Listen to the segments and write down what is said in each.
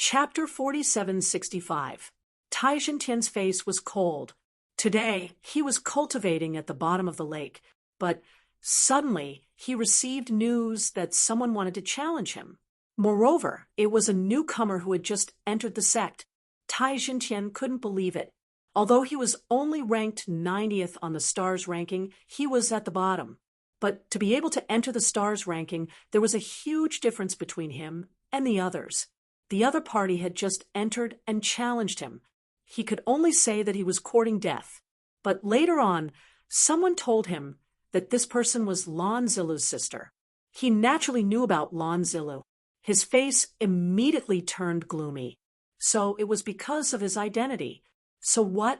Chapter 4765. Tai Xintian's face was cold. Today, he was cultivating at the bottom of the lake, but suddenly he received news that someone wanted to challenge him. Moreover, it was a newcomer who had just entered the sect. Tai Xintian couldn't believe it. Although he was only ranked 90th on the stars ranking, he was at the bottom. But to be able to enter the stars ranking, there was a huge difference between him and the others. The other party had just entered and challenged him. He could only say that he was courting death. But later on, someone told him that this person was Lan Zilu's sister. He naturally knew about Lan Zilu. His face immediately turned gloomy. So it was because of his identity. So what?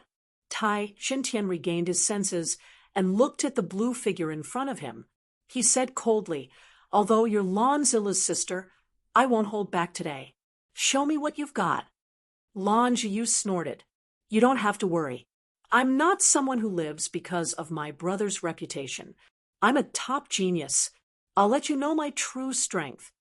Tai Xintian regained his senses and looked at the blue figure in front of him. He said coldly, "Although you're Lan Zilu's sister, I won't hold back today. Show me what you've got." Lan Zilu snorted. "You don't have to worry. I'm not someone who lives because of my brother's reputation. I'm a top genius. I'll let you know my true strength."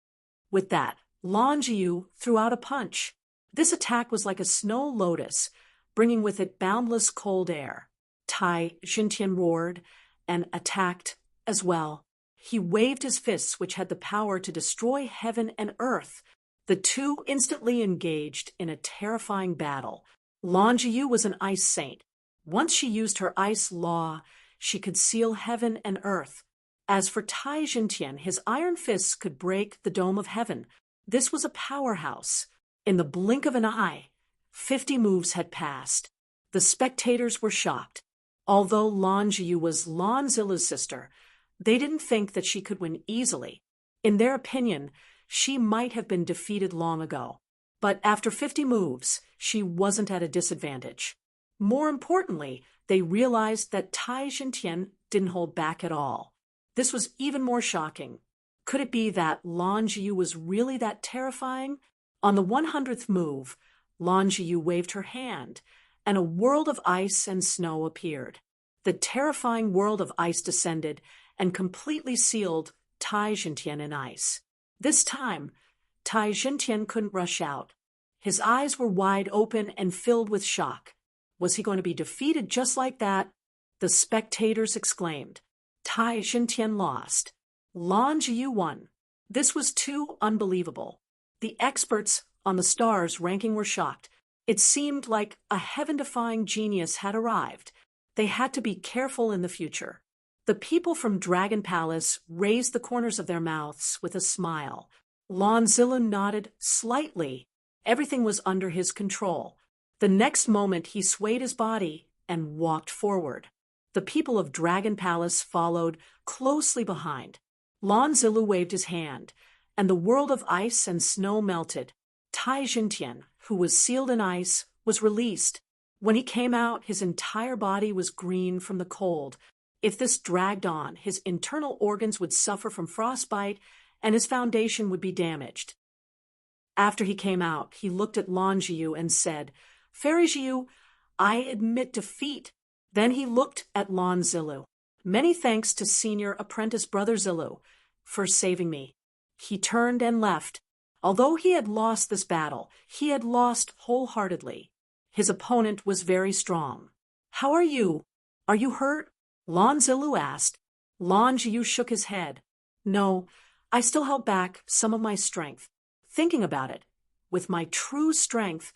With that, Lan Zilu threw out a punch. This attack was like a snow lotus, bringing with it boundless cold air. Tai Xintian roared and attacked as well. He waved his fists, which had the power to destroy heaven and earth. The two instantly engaged in a terrifying battle. Lan Zilu was an ice saint. Once she used her ice law, she could seal heaven and earth. As for Tai Xintian, his iron fists could break the dome of heaven. This was a powerhouse. In the blink of an eye, 50 moves had passed. The spectators were shocked. Although Lan Zilu was Lan Zilu's sister, they didn't think that she could win easily. In their opinion, she might have been defeated long ago. But after 50 moves, she wasn't at a disadvantage. More importantly, they realized that Tai Xintian didn't hold back at all. This was even more shocking. Could it be that Lan Zilu was really that terrifying? On the 100th move, Lan Zilu waved her hand, and a world of ice and snow appeared. The terrifying world of ice descended and completely sealed Tai Xintian in ice. This time, Tai Xintian couldn't rush out. His eyes were wide open and filled with shock. Was he going to be defeated just like that? The spectators exclaimed. Tai Xintian lost. Lan Zilu won. This was too unbelievable. The experts on the stars ranking were shocked. It seemed like a heaven-defying genius had arrived. They had to be careful in the future. The people from Dragon Palace raised the corners of their mouths with a smile. Lan Zilu nodded slightly. Everything was under his control. The next moment he swayed his body and walked forward. The people of Dragon Palace followed closely behind. Lan Zilu waved his hand, and the world of ice and snow melted. Tai Xintian, who was sealed in ice, was released. When he came out, his entire body was green from the cold. If this dragged on, his internal organs would suffer from frostbite, and his foundation would be damaged. After he came out, he looked at Lan Zilu and said, "Fairy Zilu, I admit defeat." Then he looked at Lan Zilu. "Many thanks to senior apprentice brother Zilu for saving me." He turned and left. Although he had lost this battle, he had lost wholeheartedly. His opponent was very strong. "How are you? Are you hurt?" Lan Zilu asked. Lan Zilu shook his head. "No, I still held back some of my strength. Thinking about it, with my true strength,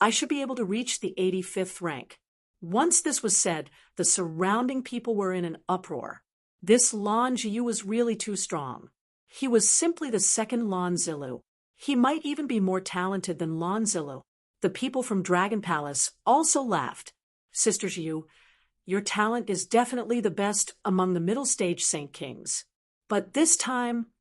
I should be able to reach the 85th rank." Once this was said, the surrounding people were in an uproar. This Lan Zilu was really too strong. He was simply the second Lan Zilu. He might even be more talented than Lan Zilu. The people from Dragon Palace also laughed. "Sister Zilu, your talent is definitely the best among the middle stage Saint Kings. But this time,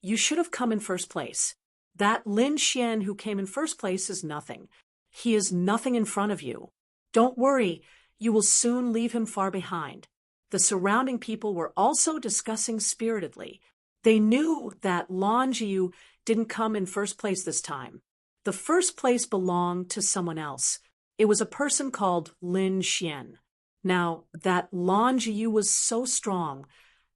you should have come in first place. That Lin Xian who came in first place is nothing. He is nothing in front of you. Don't worry, you will soon leave him far behind." The surrounding people were also discussing spiritedly. They knew that Lan Zilu didn't come in first place this time. The first place belonged to someone else. It was a person called Lin Xian. Now, that Lan Zilu was so strong.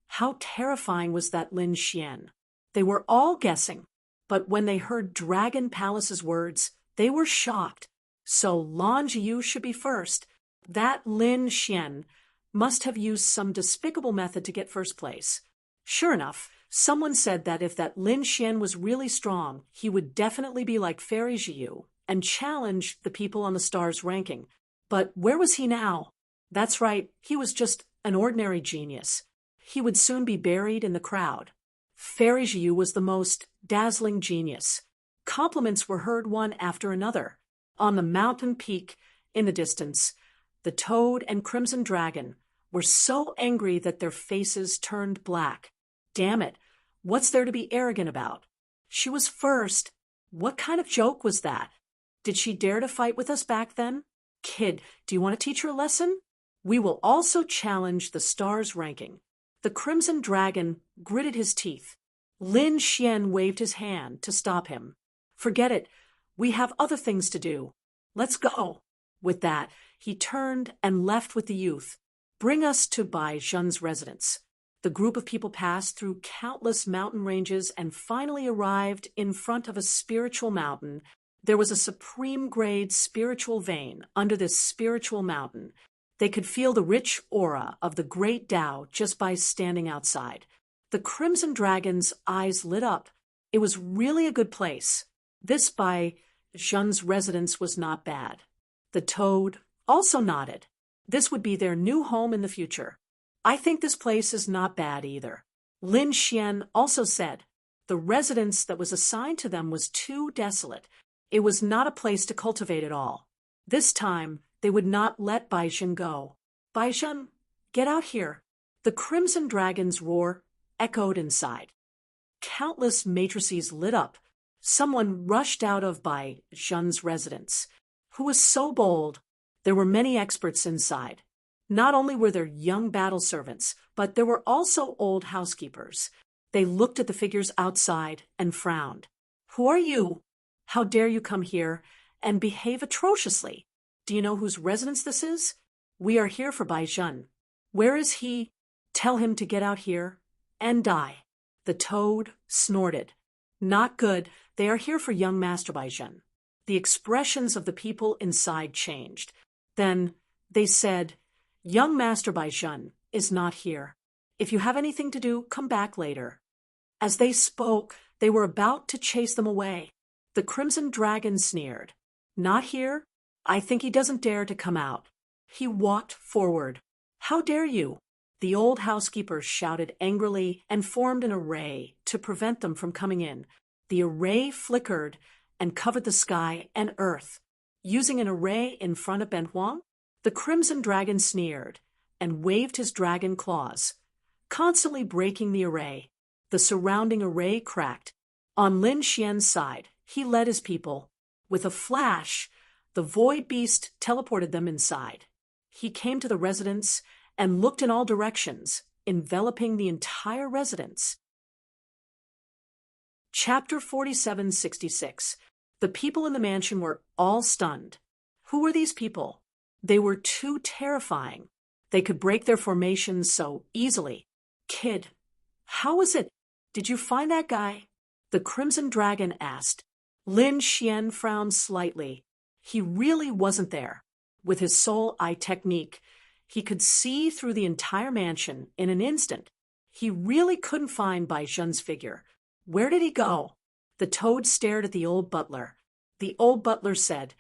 How terrifying was that Lin Xian? They were all guessing, but when they heard Dragon Palace's words, They were shocked. So Lan Jiu should be first. That Lin Xian must have used some despicable method to get first place. Sure enough, someone said that if that Lin Xian was really strong, he would definitely be like Fairy Jiu and challenge the people on the stars ranking. But where was he now? That's right, he was just an ordinary genius. He would soon be buried in the crowd. Fairy Jiu was the most dazzling genius. Compliments were heard one after another. On the mountain peak, in the distance, the Toad and Crimson Dragon were so angry that their faces turned black. Damn it, what's there to be arrogant about? She was first. What kind of joke was that? Did she dare to fight with us back then? Kid, do you want to teach her a lesson? We will also challenge the stars ranking. The Crimson Dragon gritted his teeth. Lin Xian waved his hand to stop him. Forget it. We have other things to do. Let's go. With that, he turned and left with the youth. Bring us to Bai Zhen's residence. The group of people passed through countless mountain ranges and finally arrived in front of a spiritual mountain. There was a supreme-grade spiritual vein under this spiritual mountain. They could feel the rich aura of the great Tao just by standing outside. The Crimson Dragon's eyes lit up. It was really a good place. This Bai Zhen's residence was not bad. The Toad also nodded. This would be their new home in the future. I think this place is not bad either. Lin Xian also said the residence that was assigned to them was too desolate. It was not a place to cultivate at all. This time, they would not let Bai Zhen go. Bai Zhen, get out here. The Crimson Dragon's roar echoed inside. Countless matrices lit up. Someone rushed out of Bai Zhen's residence. Who was so bold? There were many experts inside. Not only were there young battle servants, but there were also old housekeepers. They looked at the figures outside and frowned. Who are you? How dare you come here and behave atrociously? Do you know whose residence this is? We are here for Bai Zhen. Where is he? Tell him to get out here and die. The Toad snorted. Not good. They are here for young Master Bai Zhen. The expressions of the people inside changed. Then they said, Young Master Bai Zhen is not here. If you have anything to do, come back later. As they spoke, they were about to chase them away. The Crimson Dragon sneered. Not here? I think he doesn't dare to come out. He walked forward. How dare you? The old housekeepers shouted angrily and formed an array to prevent them from coming in. The array flickered and covered the sky and earth. Using an array in front of Ben Huang, the Crimson Dragon sneered and waved his dragon claws, constantly breaking the array. The surrounding array cracked. On Lin Xian's side, he led his people. With a flash, the Void Beast teleported them inside. He came to the residence and looked in all directions, enveloping the entire residence. Chapter 4766. The people in the mansion were all stunned. Who were these people? They were too terrifying. They could break their formations so easily. Kid, how is it? Did you find that guy? The Crimson Dragon asked. Lin Xian frowned slightly. He really wasn't there. With his soul eye technique, he could see through the entire mansion in an instant. He really couldn't find Bai Zhen's figure. Where did he go? The Toad stared at the old butler. The old butler said,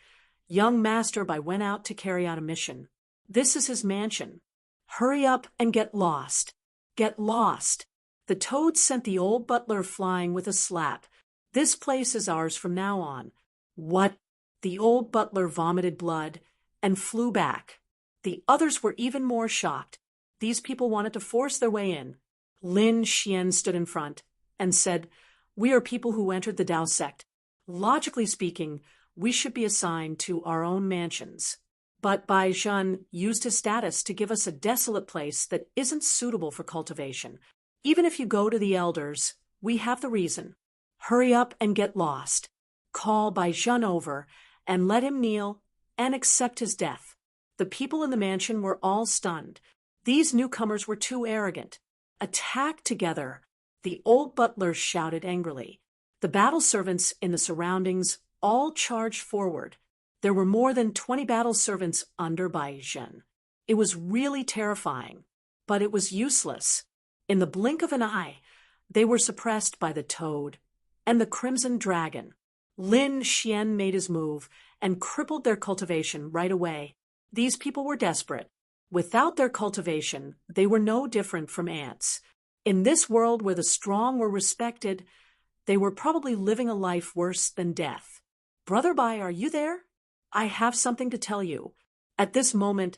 Young Master Bai went out to carry out a mission. This is his mansion. Hurry up and get lost. Get lost. The Toad sent the old butler flying with a slap. This place is ours from now on. What? The old butler vomited blood and flew back. The others were even more shocked. These people wanted to force their way in. Lin Xian stood in front and said, We are people who entered the Tao sect. Logically speaking, we should be assigned to our own mansions. But Bai Zhen used his status to give us a desolate place that isn't suitable for cultivation. Even if you go to the elders, we have the reason. Hurry up and get lost. Call Bai Zhen over and let him kneel and accept his death. The people in the mansion were all stunned. These newcomers were too arrogant. Attack together. The old butler shouted angrily. The battle servants in the surroundings all charged forward. There were more than 20 battle servants under Bai Zhen. It was really terrifying, but it was useless. In the blink of an eye, they were suppressed by the toad and the crimson dragon. Lin Xian made his move and crippled their cultivation right away. These people were desperate. Without their cultivation, they were no different from ants. In this world where the strong were respected, they were probably living a life worse than death. Brother Bai, are you there? I have something to tell you. At this moment,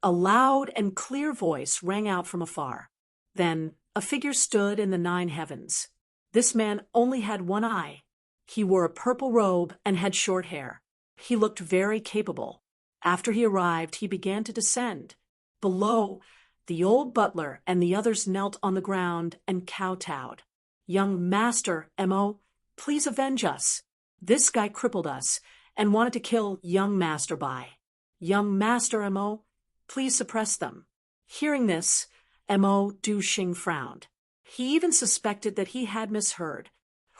a loud and clear voice rang out from afar. Then a figure stood in the 9 heavens. This man only had one eye. He wore a purple robe and had short hair. He looked very capable. After he arrived, he began to descend. Below, the old butler and the others knelt on the ground and kowtowed. Young Master Mo, please avenge us. This guy crippled us and wanted to kill young Master Bai. Young Master Mo, please suppress them. Hearing this, Mo Du Xing frowned. He even suspected that he had misheard.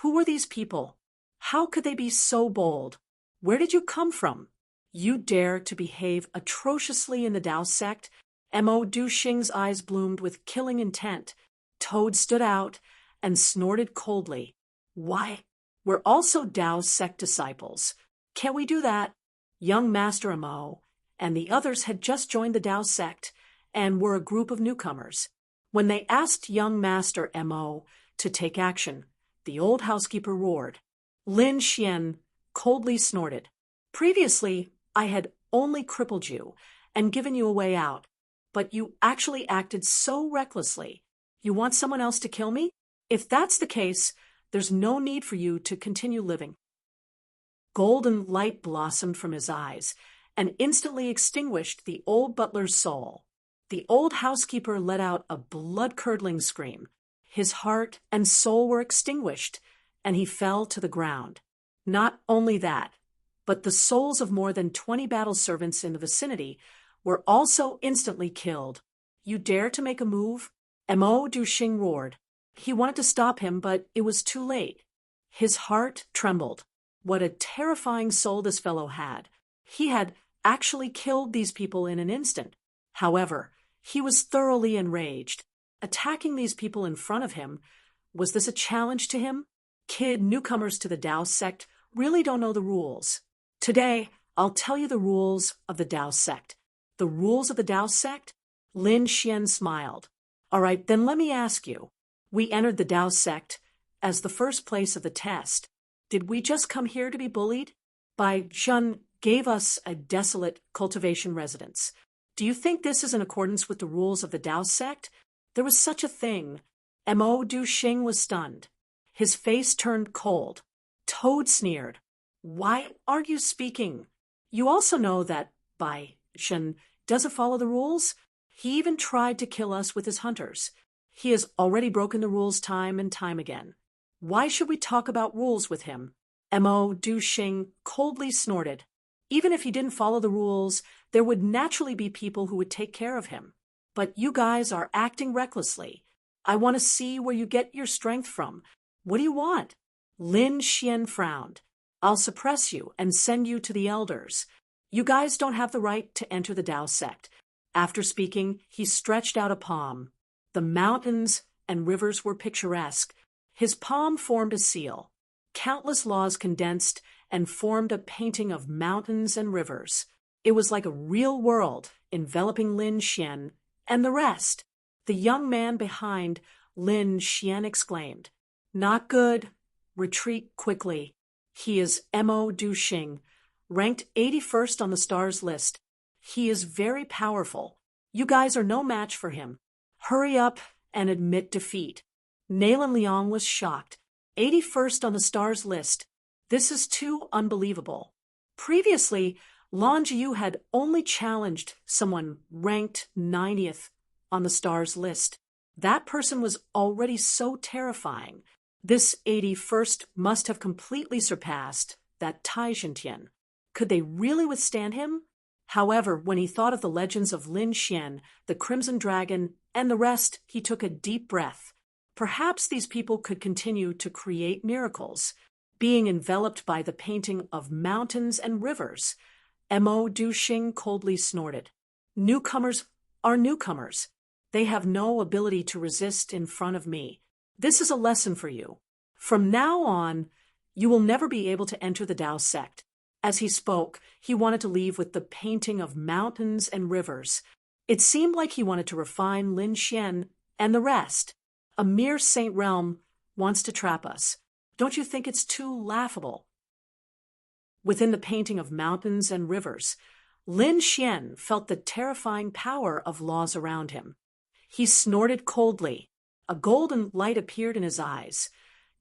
Who were these people? How could they be so bold? Where did you come from? You dare to behave atrociously in the Tao sect? Mo Du Xing's eyes bloomed with killing intent. Toad stood out and snorted coldly. Why, we're also Tao sect disciples. Can't we do that? Young Master Mo and the others had just joined the Tao sect and were a group of newcomers. When they asked young Master Mo to take action, the old housekeeper roared. Lin Xian coldly snorted. Previously, I had only crippled you and given you a way out, but you actually acted so recklessly. You want someone else to kill me? If that's the case, there's no need for you to continue living. Golden light blossomed from his eyes and instantly extinguished the old butler's soul. The old housekeeper let out a blood-curdling scream. His heart and soul were extinguished, and he fell to the ground. Not only that, but the souls of more than 20 battle servants in the vicinity were also instantly killed. You dare to make a move? Mo Du Xing roared. He wanted to stop him, but it was too late. His heart trembled. What a terrifying soul this fellow had. He had actually killed these people in an instant. However, he was thoroughly enraged. Attacking these people in front of him, was this a challenge to him? Newcomers to the Tao sect really don't know the rules. Today, I'll tell you the rules of the Tao sect. The rules of the Tao sect? Lin Xian smiled. All right, then let me ask you. We entered the Tao sect as the first place of the test. Did we just come here to be bullied? Bai Zhen gave us a desolate cultivation residence. Do you think this is in accordance with the rules of the Tao sect? There was such a thing. Mo Du Xing was stunned. His face turned cold. Toad sneered. Why aren't you speaking? You also know that Bai Zhen doesn't follow the rules? He even tried to kill us with his hunters. He has already broken the rules time and time again. Why should we talk about rules with him? Mo Du Xing coldly snorted. Even if he didn't follow the rules, there would naturally be people who would take care of him. But you guys are acting recklessly. I want to see where you get your strength from. What do you want? Lin Xian frowned. I'll suppress you and send you to the elders. You guys don't have the right to enter the Tao sect. After speaking, he stretched out a palm. The mountains and rivers were picturesque. His palm formed a seal. Countless laws condensed and formed a painting of mountains and rivers. It was like a real world enveloping Lin Xian and the rest. The young man behind Lin Xian exclaimed, Not good. Retreat quickly. He is Mo Du Xing, ranked 81st on the stars list. He is very powerful. You guys are no match for him. Hurry up and admit defeat. Naylan Liang was shocked. 81st on the stars list. This is too unbelievable. Previously, Lan Jiu had only challenged someone ranked 90th on the stars list. That person was already so terrifying. This 81st must have completely surpassed that Taishan Tian. Could they really withstand him? However, when he thought of the legends of Lin Xian, the Crimson Dragon, and the rest, he took a deep breath. Perhaps these people could continue to create miracles. being enveloped by the painting of mountains and rivers. Mo Duxing coldly snorted. Newcomers are newcomers. They have no ability to resist in front of me. This is a lesson for you. From now on, you will never be able to enter the Tao sect. As he spoke, he wanted to leave with the painting of mountains and rivers. It seemed like he wanted to refine Lin Xian and the rest. A mere Saint Realm wants to trap us. Don't you think it's too laughable? Within the painting of mountains and rivers, Lin Xian felt the terrifying power of laws around him. He snorted coldly. A golden light appeared in his eyes,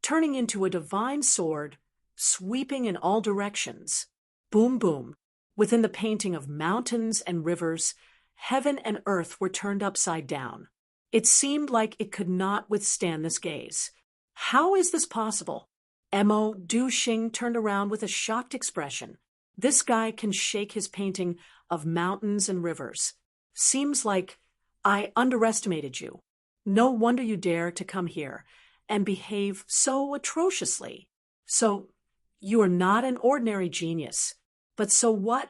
turning into a divine sword, sweeping in all directions. Boom, boom. Within the painting of mountains and rivers, heaven and earth were turned upside down. It seemed like it could not withstand this gaze. How is this possible? Mo Duxing turned around with a shocked expression. This guy can shake his painting of mountains and rivers. Seems like I underestimated you. No wonder you dare to come here and behave so atrociously. So, you are not an ordinary genius. But so what?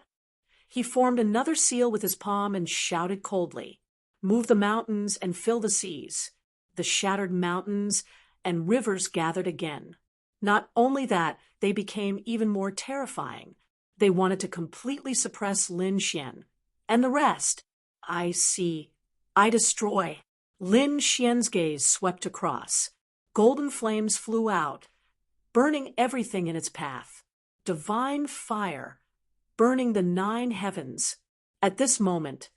He formed another seal with his palm and shouted coldly. Move the mountains and fill the seas. The shattered mountains and rivers gathered again. Not only that, they became even more terrifying. They wanted to completely suppress Lin Xian. And the rest, I see. I destroy. Lin Xian's gaze swept across. Golden flames flew out, burning everything in its path. Divine fire, burning the 9 heavens. At this moment,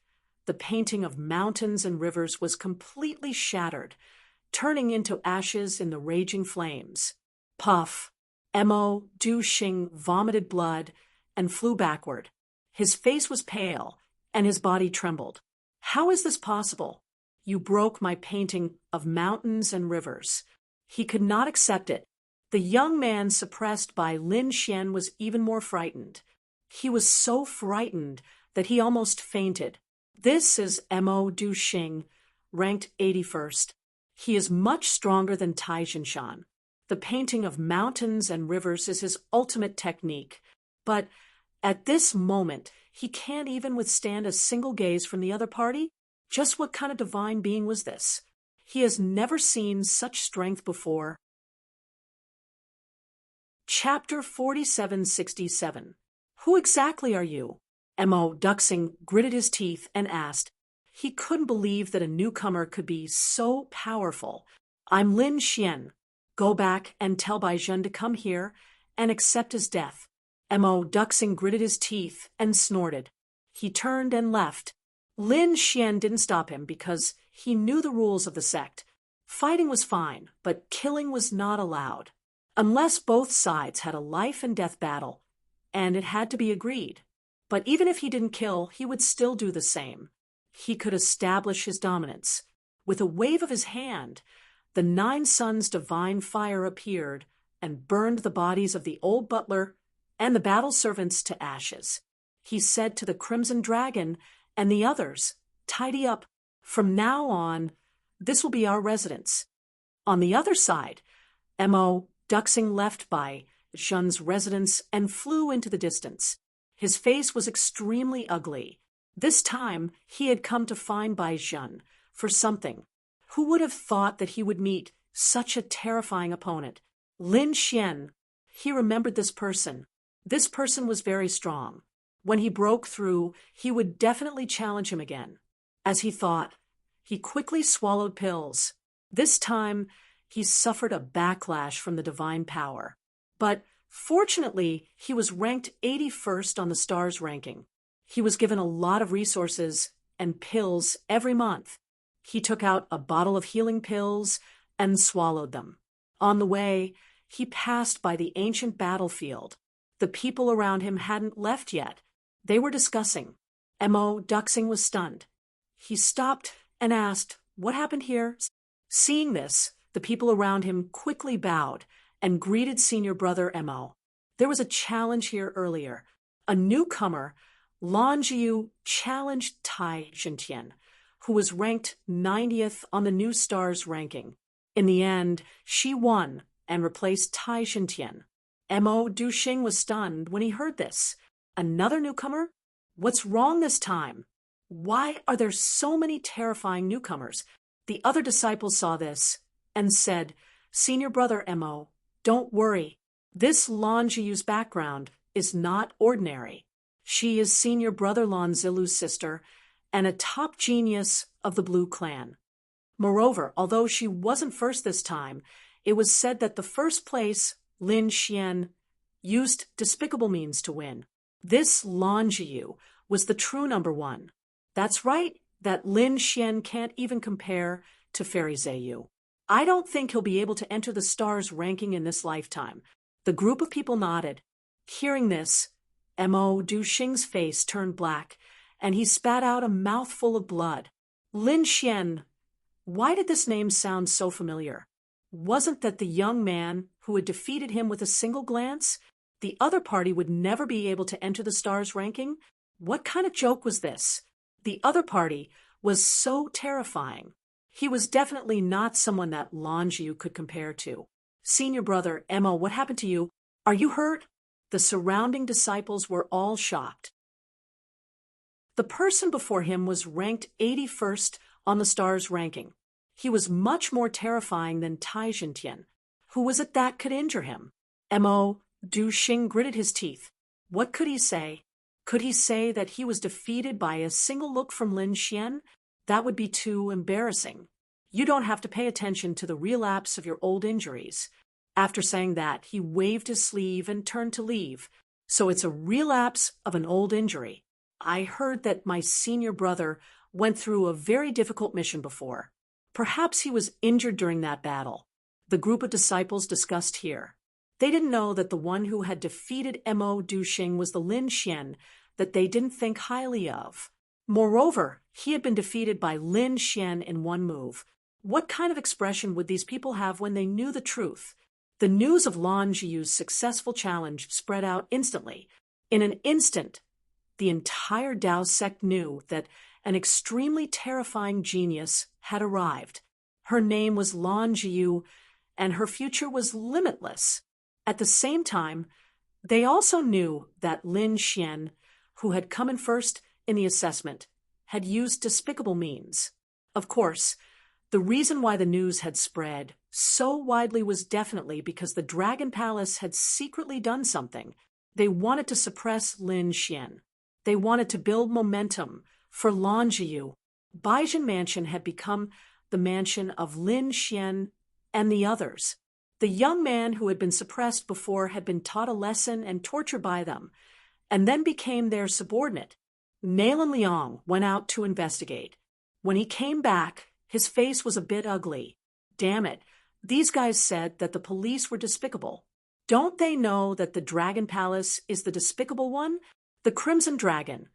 the painting of mountains and rivers was completely shattered, turning into ashes in the raging flames. Puff. Mo Duxing vomited blood and flew backward. His face was pale, and his body trembled. How is this possible? You broke my painting of mountains and rivers. He could not accept it. The young man suppressed by Lin Xian was even more frightened. He was so frightened that he almost fainted. This is Mo Duxing, ranked 81st. He is much stronger than Tai Jinshan. The painting of mountains and rivers is his ultimate technique. But at this moment, he can't even withstand a single gaze from the other party? Just what kind of divine being was this? He has never seen such strength before. Chapter 4767. Who exactly are you? Mo Duxing gritted his teeth and asked. He couldn't believe that a newcomer could be so powerful. I'm Lin Xian. Go back and tell Baizhen to come here and accept his death. Mo Duxing gritted his teeth and snorted. He turned and left. Lin Xian didn't stop him because he knew the rules of the sect. Fighting was fine, but killing was not allowed. Unless both sides had a life and death battle, and it had to be agreed. But even if he didn't kill, he would still do the same. He could establish his dominance. With a wave of his hand, the 9 suns' divine fire appeared and burned the bodies of the old butler and the battle servants to ashes. He said to the Crimson Dragon and the others, tidy up. From now on, this will be our residence. On the other side, Mo Duxing left Bai Zhen's residence and flew into the distance. His face was extremely ugly. This time, he had come to find Bai Zhen for something. Who would have thought that he would meet such a terrifying opponent? Lin Xian. He remembered this person. This person was very strong. When he broke through, he would definitely challenge him again. As he thought, he quickly swallowed pills. This time, he suffered a backlash from the divine power. But fortunately, he was ranked 81st on the stars ranking. He was given a lot of resources and pills every month. He took out a bottle of healing pills and swallowed them. On the way, he passed by the ancient battlefield. The people around him hadn't left yet. They were discussing. Mo Duxing was stunned. He stopped and asked, "What happened here?" Seeing this, the people around him quickly bowed and greeted senior brother Mo. There was a challenge here earlier. A newcomer, Lan Jiu, challenged Tai Jintian, who was ranked 90th on the new stars ranking. In the end, she won and replaced Tai Jintian. Mo Duxing was stunned when he heard this. Another newcomer? What's wrong this time? Why are there so many terrifying newcomers? The other disciples saw this and said, Senior brother Mo, don't worry. This Lan Zhiyu's background is not ordinary. She is senior brother Lan Zilu's sister and a top genius of the Blue Clan. Moreover, although she wasn't first this time, it was said that the first place, Lin Xian, used despicable means to win. This Lan Zhiyu was the true number one. That's right, that Lin Xian can't even compare to Fairy Zheyu. I don't think he'll be able to enter the stars ranking in this lifetime. The group of people nodded. Hearing this, Mo Duxing's face turned black, and he spat out a mouthful of blood. Lin Xian. Why did this name sound so familiar? Wasn't that the young man who had defeated him with a single glance? The other party would never be able to enter the stars ranking? What kind of joke was this? The other party was so terrifying. He was definitely not someone that Lan Zhiyu could compare to. Senior brother, Mo, what happened to you? Are you hurt? The surrounding disciples were all shocked. The person before him was ranked 81st on the stars ranking. He was much more terrifying than Taishan Tian. Who was it that could injure him? Mo Duxing gritted his teeth. What could he say? Could he say that he was defeated by a single look from Lin Xian? That would be too embarrassing. You don't have to pay attention to the relapse of your old injuries. After saying that, he waved his sleeve and turned to leave. So it's a relapse of an old injury. I heard that my senior brother went through a very difficult mission before. Perhaps he was injured during that battle. The group of disciples discussed here. They didn't know that the one who had defeated Mo Duxing was the Lin Xian that they didn't think highly of. Moreover, he had been defeated by Lin Xian in one move. What kind of expression would these people have when they knew the truth? The news of Lan Zhiyu's successful challenge spread out instantly. In an instant, the entire Dao sect knew that an extremely terrifying genius had arrived. Her name was Lan Zhiyu, and her future was limitless. At the same time, they also knew that Lin Xian, who had come in first in the assessment, had used despicable means. Of course, the reason why the news had spread so widely was definitely because the Dragon Palace had secretly done something. They wanted to suppress Lin Xian. They wanted to build momentum for Lan Zhiyu. Baijin Mansion had become the mansion of Lin Xian and the others. The young man who had been suppressed before had been taught a lesson and tortured by them, and then became their subordinate. Nalan Liang went out to investigate. When he came back, his face was a bit ugly. Damn it, these guys said that the police were despicable. Don't they know that the Dragon Palace is the despicable one? The Crimson Dragon.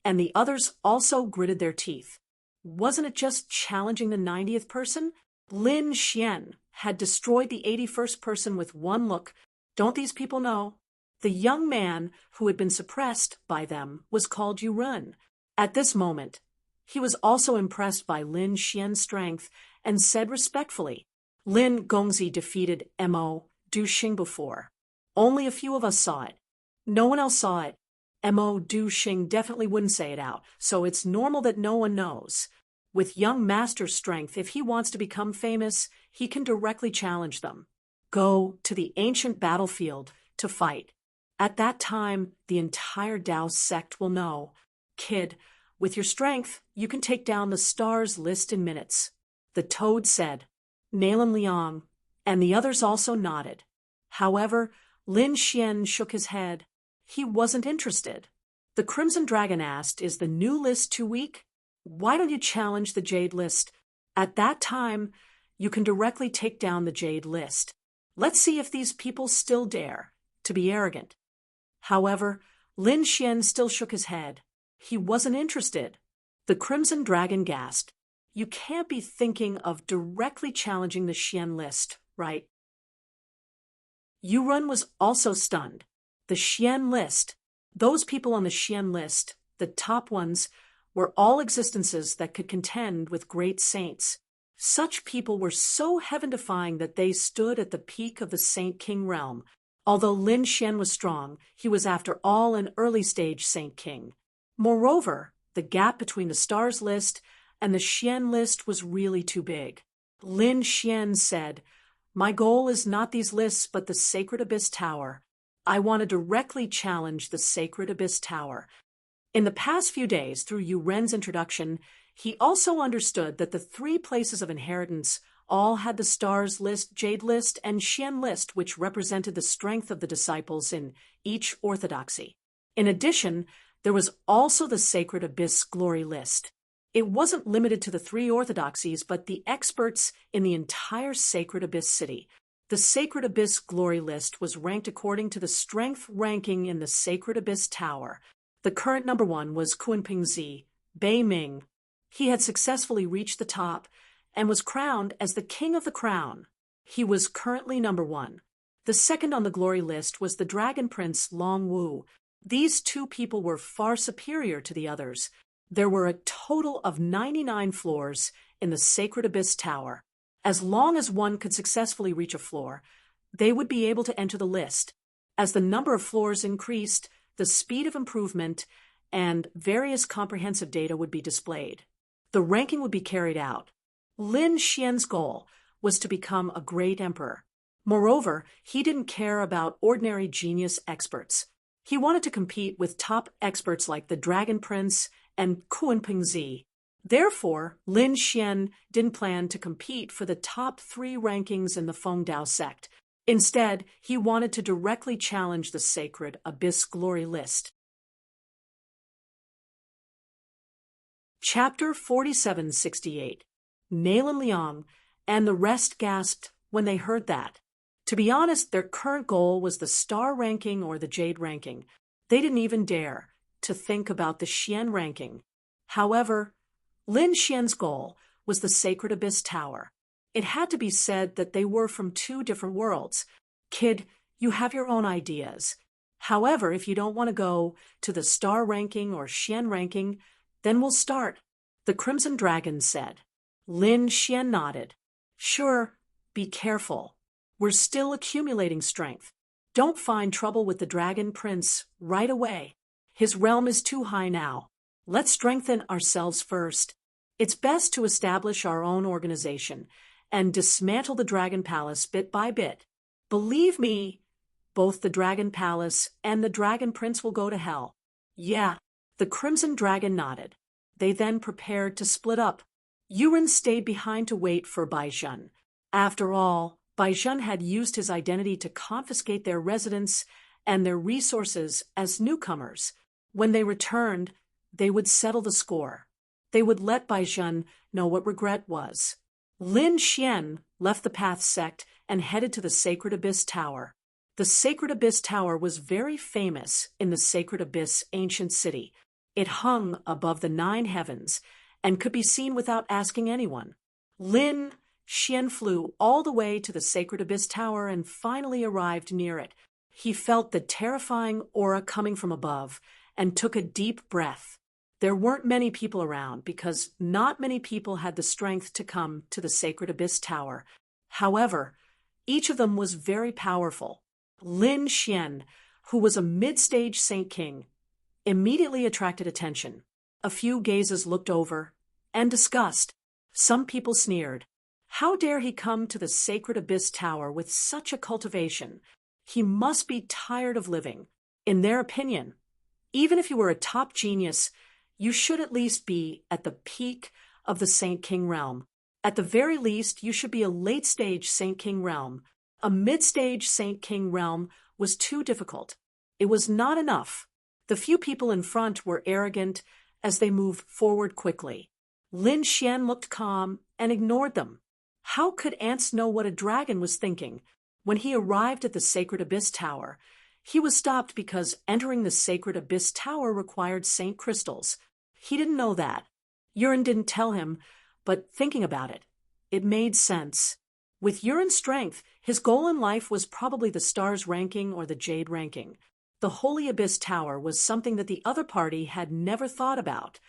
And the others also gritted their teeth. Wasn't it just challenging the 90th person? Lin Xian had destroyed the 81st person with one look. Don't these people know? The young man who had been suppressed by them was called Yurun. At this moment, he was also impressed by Lin Xian's strength and said respectfully, Lin Gongzi defeated Mo Duxing before. Only a few of us saw it. No one else saw it. Mo Duxing definitely wouldn't say it out, so it's normal that no one knows. With young master's strength, if he wants to become famous, he can directly challenge them. Go to the ancient battlefield to fight. At that time, the entire Dao sect will know. Kid, with your strength, you can take down the stars list in minutes. The toad said. Nalan Liang and the others also nodded. However, Lin Xian shook his head. He wasn't interested. The Crimson Dragon asked, is the new list too weak? Why don't you challenge the Jade list? At that time, you can directly take down the Jade list. Let's see if these people still dare to be arrogant. However, Lin Xian still shook his head. He wasn't interested. The Crimson Dragon gasped. You can't be thinking of directly challenging the Xian list, right? Yurun was also stunned. The Xian list, those people on the Xian list, the top ones, were all existences that could contend with great saints. Such people were so heaven-defying that they stood at the peak of the Saint King realm. Although Lin Xian was strong, he was after all an early-stage Saint King. Moreover, the gap between the stars list and the Xian list was really too big. Lin Xian said, "My goal is not these lists but the Sacred Abyss Tower. I want to directly challenge the Sacred Abyss Tower." In the past few days, through Yu Ren's introduction, he also understood that the three places of inheritance all had the Stars list, Jade list, and Xian list, which represented the strength of the disciples in each orthodoxy. In addition, there was also the Sacred Abyss Glory list. It wasn't limited to the three orthodoxies, but the experts in the entire Sacred Abyss city. The Sacred Abyss Glory list was ranked according to the strength ranking in the Sacred Abyss Tower. The current number one was Kunpingzi, Bei Ming. He had successfully reached the top and was crowned as the King of the Crown. He was currently number one. The second on the glory list was the Dragon Prince Long Wu. These two people were far superior to the others. There were a total of 99 floors in the Sacred Abyss Tower. As long as one could successfully reach a floor, they would be able to enter the list. As the number of floors increased, the speed of improvement and various comprehensive data would be displayed. The ranking would be carried out. Lin Xian's goal was to become a great emperor. Moreover, he didn't care about ordinary genius experts. He wanted to compete with top experts like the Dragon Prince and Kunpingzi. Therefore, Lin Xian didn't plan to compete for the top 3 rankings in the Fengdao sect. Instead, he wanted to directly challenge the Sacred Abyss Glory list. Chapter 4768. Naylan Liang and the rest gasped when they heard that. To be honest, their current goal was the Star ranking or the Jade ranking. They didn't even dare to think about the Xian ranking. However, Lin Xian's goal was the Sacred Abyss Tower. It had to be said that they were from 2 different worlds. Kid, you have your own ideas. However, if you don't want to go to the Star ranking or Xian ranking, then we'll start, the Crimson Dragon said. Lin Xian nodded. Sure, be careful. We're still accumulating strength. Don't find trouble with the Dragon Prince right away. His realm is too high now. Let's strengthen ourselves first. It's best to establish our own organization and dismantle the Dragon Palace bit by bit. Believe me, both the Dragon Palace and the Dragon Prince will go to hell. Yeah, the Crimson Dragon nodded. They then prepared to split up. Yuren stayed behind to wait for Baizhen. After all, Baizhen had used his identity to confiscate their residence and their resources as newcomers. When they returned, they would settle the score. They would let Baizhen know what regret was. Lin Xian left the Path sect and headed to the Sacred Abyss Tower. The Sacred Abyss Tower was very famous in the Sacred Abyss ancient city. It hung above the 9 heavens and could be seen without asking anyone. Lin Xian flew all the way to the Sacred Abyss Tower and finally arrived near it. He felt the terrifying aura coming from above and took a deep breath. There weren't many people around because not many people had the strength to come to the Sacred Abyss Tower. However, each of them was very powerful. Lin Xian, who was a mid-stage Saint King, immediately attracted attention. A few gazes looked over and discussed. Some people sneered. How dare he come to the Sacred Abyss Tower with such a cultivation? He must be tired of living. In their opinion, even if you were a top genius, you should at least be at the peak of the Saint King realm. At the very least, you should be a late-stage Saint King realm. A mid-stage Saint King realm was too difficult. It was not enough. The few people in front were arrogant as they moved forward quickly. Lin Xian looked calm and ignored them. How could ants know what a dragon was thinking? When he arrived at the Sacred Abyss Tower, he was stopped because entering the Sacred Abyss Tower required Saint Crystals. He didn't know that. Yuren didn't tell him, but thinking about it, it made sense. With Yuren's strength, his goal in life was probably the Stars ranking or the Jade ranking. The Holy Abyss Tower was something that the other party had never thought about,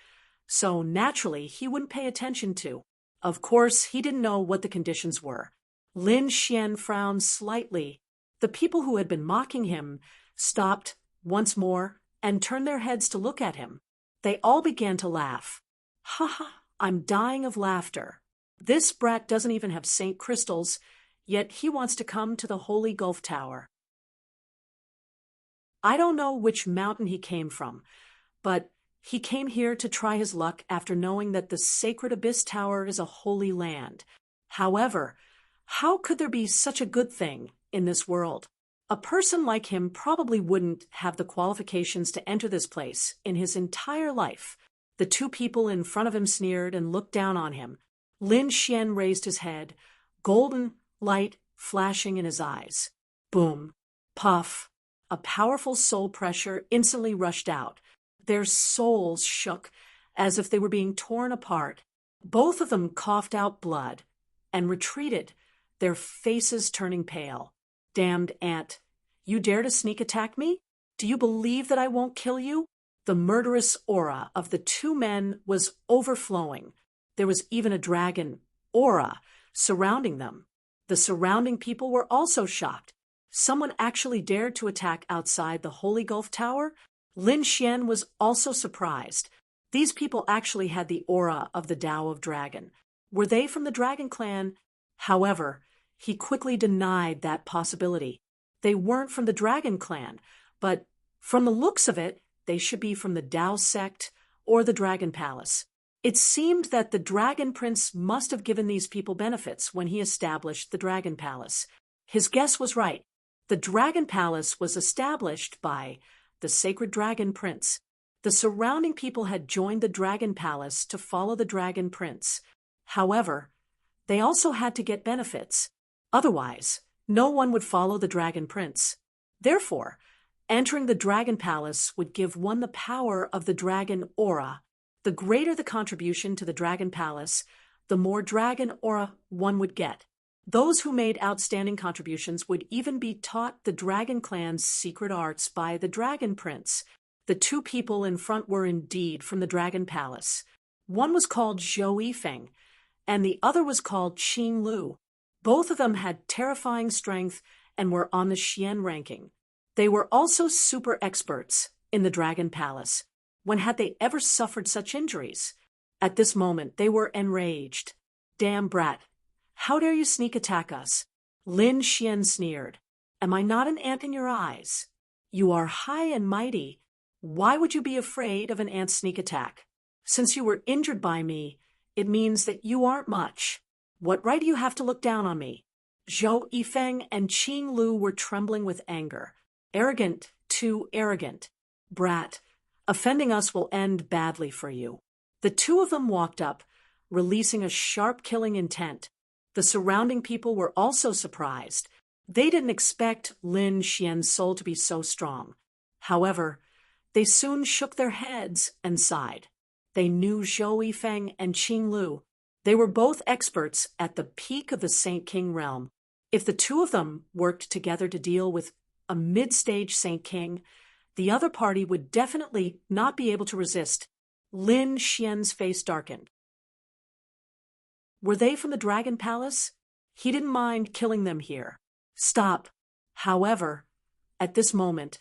so naturally he wouldn't pay attention to. Of course, he didn't know what the conditions were. Lin Xian frowned slightly. The people who had been mocking him stopped once more and turned their heads to look at him. They all began to laugh. Ha ha, I'm dying of laughter. This brat doesn't even have Saint crystals, yet he wants to come to the Holy Gulf Tower. I don't know which mountain he came from, but he came here to try his luck after knowing that the sacred Abyss Tower is a holy land. However, how could there be such a good thing in this world? A person like him probably wouldn't have the qualifications to enter this place in his entire life. The two people in front of him sneered and looked down on him. Lin Xian raised his head, golden light flashing in his eyes. Boom. Puff. A powerful soul pressure instantly rushed out. Their souls shook as if they were being torn apart. Both of them coughed out blood and retreated, their faces turning pale. Damned ant, you dare to sneak attack me? Do you believe that I won't kill you? The murderous aura of the two men was overflowing. There was even a dragon aura surrounding them. The surrounding people were also shocked. Someone actually dared to attack outside the Holy Gulf Tower? Lin Xian was also surprised. These people actually had the aura of the Tao of Dragon. Were they from the Dragon Clan? However, he quickly denied that possibility. They weren't from the Dragon Clan, but from the looks of it, they should be from the Tao sect or the Dragon Palace. It seemed that the Dragon Prince must have given these people benefits when he established the Dragon Palace. His guess was right. The Dragon Palace was established by the Sacred Dragon Prince. The surrounding people had joined the Dragon Palace to follow the Dragon Prince. However, they also had to get benefits. Otherwise, no one would follow the Dragon Prince. Therefore, entering the Dragon Palace would give one the power of the Dragon Aura. The greater the contribution to the Dragon Palace, the more Dragon Aura one would get. Those who made outstanding contributions would even be taught the Dragon Clan's secret arts by the Dragon Prince. The two people in front were indeed from the Dragon Palace. One was called Zhou Yifeng, and the other was called Qing Lu. Both of them had terrifying strength and were on the Xian ranking. They were also super experts in the Dragon Palace. When had they ever suffered such injuries? At this moment, they were enraged. Damn brat. How dare you sneak attack us? Lin Xian sneered. Am I not an ant in your eyes? You are high and mighty. Why would you be afraid of an ant sneak attack? Since you were injured by me, it means that you aren't much. What right do you have to look down on me? Zhou Yifeng and Qing Lu were trembling with anger. Arrogant, too arrogant. Brat, offending us will end badly for you. The two of them walked up, releasing a sharp killing intent. The surrounding people were also surprised. They didn't expect Lin Xian's soul to be so strong. However, they soon shook their heads and sighed. They knew Zhou Yifeng and Qing Lu. They were both experts at the peak of the Saint King realm. If the two of them worked together to deal with a mid-stage Saint King, the other party would definitely not be able to resist. Lin Xian's face darkened. Were they from the Dragon Palace? He didn't mind killing them here. Stop. However, at this moment,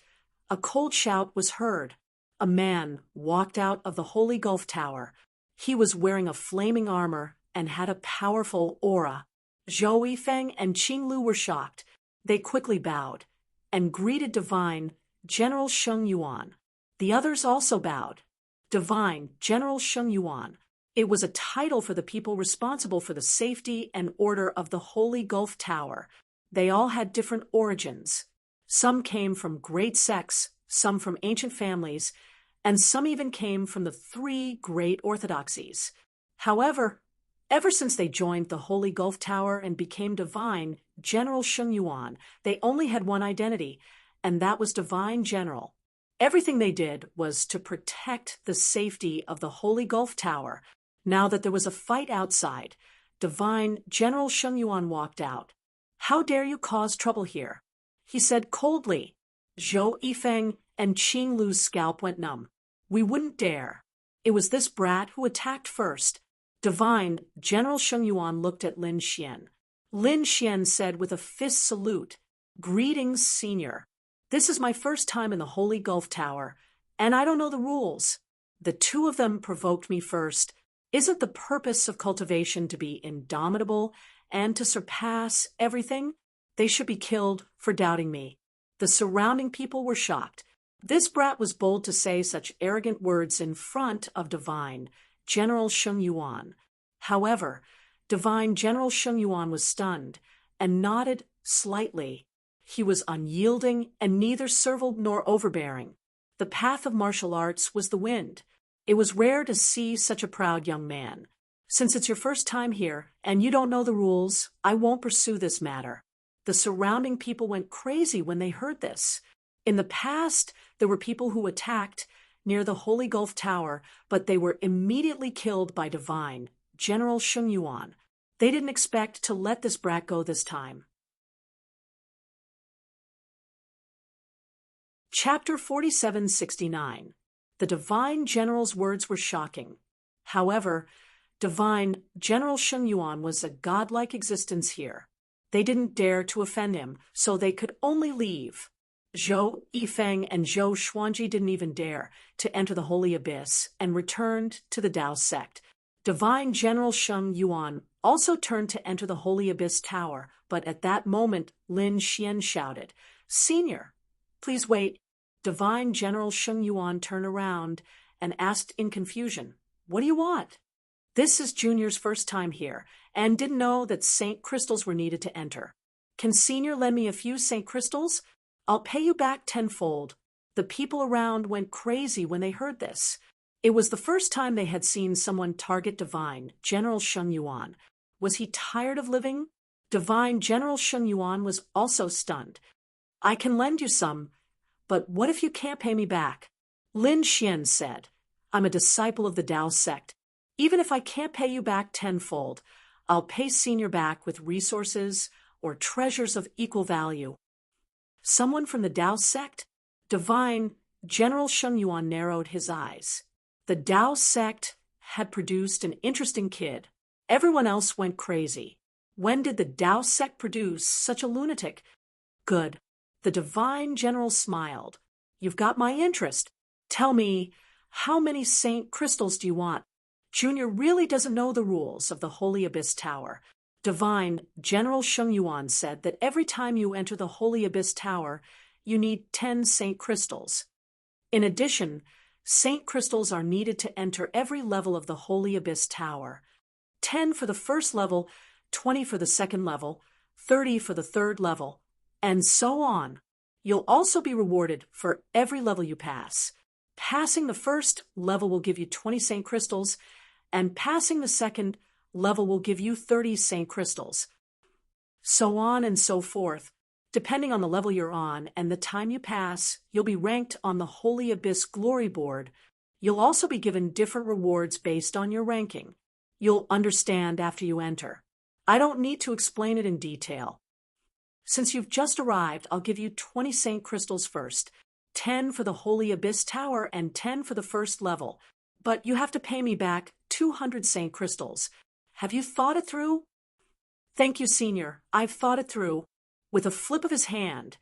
a cold shout was heard. A man walked out of the Holy Gulf Tower. He was wearing a flaming armor and had a powerful aura. Zhou Yifeng and Qing Lu were shocked. They quickly bowed and greeted Divine General Sheng Yuan. The others also bowed. Divine General Sheng Yuan. It was a title for the people responsible for the safety and order of the Holy Gulf Tower. They all had different origins. Some came from great sects, some from ancient families, and some even came from the three great orthodoxies. However, ever since they joined the Holy Gulf Tower and became Divine General Sheng Yuan, they only had one identity, and that was Divine General. Everything they did was to protect the safety of the Holy Gulf Tower. Now that there was a fight outside, Divine General Sheng Yuan walked out. How dare you cause trouble here? He said coldly. Zhou Yifeng and Qing Lu's scalp went numb. We wouldn't dare. It was this brat who attacked first. Divine General Sheng Yuan looked at Lin Xian. Lin Xian said with a fist salute, Greetings, Senior. This is my first time in the Holy Gulf Tower, and I don't know the rules. The two of them provoked me first. Isn't the purpose of cultivation to be indomitable and to surpass everything? They should be killed for doubting me. The surrounding people were shocked. This brat was bold to say such arrogant words in front of Divine General Sheng Yuan. However, Divine General Sheng Yuan was stunned and nodded slightly. He was unyielding and neither servile nor overbearing. The path of martial arts was the wind. It was rare to see such a proud young man. Since it's your first time here and you don't know the rules, I won't pursue this matter. The surrounding people went crazy when they heard this. In the past, there were people who attacked near the Holy Gulf Tower, but they were immediately killed by Divine General Sheng Yuan. They didn't expect to let this brat go this time. Chapter 4769. The Divine General's words were shocking. However, Divine General Sheng Yuan was a godlike existence here. They didn't dare to offend him, so they could only leave. Zhou Yifeng and Zhou Xuanji didn't even dare to enter the Holy Abyss and returned to the Tao sect. Divine General Sheng Yuan also turned to enter the Holy Abyss Tower, but at that moment Lin Xian shouted, "Senior, please wait." Divine General Sheng Yuan turned around and asked in confusion, "What do you want?" "This is Junior's first time here, and didn't know that Saint Crystals were needed to enter. Can Senior lend me a few Saint Crystals? I'll pay you back tenfold." The people around went crazy when they heard this. It was the first time they had seen someone target Divine General Sheng Yuan. Was he tired of living? Divine General Sheng Yuan was also stunned. "I can lend you some, but what if you can't pay me back?" Lin Xian said, "I'm a disciple of the Tao sect. Even if I can't pay you back tenfold, I'll pay Senior back with resources or treasures of equal value." Someone from the Tao sect? Divine General Sheng Yuan narrowed his eyes. The Tao sect had produced an interesting kid. Everyone else went crazy. When did the Tao sect produce such a lunatic? Good. The Divine General smiled. "You've got my interest. Tell me, how many Saint Crystals do you want?" Junior really doesn't know the rules of the Holy Abyss Tower. Divine General Sheng Yuan said that every time you enter the Holy Abyss Tower, you need 10 Saint Crystals. In addition, Saint Crystals are needed to enter every level of the Holy Abyss Tower. 10 for the first level, 20 for the second level, 30 for the third level, and so on. You'll also be rewarded for every level you pass. Passing the first level will give you 20 Saint Crystals, and passing the second level will give you 30 Saint Crystals. So on and so forth. Depending on the level you're on and the time you pass, you'll be ranked on the Holy Abyss Glory Board. You'll also be given different rewards based on your ranking. You'll understand after you enter. I don't need to explain it in detail. Since you've just arrived, I'll give you 20 Saint Crystals first, 10 for the Holy Abyss Tower and 10 for the first level. But you have to pay me back 200 Saint Crystals. Have you thought it through? Thank you, Senior. I've thought it through. With a flip of his hand,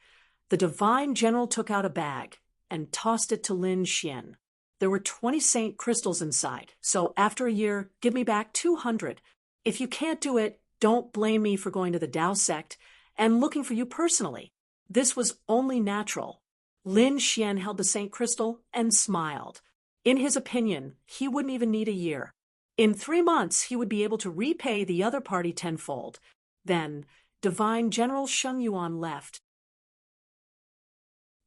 the Divine General took out a bag and tossed it to Lin Xian. There were 20 Saint Crystals inside, so after a year, give me back 200. If you can't do it, don't blame me for going to the Tao sect and looking for you personally. This was only natural. Lin Xian held the Saint Crystal and smiled. In his opinion, he wouldn't even need a year. In 3 months, he would be able to repay the other party tenfold. Then, Divine General Sheng Yuan left.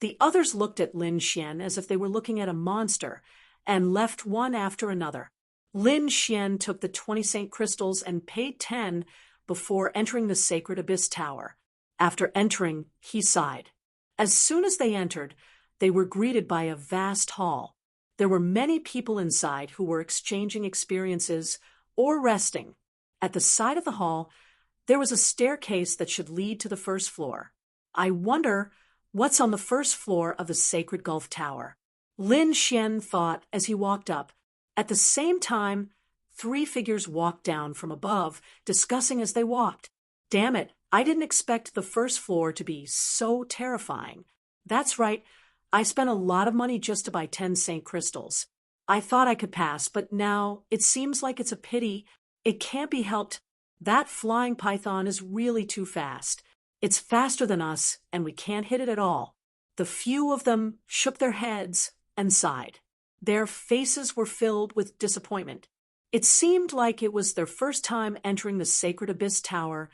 The others looked at Lin Xian as if they were looking at a monster and left one after another. Lin Xian took the 20 Saint Crystals and paid 10 before entering the Sacred Abyss Tower. After entering, he sighed. As soon as they entered, they were greeted by a vast hall. There were many people inside who were exchanging experiences or resting. At the side of the hall, there was a staircase that should lead to the first floor. I wonder what's on the first floor of the Sacred Gulf Tower. Lin Xian thought as he walked up. At the same time, 3 figures walked down from above, discussing as they walked. Damn it, I didn't expect the first floor to be so terrifying. That's right, I spent a lot of money just to buy 10 St. Crystals. I thought I could pass, but now it seems like it's a pity. It can't be helped. That flying python is really too fast. It's faster than us, and we can't hit it at all. The few of them shook their heads and sighed. Their faces were filled with disappointment. It seemed like it was their first time entering the Sacred Abyss Tower,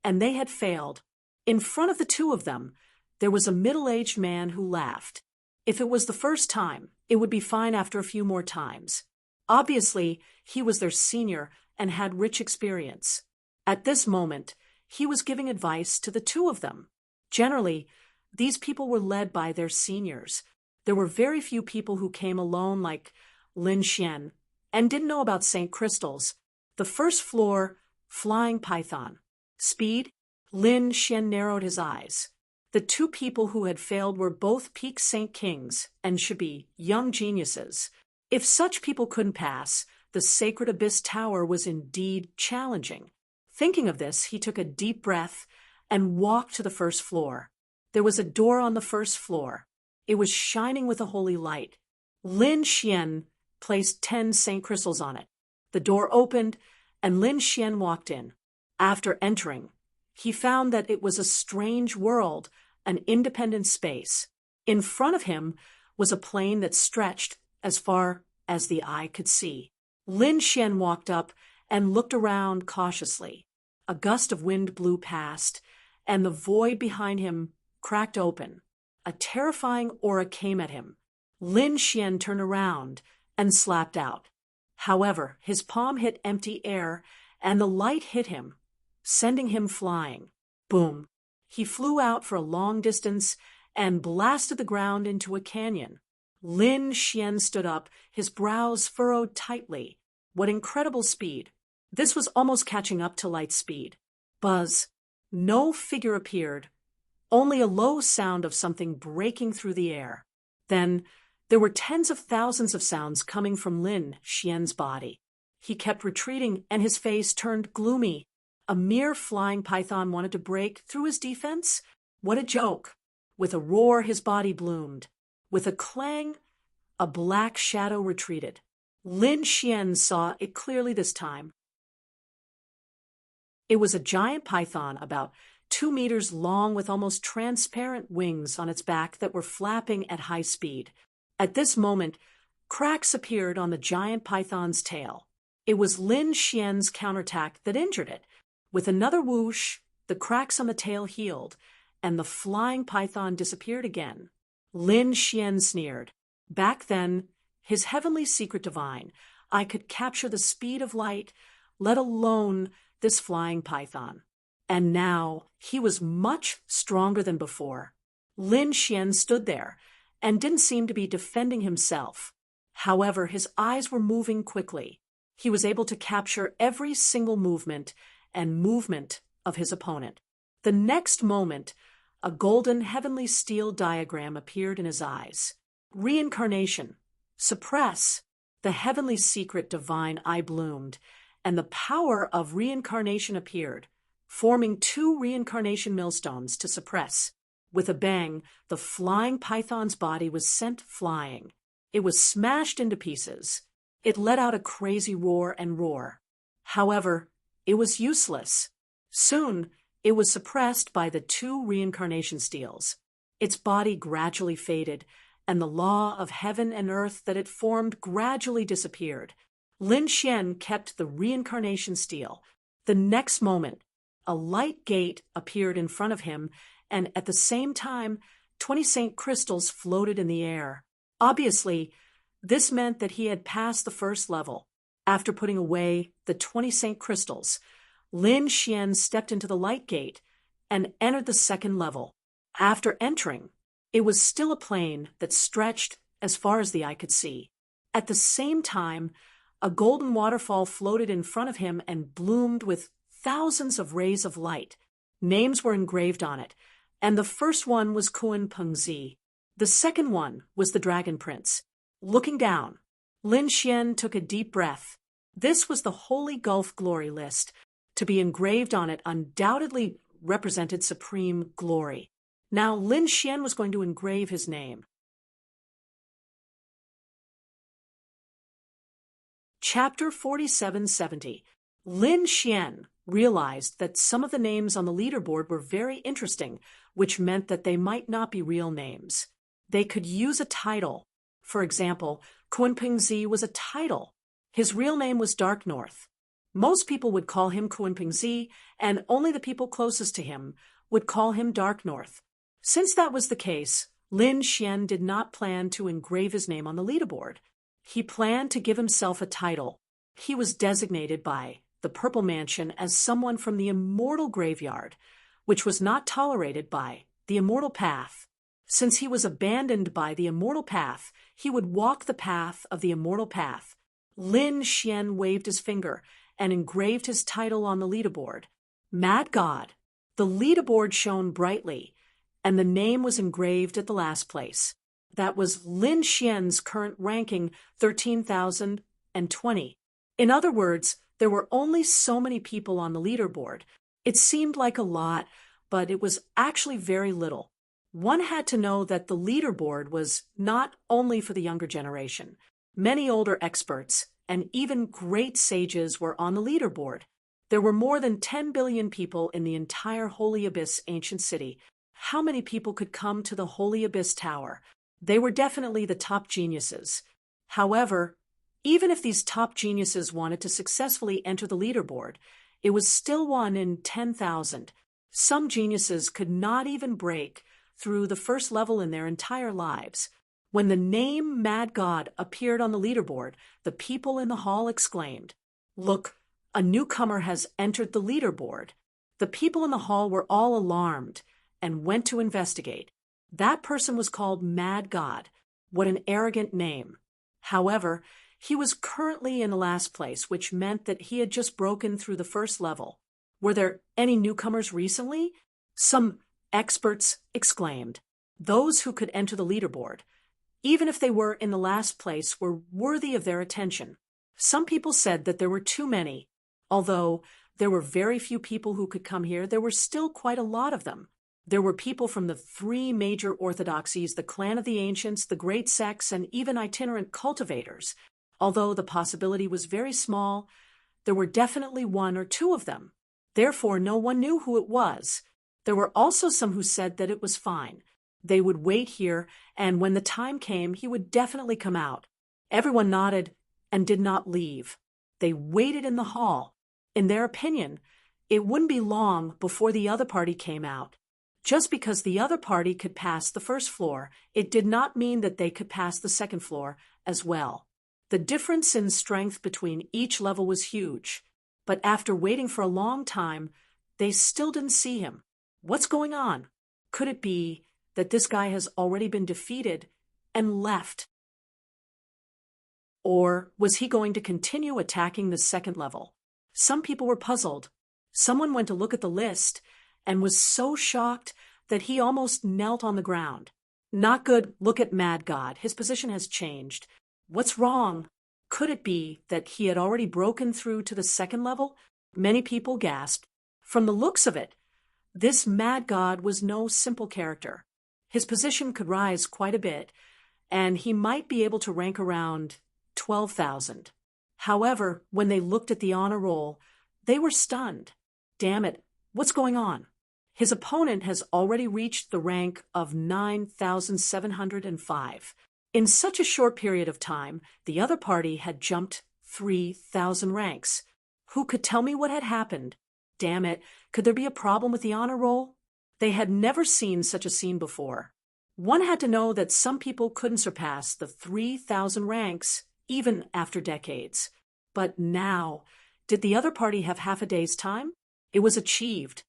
and they had failed. In front of the two of them, there was a middle-aged man who laughed. If it was the first time, it would be fine after a few more times. Obviously, he was their senior and had rich experience. At this moment, he was giving advice to the two of them. Generally, these people were led by their seniors. There were very few people who came alone like Lin Xian and didn't know about St. Crystals. The first floor, flying python. Speed? Lin Xian narrowed his eyes. The two people who had failed were both peak Saint Kings and should be young geniuses. If such people couldn't pass, the Sacred Abyss Tower was indeed challenging. Thinking of this, he took a deep breath and walked to the first floor. There was a door on the first floor. It was shining with a holy light. Lin Xian placed 10 St. Crystals on it. The door opened, and Lin Xian walked in. After entering, he found that it was a strange world, an independent space. In front of him was a plain that stretched as far as the eye could see. Lin Xian walked up and looked around cautiously. A gust of wind blew past, and the void behind him cracked open. A terrifying aura came at him. Lin Xian turned around and slapped out. However, his palm hit empty air, and the light hit him, sending him flying. Boom! He flew out for a long distance and blasted the ground into a canyon. Lin Xian stood up, his brows furrowed tightly. What incredible speed! This was almost catching up to light speed. Buzz! No figure appeared, only a low sound of something breaking through the air. Then there were tens of thousands of sounds coming from Lin Xian's body. He kept retreating, and his face turned gloomy. A mere flying python wanted to break through his defense? What a joke! With a roar, his body bloomed. With a clang, a black shadow retreated. Lin Xian saw it clearly this time. It was a giant python about 2 meters long with almost transparent wings on its back that were flapping at high speed. At this moment, cracks appeared on the giant python's tail. It was Lin Xian's counterattack that injured it. With another whoosh, the cracks on the tail healed, and the flying python disappeared again. Lin Xian sneered. Back then, his heavenly secret divine, I could capture the speed of light, let alone this flying python. And now he was much stronger than before. Lin Xian stood there and didn't seem to be defending himself. However, his eyes were moving quickly. He was able to capture every single movement of his opponent. The next moment, a golden heavenly steel diagram appeared in his eyes. Reincarnation. Suppress. The heavenly secret divine eye bloomed, and the power of reincarnation appeared, forming 2 reincarnation millstones to suppress. With a bang, the flying python's body was sent flying. It was smashed into pieces. It let out a crazy roar and roar. However, it was useless. Soon, it was suppressed by the 2 reincarnation steels. Its body gradually faded, and the law of heaven and earth that it formed gradually disappeared. Lin Xian kept the reincarnation steel. The next moment, a light gate appeared in front of him, and at the same time, 20 St. Crystals floated in the air. Obviously, this meant that he had passed the first level. After putting away the 20 St. Crystals, Lin Xian stepped into the light gate and entered the second level. After entering, it was still a plain that stretched as far as the eye could see. At the same time, a golden waterfall floated in front of him and bloomed with thousands of rays of light. Names were engraved on it, and the first one was Kun Pengzi. The second one was the Dragon Prince. Looking down, Lin Xian took a deep breath. This was the Holy Gulf Glory list. To be engraved on it undoubtedly represented supreme glory. Now Lin Xian was going to engrave his name. Chapter 4770. Lin Xian realized that some of the names on the leaderboard were very interesting, which meant that they might not be real names. They could use a title. For example, Kunpingzi was a title. His real name was Dark North. Most people would call him Kunpingzi, and only the people closest to him would call him Dark North. Since that was the case, Lin Xian did not plan to engrave his name on the leaderboard. He planned to give himself a title. He was designated by the Purple Mansion as someone from the immortal graveyard, which was not tolerated by the immortal path. Since he was abandoned by the immortal path, he would walk the path of the immortal path. Lin Xian waved his finger and engraved his title on the leaderboard. Mad God. The leaderboard shone brightly, and the name was engraved at the last place. That was Lin Xian's current ranking, 13,020. In other words, there were only so many people on the leaderboard. It seemed like a lot, but it was actually very little. One had to know that the leaderboard was not only for the younger generation. Many older experts and even great sages were on the leaderboard. There were more than 10 billion people in the entire Holy Abyss ancient city. How many people could come to the Holy Abyss Tower? They were definitely the top geniuses. However, even if these top geniuses wanted to successfully enter the leaderboard, it was still 1 in 10,000. Some geniuses could not even break through the first level in their entire lives. When the name Mad God appeared on the leaderboard, the people in the hall exclaimed, "Look, a newcomer has entered the leaderboard." The people in the hall were all alarmed and went to investigate. That person was called Mad God. What an arrogant name. However, he was currently in the last place, which meant that he had just broken through the first level. Were there any newcomers recently? Some experts exclaimed. Those who could enter the leaderboard, even if they were in the last place, were worthy of their attention. Some people said that there were too many. Although there were very few people who could come here, there were still quite a lot of them. There were people from the 3 major orthodoxies, the clan of the ancients, the great sects, and even itinerant cultivators. Although the possibility was very small, there were definitely 1 or 2 of them. Therefore, no one knew who it was. There were also some who said that it was fine. They would wait here, and when the time came, he would definitely come out. Everyone nodded and did not leave. They waited in the hall. In their opinion, it wouldn't be long before the other party came out. Just because the other party could pass the first floor, it did not mean that they could pass the second floor as well. The difference in strength between each level was huge, but after waiting for a long time, they still didn't see him. What's going on? Could it be that this guy has already been defeated and left? Or was he going to continue attacking the second level? Some people were puzzled. Someone went to look at the list and was so shocked that he almost knelt on the ground. Not good. Look at Mad God. His position has changed. What's wrong? Could it be that he had already broken through to the second level? Many people gasped. From the looks of it, this Mad God was no simple character. His position could rise quite a bit, and he might be able to rank around 12,000. However, when they looked at the honor roll, they were stunned. Damn it, what's going on? His opponent has already reached the rank of 9,705. In such a short period of time, the other party had jumped 3,000 ranks. Who could tell me what had happened? Damn it, could there be a problem with the honor roll? They had never seen such a scene before. One had to know that some people couldn't surpass the 3,000 ranks, even after decades. But now, did the other party have half a day's time? It was achieved.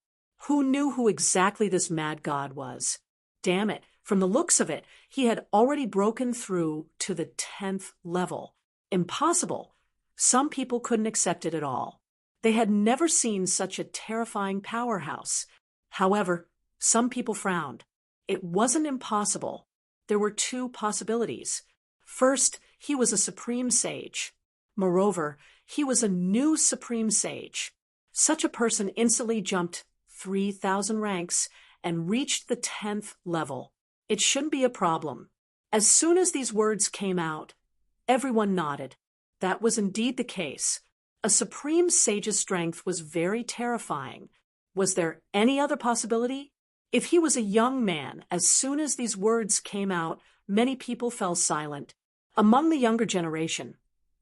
Who knew who exactly this Mad God was? Damn it, from the looks of it, he had already broken through to the 10th level. Impossible. Some people couldn't accept it at all. They had never seen such a terrifying powerhouse. However, some people frowned. It wasn't impossible. There were 2 possibilities. First, he was a supreme sage. Moreover, he was a new supreme sage. Such a person instantly jumped 3,000 ranks and reached the 10th level. It shouldn't be a problem. As soon as these words came out, everyone nodded. That was indeed the case. A supreme sage's strength was very terrifying. Was there any other possibility? If he was a young man, as soon as these words came out, many people fell silent. Among the younger generation,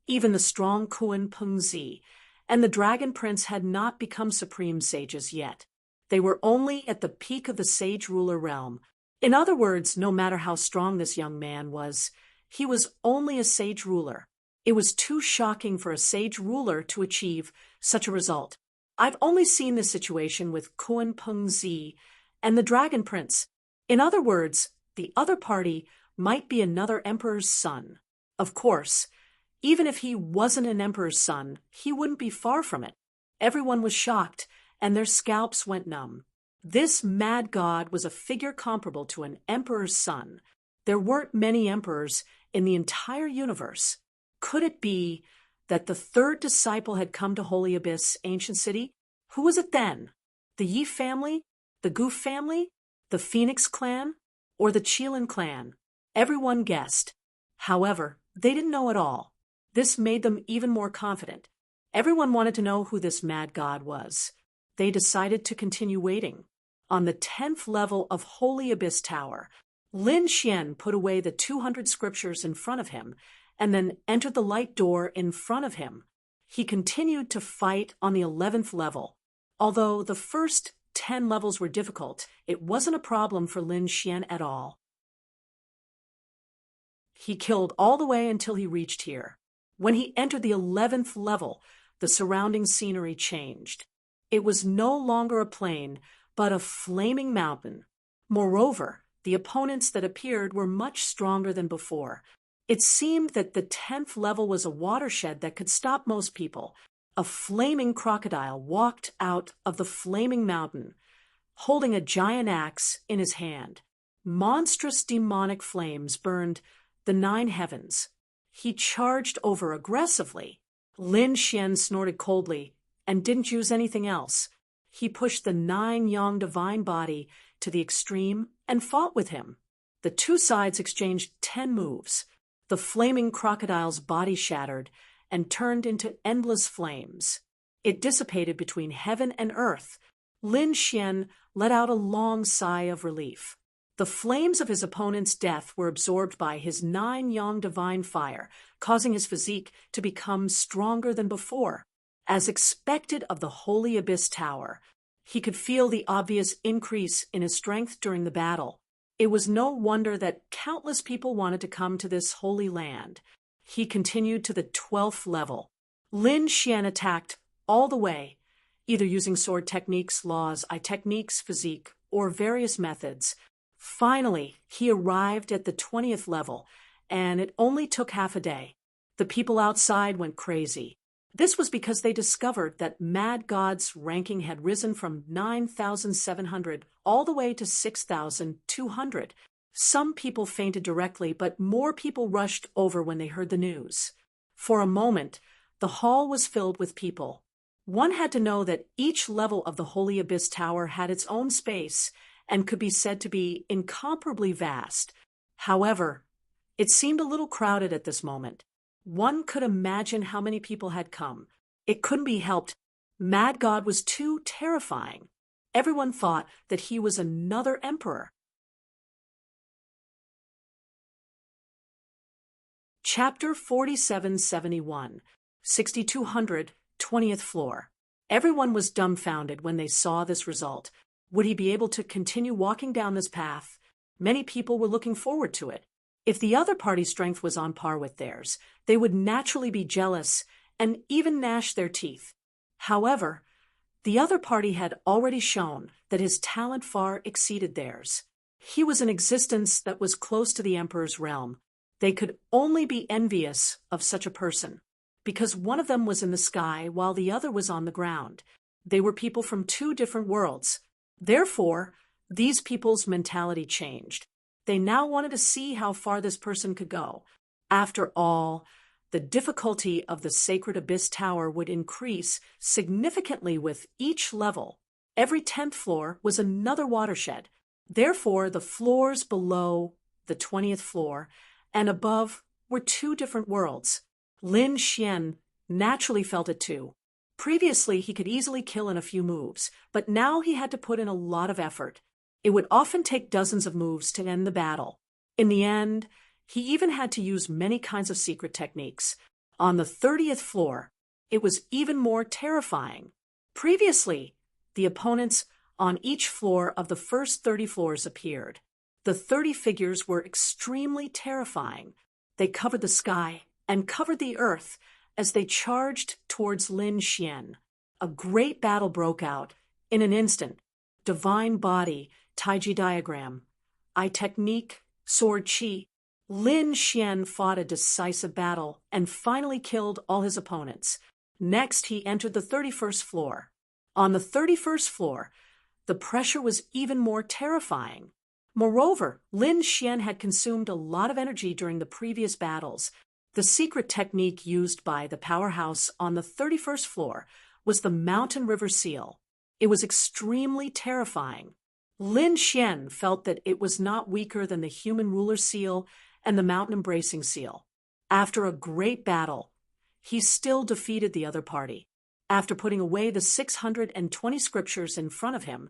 even the strong Kuan Pengzi and the Dragon Prince had not become supreme sages yet. They were only at the peak of the sage ruler realm. In other words, no matter how strong this young man was, he was only a sage ruler. It was too shocking for a sage ruler to achieve such a result. I've only seen this situation with Kuan Pengzi and the Dragon Prince. In other words, the other party might be another emperor's son. Of course, even if he wasn't an emperor's son, he wouldn't be far from it. Everyone was shocked, and their scalps went numb. This mad god was a figure comparable to an emperor's son. There weren't many emperors in the entire universe. Could it be that the third disciple had come to Holy Abyss, ancient city? Who was it then? The Yi family? The Goof family? The Phoenix clan? Or the Qilin clan? Everyone guessed. However, they didn't know at all. This made them even more confident. Everyone wanted to know who this mad god was. They decided to continue waiting. On the 10th level of Holy Abyss Tower, Lin Xian put away the 200 scriptures in front of him and then entered the light door in front of him. He continued to fight on the 11th level. Although the first 10 levels were difficult, it wasn't a problem for Lin Xian at all. He killed all the way until he reached here. When he entered the 11th level, the surrounding scenery changed. It was no longer a plain, but a flaming mountain. Moreover, the opponents that appeared were much stronger than before. It seemed that the 10th level was a watershed that could stop most people. A flaming crocodile walked out of the flaming mountain, holding a giant axe in his hand. Monstrous demonic flames burned the 9 heavens. He charged over aggressively. Lin Xian snorted coldly and didn't use anything else. He pushed the 9 yang divine body to the extreme and fought with him. The two sides exchanged 10 moves. The flaming crocodile's body shattered and turned into endless flames. It dissipated between heaven and earth. Lin Xian let out a long sigh of relief. The flames of his opponent's death were absorbed by his 9 yang divine fire, causing his physique to become stronger than before. As expected of the Holy Abyss Tower, he could feel the obvious increase in his strength during the battle. It was no wonder that countless people wanted to come to this holy land. He continued to the 12th level. Lin Xian attacked all the way, either using sword techniques, laws, eye techniques, physique, or various methods. Finally, he arrived at the 20th level, and it only took half a day. The people outside went crazy. This was because they discovered that Mad God's ranking had risen from 9,700 all the way to 6,200. Some people fainted directly, but more people rushed over when they heard the news. For a moment, the hall was filled with people. One had to know that each level of the Holy Abyss Tower had its own space and could be said to be incomparably vast. However, it seemed a little crowded at this moment. One could imagine how many people had come. It couldn't be helped. Mad God was too terrifying. Everyone thought that he was another emperor. Chapter 4771, 6200, 20th floor. Everyone was dumbfounded when they saw this result. Would he be able to continue walking down this path? Many people were looking forward to it. If the other party's strength was on par with theirs, they would naturally be jealous and even gnash their teeth. However, the other party had already shown that his talent far exceeded theirs. He was an existence that was close to the emperor's realm. They could only be envious of such a person, because one of them was in the sky while the other was on the ground. They were people from 2 different worlds. Therefore, these people's mentality changed. They now wanted to see how far this person could go. After all, the difficulty of the Sacred Abyss Tower would increase significantly with each level. Every 10th floor was another watershed. Therefore, the floors below the 20th floor and above were two different worlds. Lin Xian naturally felt it too. Previously, he could easily kill in a few moves, but now he had to put in a lot of effort. It would often take dozens of moves to end the battle. In the end, he even had to use many kinds of secret techniques. On the 30th floor, it was even more terrifying. Previously, the opponents on each floor of the first 30 floors appeared. The 30 figures were extremely terrifying. They covered the sky and covered the earth as they charged towards Lin Xian. A great battle broke out. In an instant, divine body, Taiji diagram, eye technique, sword chi. Lin Xian fought a decisive battle and finally killed all his opponents. Next, he entered the 31st floor. On the 31st floor, the pressure was even more terrifying. Moreover, Lin Xian had consumed a lot of energy during the previous battles. The secret technique used by the powerhouse on the 31st floor was the mountain river seal. It was extremely terrifying. Lin Xian felt that it was not weaker than the human ruler seal and the mountain embracing seal. After a great battle, he still defeated the other party. After putting away the 620 scriptures in front of him,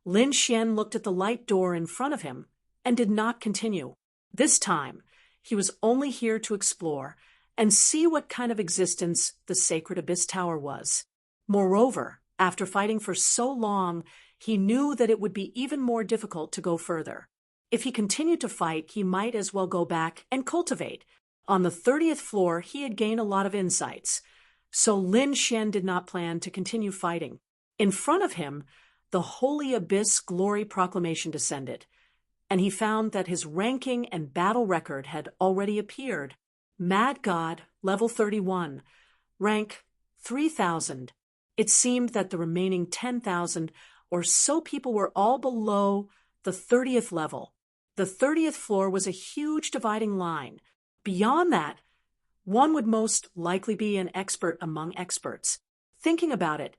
Lin Xian looked at the light door in front of him and did not continue. This time, he was only here to explore and see what kind of existence the Sacred Abyss Tower was. Moreover, after fighting for so long, he knew that it would be even more difficult to go further. If he continued to fight, he might as well go back and cultivate. On the 30th floor, he had gained a lot of insights. So Lin Xian did not plan to continue fighting. In front of him, the Holy Abyss Glory Proclamation descended, and he found that his ranking and battle record had already appeared. Mad God, level 31, rank 3,000. It seemed that the remaining 10,000 or so people were all below the 30th level. The 30th floor was a huge dividing line. Beyond that, one would most likely be an expert among experts. Thinking about it,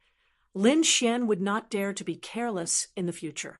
Lin Xian would not dare to be careless in the future.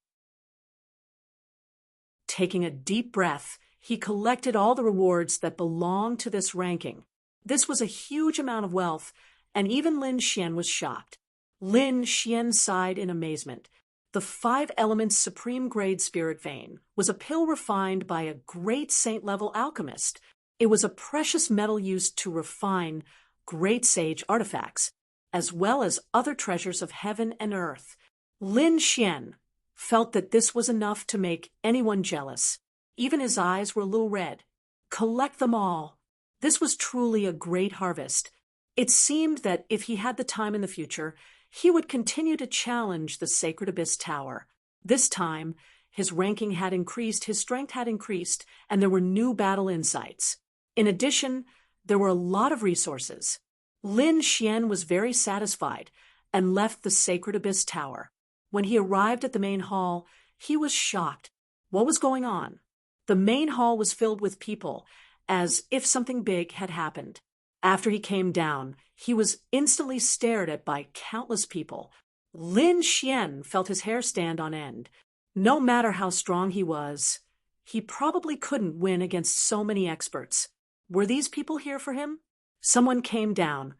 Taking a deep breath, he collected all the rewards that belonged to this ranking. This was a huge amount of wealth, and even Lin Xian was shocked. Lin Xian sighed in amazement. The 5 elements supreme grade spirit vein was a pill refined by a great saint-level alchemist. It was a precious metal used to refine great sage artifacts, as well as other treasures of heaven and earth. Lin Xian felt that this was enough to make anyone jealous. Even his eyes were a little red. Collect them all. This was truly a great harvest. It seemed that if he had the time in the future, he would continue to challenge the Sacred Abyss Tower. This time, his ranking had increased, his strength had increased, and there were new battle insights. In addition, there were a lot of resources. Lin Xian was very satisfied and left the Sacred Abyss Tower. When he arrived at the main hall, he was shocked. What was going on? The main hall was filled with people, as if something big had happened. After he came down, he was instantly stared at by countless people. Lin Xian felt his hair stand on end. No matter how strong he was, he probably couldn't win against so many experts. Were these people here for him? Someone came down,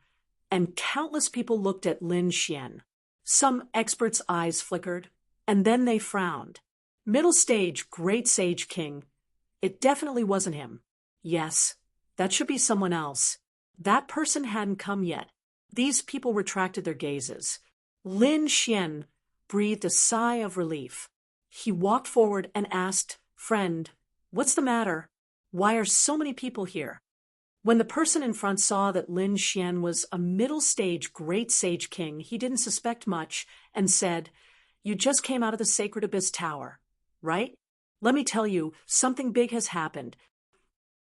and countless people looked at Lin Xian. Some experts' eyes flickered, and then they frowned. Middle stage, great sage king. It definitely wasn't him. Yes, that should be someone else. That person hadn't come yet. These people retracted their gazes. Lin Xian breathed a sigh of relief. He walked forward and asked, "Friend, what's the matter? Why are so many people here?" When the person in front saw that Lin Xian was a middle-stage great sage king, he didn't suspect much and said, "You just came out of the Sacred Abyss Tower, right? Let me tell you, something big has happened.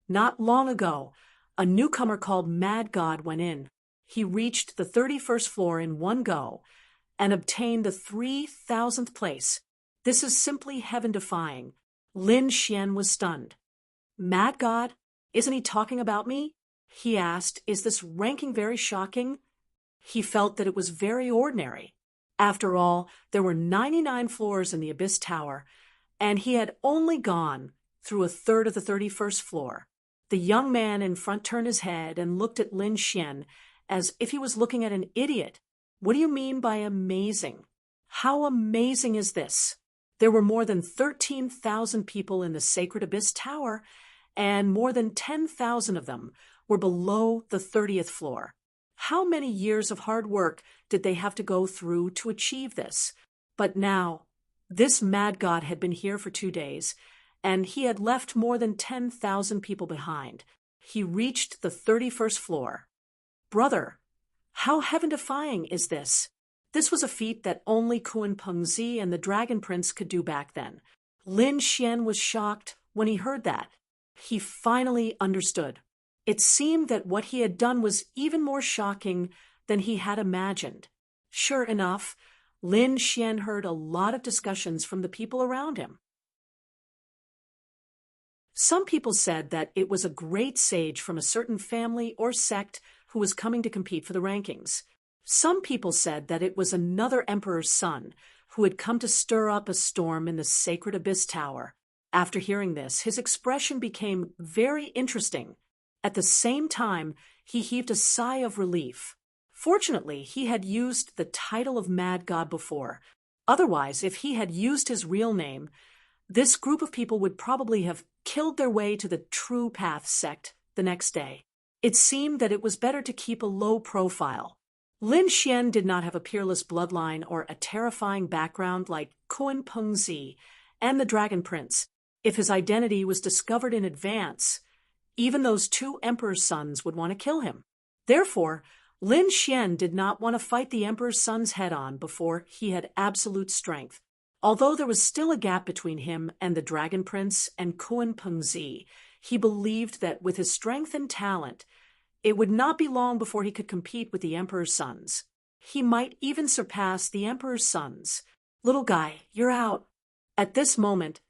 Not long ago, a newcomer called Mad God went in. He reached the 31st floor in one go and obtained the 3,000th place. This is simply heaven-defying." Lin Xian was stunned. "Mad God? Isn't he talking about me?" he asked. "Is this ranking very shocking?" He felt that it was very ordinary. After all, there were 99 floors in the Abyss Tower, and he had only gone through a third of the 31st floor. The young man in front turned his head and looked at Lin Xian as if he was looking at an idiot. What do you mean by amazing? How amazing is this? There were more than 13,000 people in the Sacred Abyss Tower, and more than 10,000 of them were below the 30th floor. How many years of hard work did they have to go through to achieve this? But now, this mad god had been here for 2 days, and he had left more than 10,000 people behind. He reached the 31st floor. Brother, how heaven-defying is this? This was a feat that only Kun Pengzi and the Dragon Prince could do back then. Lin Xian was shocked when he heard that. He finally understood. It seemed that what he had done was even more shocking than he had imagined. Sure enough, Lin Xian heard a lot of discussions from the people around him. Some people said that it was a great sage from a certain family or sect who was coming to compete for the rankings. Some people said that it was another emperor's son who had come to stir up a storm in the Sacred Abyss Tower. After hearing this, his expression became very interesting. At the same time, he heaved a sigh of relief. Fortunately, he had used the title of Mad God before. Otherwise, if he had used his real name, this group of people would probably have killed their way to the True Path sect the next day. It seemed that it was better to keep a low profile. Lin Xian did not have a peerless bloodline or a terrifying background like Kun Pengzi and the Dragon Prince. If his identity was discovered in advance, even those 2 emperor's sons would want to kill him. Therefore, Lin Xian did not want to fight the emperor's sons head-on before he had absolute strength. Although there was still a gap between him and the Dragon Prince and Kun Pengzi, he believed that with his strength and talent, it would not be long before he could compete with the emperor's sons. He might even surpass the emperor's sons. Little guy, you're out. At this moment,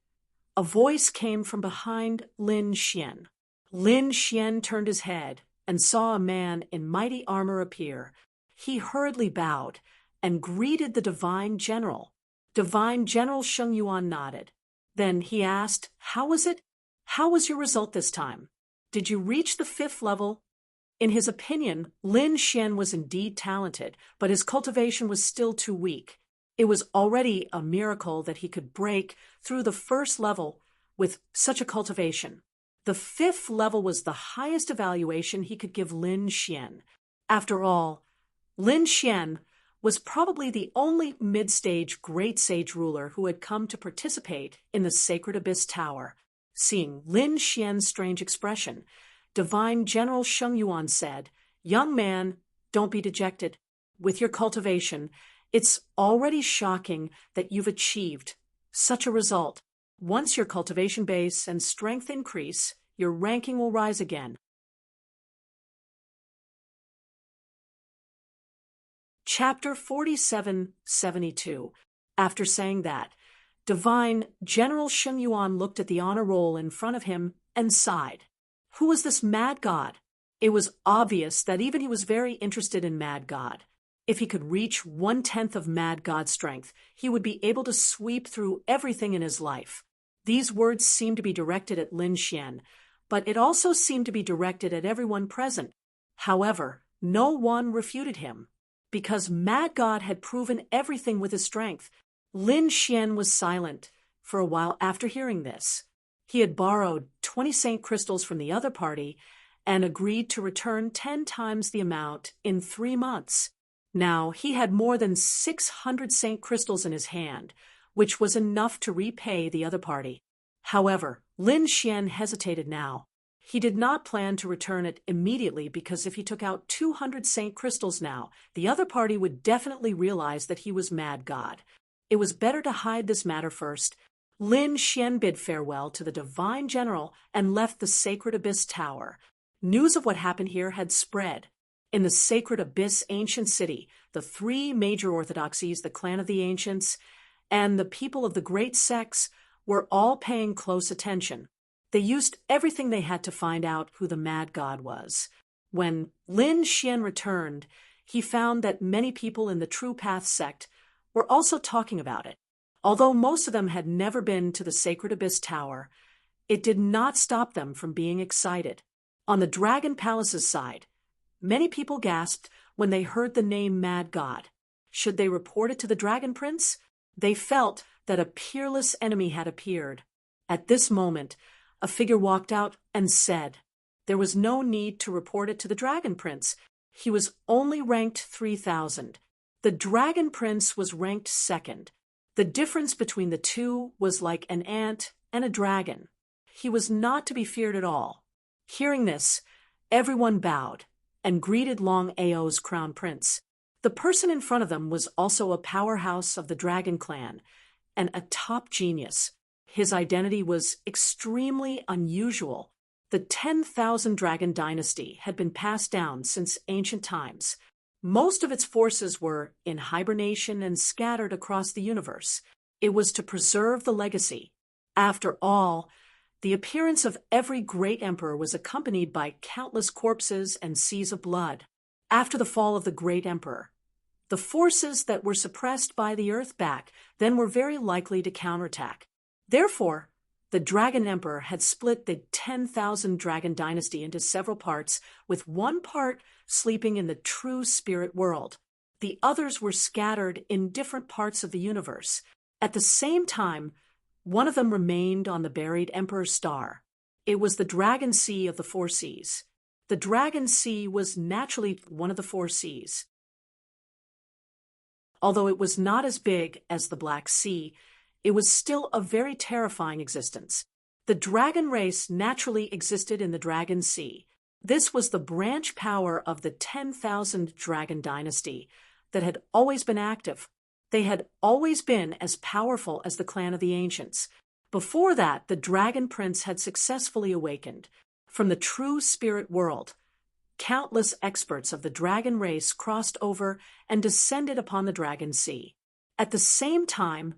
a voice came from behind Lin Xian. Lin Xian turned his head and saw a man in mighty armor appear. He hurriedly bowed and greeted the Divine General. Divine General Sheng Yuan nodded. Then he asked, "How was it? How was your result this time? Did you reach the 5th level?" In his opinion, Lin Xian was indeed talented, but his cultivation was still too weak. It was already a miracle that he could break through the 1st level with such a cultivation. The 5th level was the highest evaluation he could give Lin Xian. After all, Lin Xian was probably the only mid-stage great sage ruler who had come to participate in the Sacred Abyss Tower. Seeing Lin Xian's strange expression, Divine General Sheng Yuan said, "Young man, don't be dejected. With your cultivation, it's already shocking that you've achieved such a result. Once your cultivation base and strength increase, your ranking will rise again." Chapter 4772. After saying that, Divine General Sheng Yuan looked at the honor roll in front of him and sighed. Who was this mad god? It was obvious that even he was very interested in mad god. If he could reach 1/10 of mad god strength, he would be able to sweep through everything in his life. These words seemed to be directed at Lin Xian, but it also seemed to be directed at everyone present. However, no one refuted him. Because Mad God had proven everything with his strength, Lin Xian was silent for a while after hearing this. He had borrowed 20 Saint crystals from the other party and agreed to return 10 times the amount in 3 months. Now he had more than 600 Saint crystals in his hand, which was enough to repay the other party. However, Lin Xian hesitated now. He did not plan to return it immediately because if he took out 200 Saint crystals now, the other party would definitely realize that he was Mad God. It was better to hide this matter first. Lin Xian bid farewell to the Divine General and left the Sacred Abyss Tower. News of what happened here had spread. In the Sacred Abyss Ancient City, the 3 major orthodoxies, the Clan of the Ancients, and the people of the great sects were all paying close attention. They used everything they had to find out who the Mad God was. When Lin Xian returned, he found that many people in the True Path sect were also talking about it. Although most of them had never been to the Sacred Abyss Tower, it did not stop them from being excited. On the Dragon Palace's side, many people gasped when they heard the name Mad God. Should they report it to the Dragon Prince? They felt that a peerless enemy had appeared. At this moment, a figure walked out and said, there was no need to report it to the Dragon Prince. He was only ranked 3,000. The Dragon Prince was ranked second. The difference between the two was like an ant and a dragon. He was not to be feared at all. Hearing this, everyone bowed and greeted Long Ao's crown prince. The person in front of them was also a powerhouse of the Dragon Clan and a top genius. His identity was extremely unusual. The 10,000 Dragon Dynasty had been passed down since ancient times. Most of its forces were in hibernation and scattered across the universe. It was to preserve the legacy. After all, the appearance of every great emperor was accompanied by countless corpses and seas of blood. After the fall of the great emperor, the forces that were suppressed by the Earth back then were very likely to counterattack. Therefore, the Dragon Emperor had split the 10,000 Dragon Dynasty into several parts, with one part sleeping in the true spirit world. The others were scattered in different parts of the universe. At the same time, one of them remained on the buried Emperor's star. It was the Dragon Sea of the Four Seas. The Dragon Sea was naturally one of the four seas. Although it was not as big as the Black Sea, it was still a very terrifying existence. The dragon race naturally existed in the Dragon Sea. This was the branch power of the 10,000 Dragon Dynasty that had always been active. They had always been as powerful as the clan of the ancients. Before that, the Dragon Prince had successfully awakened. From the true spirit world, countless experts of the dragon race crossed over and descended upon the Dragon Sea. At the same time,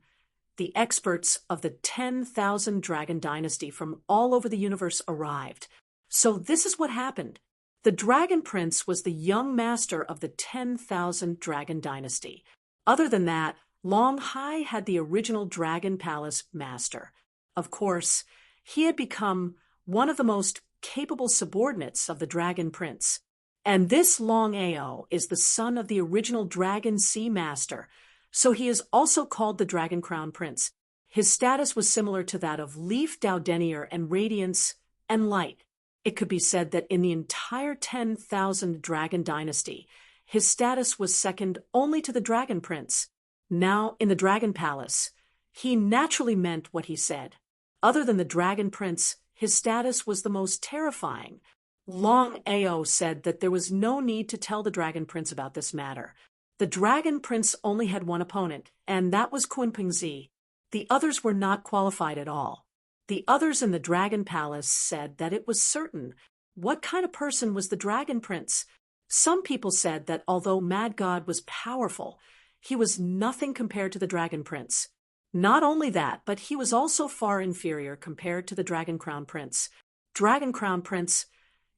the experts of the 10,000 Dragon Dynasty from all over the universe arrived. So this is what happened. The Dragon Prince was the young master of the 10,000 Dragon Dynasty. Other than that, Long Hai had the original Dragon Palace master. Of course, he had become one of the most capable subordinates of the Dragon Prince. And this Long Ao is the son of the original Dragon Sea master, so he is also called the Dragon Crown Prince. His status was similar to that of Leaf, Doudenier, and Radiance, and Light. It could be said that in the entire 10,000 Dragon Dynasty, his status was second only to the Dragon Prince. Now, in the Dragon Palace, he naturally meant what he said. Other than the Dragon Prince, his status was the most terrifying. Long Ao said that there was no need to tell the Dragon Prince about this matter. The Dragon Prince only had one opponent, and that was Kunpengzi. The others were not qualified at all. The others in the Dragon Palace said that it was certain. What kind of person was the Dragon Prince? Some people said that although Mad God was powerful, he was nothing compared to the Dragon Prince. Not only that, but he was also far inferior compared to the Dragon Crown Prince. Dragon Crown Prince,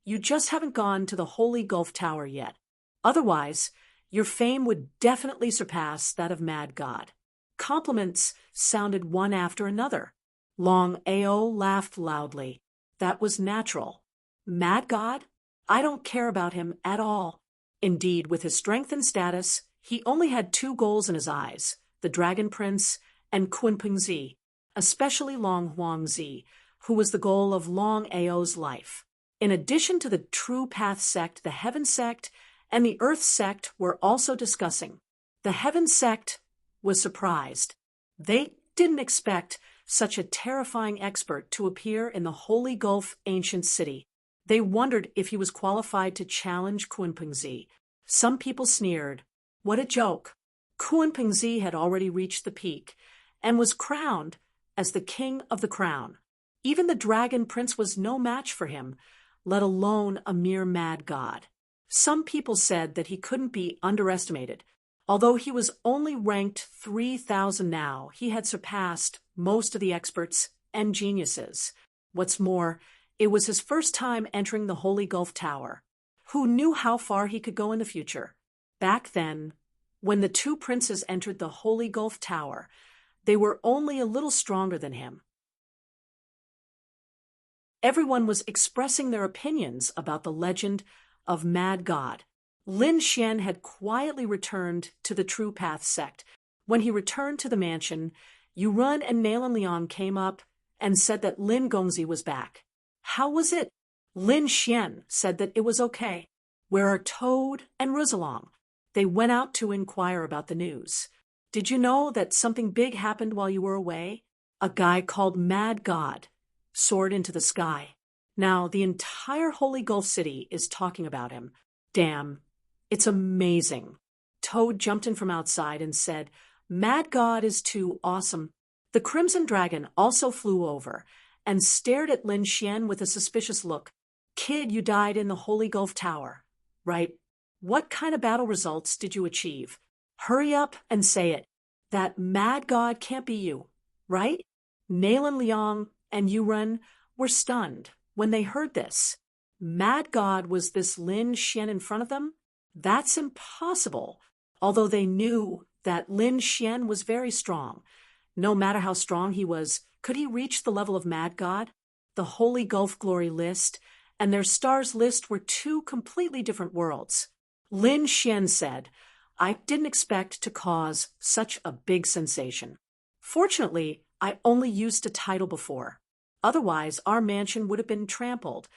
you just haven't gone to the Holy Gulf Tower yet. Otherwise, your fame would definitely surpass that of Mad God. Compliments sounded one after another. Long Ao laughed loudly. That was natural. Mad God? I don't care about him at all. Indeed, with his strength and status, he only had two goals in his eyes, the Dragon Prince and Kunpengzi, especially Long Huangzi, who was the goal of Long Ao's life. In addition to the True Path sect, the Heaven sect and the Earth sect were also discussing. The Heaven sect was surprised. They didn't expect such a terrifying expert to appear in the Holy Gulf ancient city. They wondered if he was qualified to challenge Kunpengzi. Some people sneered. What a joke. Kunpengzi had already reached the peak and was crowned as the King of the Crown. Even the Dragon Prince was no match for him, let alone a mere mad god. Some people said that he couldn't be underestimated. Although he was only ranked 3,000 now, he had surpassed most of the experts and geniuses. What's more, it was his first time entering the Holy Gulf Tower. Who knew how far he could go in the future? Back then, When the two princes entered the Holy Gulf Tower, they were only a little stronger than him. Everyone was expressing their opinions about the legend of Mad God. Lin Xian had quietly returned to the True Path sect. When he returned to the mansion, Yurun and Nalan Liang came up and said that Lin Gongzi was back. How was it? Lin Xian said that it was okay. Where are Toad and Rizalong? They went out to inquire about the news. Did you know that something big happened while you were away? A guy called Mad God soared into the sky. Now the entire Holy Gulf City is talking about him. Damn, it's amazing. Toad jumped in from outside and said, Mad God is too awesome. The Crimson Dragon also flew over and stared at Lin Xian with a suspicious look. Kid, you died in the Holy Gulf Tower, right? What kind of battle results did you achieve? Hurry up and say it. That Mad God can't be you, right? Nalan Liang and Yurun were stunned when they heard this. Mad God was this Lin Xian in front of them? That's impossible, although they knew that Lin Xian was very strong. No matter how strong he was, could he reach the level of Mad God? The Holy Gulf Glory list and their stars list were two completely different worlds. Lin Xian said, I didn't expect to cause such a big sensation. Fortunately, I only used a title before. Otherwise, our mansion would have been trampled.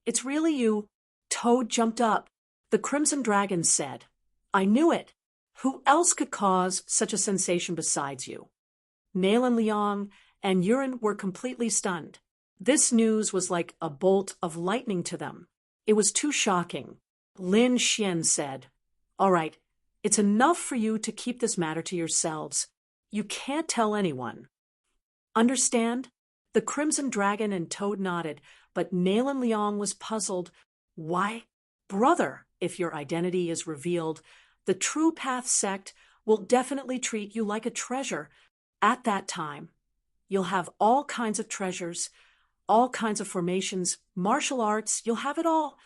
It's really you. Toad jumped up. The Crimson Dragon said, I knew it. Who else could cause such a sensation besides you? Nalan Liang and Yurun were completely stunned. This news was like a bolt of lightning to them. It was too shocking. Lin Xian said, All right, it's enough for you to keep this matter to yourselves. You can't tell anyone. Understand? The Crimson Dragon and Toad nodded, but Nalan Liang was puzzled. Why? Brother, if your identity is revealed, the True Path sect will definitely treat you like a treasure. At that time, you'll have all kinds of treasures, all kinds of formations, martial arts, you'll have it all.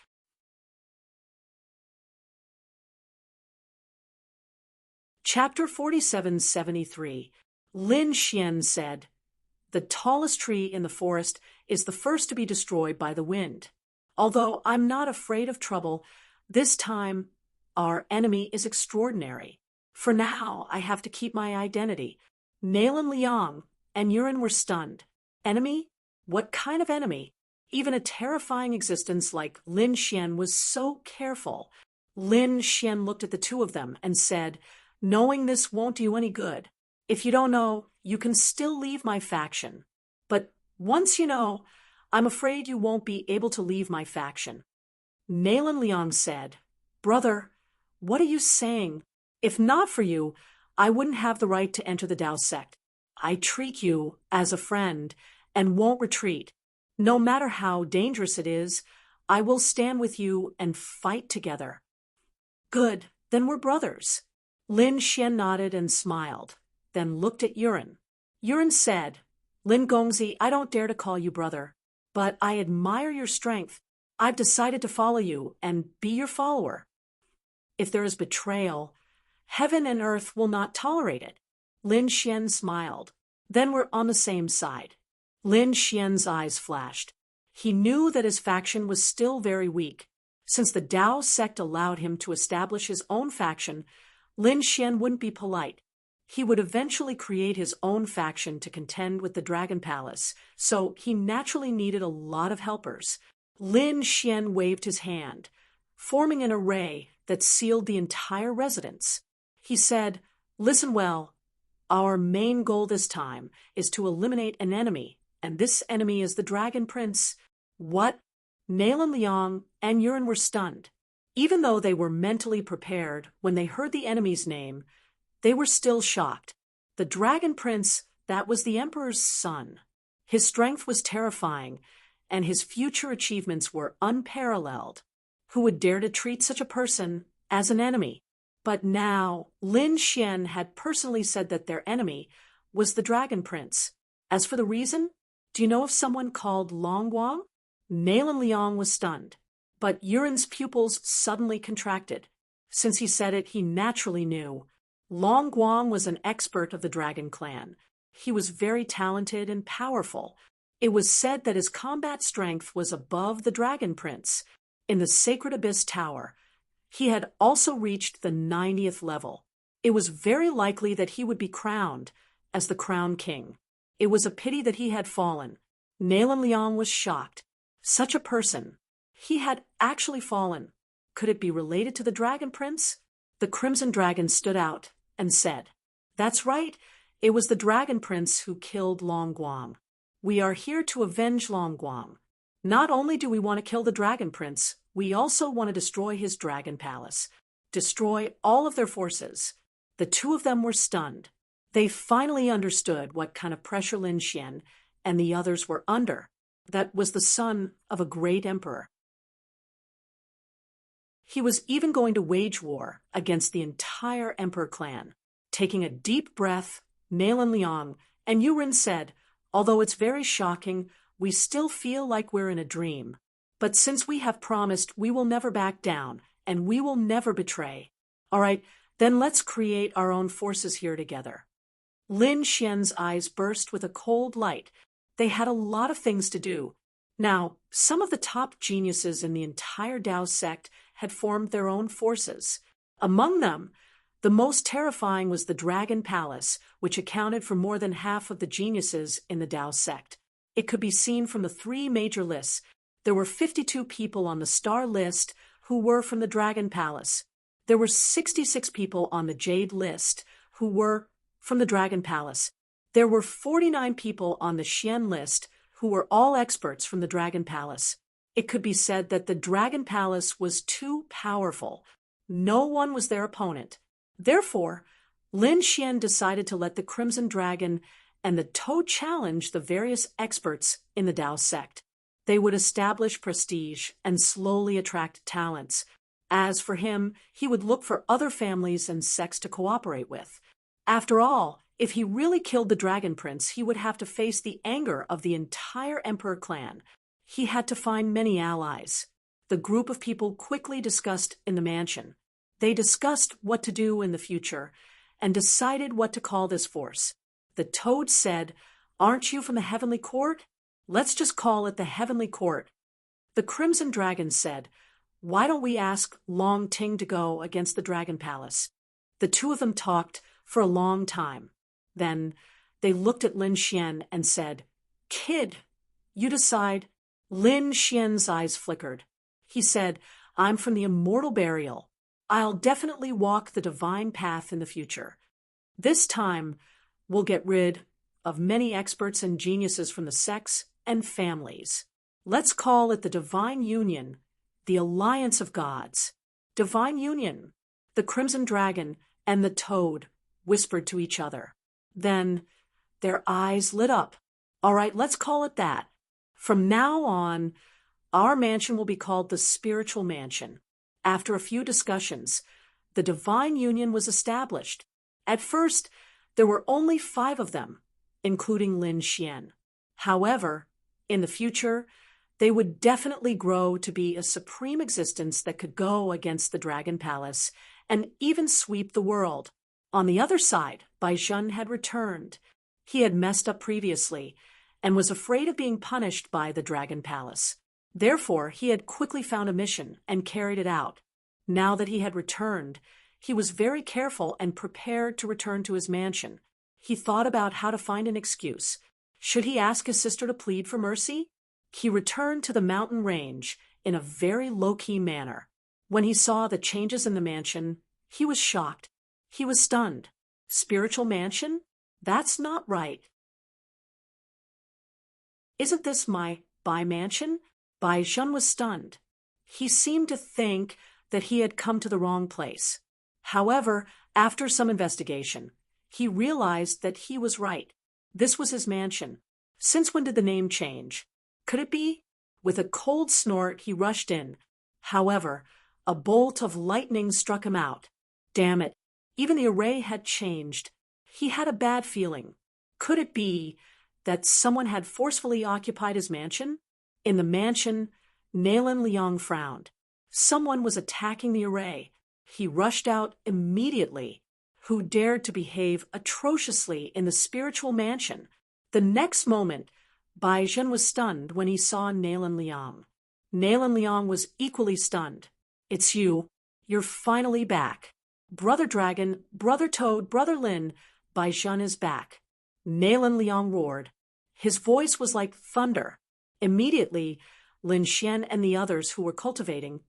Chapter 4773. Lin Xian said, The tallest tree in the forest is the first to be destroyed by the wind. Although I'm not afraid of trouble, this time our enemy is extraordinary. For now, I have to keep my identity. Nalan Liang and Yurun were stunned. Enemy? What kind of enemy? Even a terrifying existence like Lin Xian was so careful. Lin Xian looked at the two of them and said, Knowing this won't do you any good. If you don't know, you can still leave my faction. But once you know, I'm afraid you won't be able to leave my faction. Nalan Liang said, Brother, what are you saying? If not for you, I wouldn't have the right to enter the Dao sect. I treat you as a friend and won't retreat. No matter how dangerous it is, I will stand with you and fight together. Good, then we're brothers. Lin Xian nodded and smiled, then looked at Yurun. Yurun said, Lin Gongzi, I don't dare to call you brother, but I admire your strength. I've decided to follow you and be your follower. If there is betrayal, heaven and earth will not tolerate it. Lin Xian smiled. Then we're on the same side. Lin Xian's eyes flashed. He knew that his faction was still very weak. Since the Dao sect allowed him to establish his own faction, Lin Xian wouldn't be polite. He would eventually create his own faction to contend with the Dragon Palace, so he naturally needed a lot of helpers. Lin Xian waved his hand, forming an array that sealed the entire residence. He said, Listen well. Our main goal this time is to eliminate an enemy, and this enemy is the Dragon Prince. What? Nalan Liang and Yurun were stunned. Even though they were mentally prepared when they heard the enemy's name, they were still shocked. The Dragon Prince, that was the Emperor's son. His strength was terrifying, and his future achievements were unparalleled. Who would dare to treat such a person as an enemy? But now, Lin Xian had personally said that their enemy was the Dragon Prince. As for the reason, do you know of someone called Long Guang? Nalan Liang was stunned, but Yurun's pupils suddenly contracted. Since he said it, he naturally knew Long Guang was an expert of the Dragon Clan. He was very talented and powerful. It was said that his combat strength was above the Dragon Prince. In the Sacred Abyss Tower, he had also reached the 90th level. It was very likely that he would be crowned as the Crown King. It was a pity that he had fallen. Nalan Liang was shocked. Such a person. He had actually fallen. Could it be related to the Dragon Prince? The Crimson Dragon stood out and said, "That's right. It was the Dragon Prince who killed Long Guang. We are here to avenge Long Guang. Not only do we want to kill the Dragon Prince, we also want to destroy his dragon palace. Destroy all of their forces." The two of them were stunned. They finally understood what kind of pressure Lin Xian and the others were under. That was the son of a great emperor. He was even going to wage war against the entire emperor clan. Taking a deep breath, Nalan Liang and Yurin said, "Although it's very shocking, we still feel like we're in a dream. But since we have promised, we will never back down, and we will never betray. All right, then let's create our own forces here together." Lin Xian's eyes burst with a cold light. They had a lot of things to do. Now, some of the top geniuses in the entire Dao sect had formed their own forces. Among them, the most terrifying was the Dragon Palace, which accounted for more than half of the geniuses in the Dao sect. It could be seen from the 3 major lists. There were 52 people on the star list who were from the Dragon Palace. There were 66 people on the Jade list who were from the Dragon Palace. There were 49 people on the Xian list who were all experts from the Dragon Palace. It could be said that the Dragon Palace was too powerful. No one was their opponent. Therefore, Lin Xian decided to let the Crimson Dragon and the Toad challenge the various experts in the Dao sect. They would establish prestige and slowly attract talents. As for him, he would look for other families and sects to cooperate with. After all, if he really killed the Dragon Prince, he would have to face the anger of the entire Emperor clan. He had to find many allies. The group of people quickly discussed in the mansion. They discussed what to do in the future and decided what to call this force. The Toad said, "Aren't you from the Heavenly Court? Let's just call it the Heavenly Court." The Crimson Dragon said, "Why don't we ask Long Ting to go against the Dragon Palace?" The two of them talked for a long time. Then they looked at Lin Xian and said, "Kid, you decide." Lin Xian's eyes flickered. He said, "I'm from the Immortal Burial. I'll definitely walk the divine path in the future. This time, we'll get rid of many experts and geniuses from the sects and families. Let's call it the Divine Union, the Alliance of Gods." Divine Union. The Crimson Dragon and the Toad whispered to each other. Then their eyes lit up. "All right, let's call it that. From now on, our mansion will be called the Spiritual Mansion." After a few discussions, the Divine Union was established. At first, there were only 5 of them, including Lin Xian. However, in the future, they would definitely grow to be a supreme existence that could go against the Dragon Palace and even sweep the world. On the other side, Bai Zhen had returned. He had messed up previously and was afraid of being punished by the Dragon Palace. Therefore, he had quickly found a mission and carried it out. Now that he had returned, he was very careful and prepared to return to his mansion. He thought about how to find an excuse. Should he ask his sister to plead for mercy? He returned to the mountain range in a very low-key manner. When he saw the changes in the mansion, he was shocked. He was stunned. Spiritual mansion? That's not right. Isn't this my Bai mansion? Bai Zhen was stunned. He seemed to think that he had come to the wrong place. However, after some investigation, he realized that he was right. This was his mansion. Since when did the name change? Could it be? With a cold snort, he rushed in. However, a bolt of lightning struck him out. Damn it. Even the array had changed. He had a bad feeling. Could it be that someone had forcefully occupied his mansion? In the mansion, Nalan Liang frowned. Someone was attacking the array. He rushed out immediately. who dared to behave atrociously in the spiritual mansion. The next moment, Bai Zhen was stunned when he saw Nalan Liang. Nalan Liang was equally stunned. "It's you. You're finally back. Brother Dragon, Brother Toad, Brother Lin, Bai Zhen is back." Nalan Liang roared. His voice was like thunder. Immediately, Lin Xian and the others who were cultivating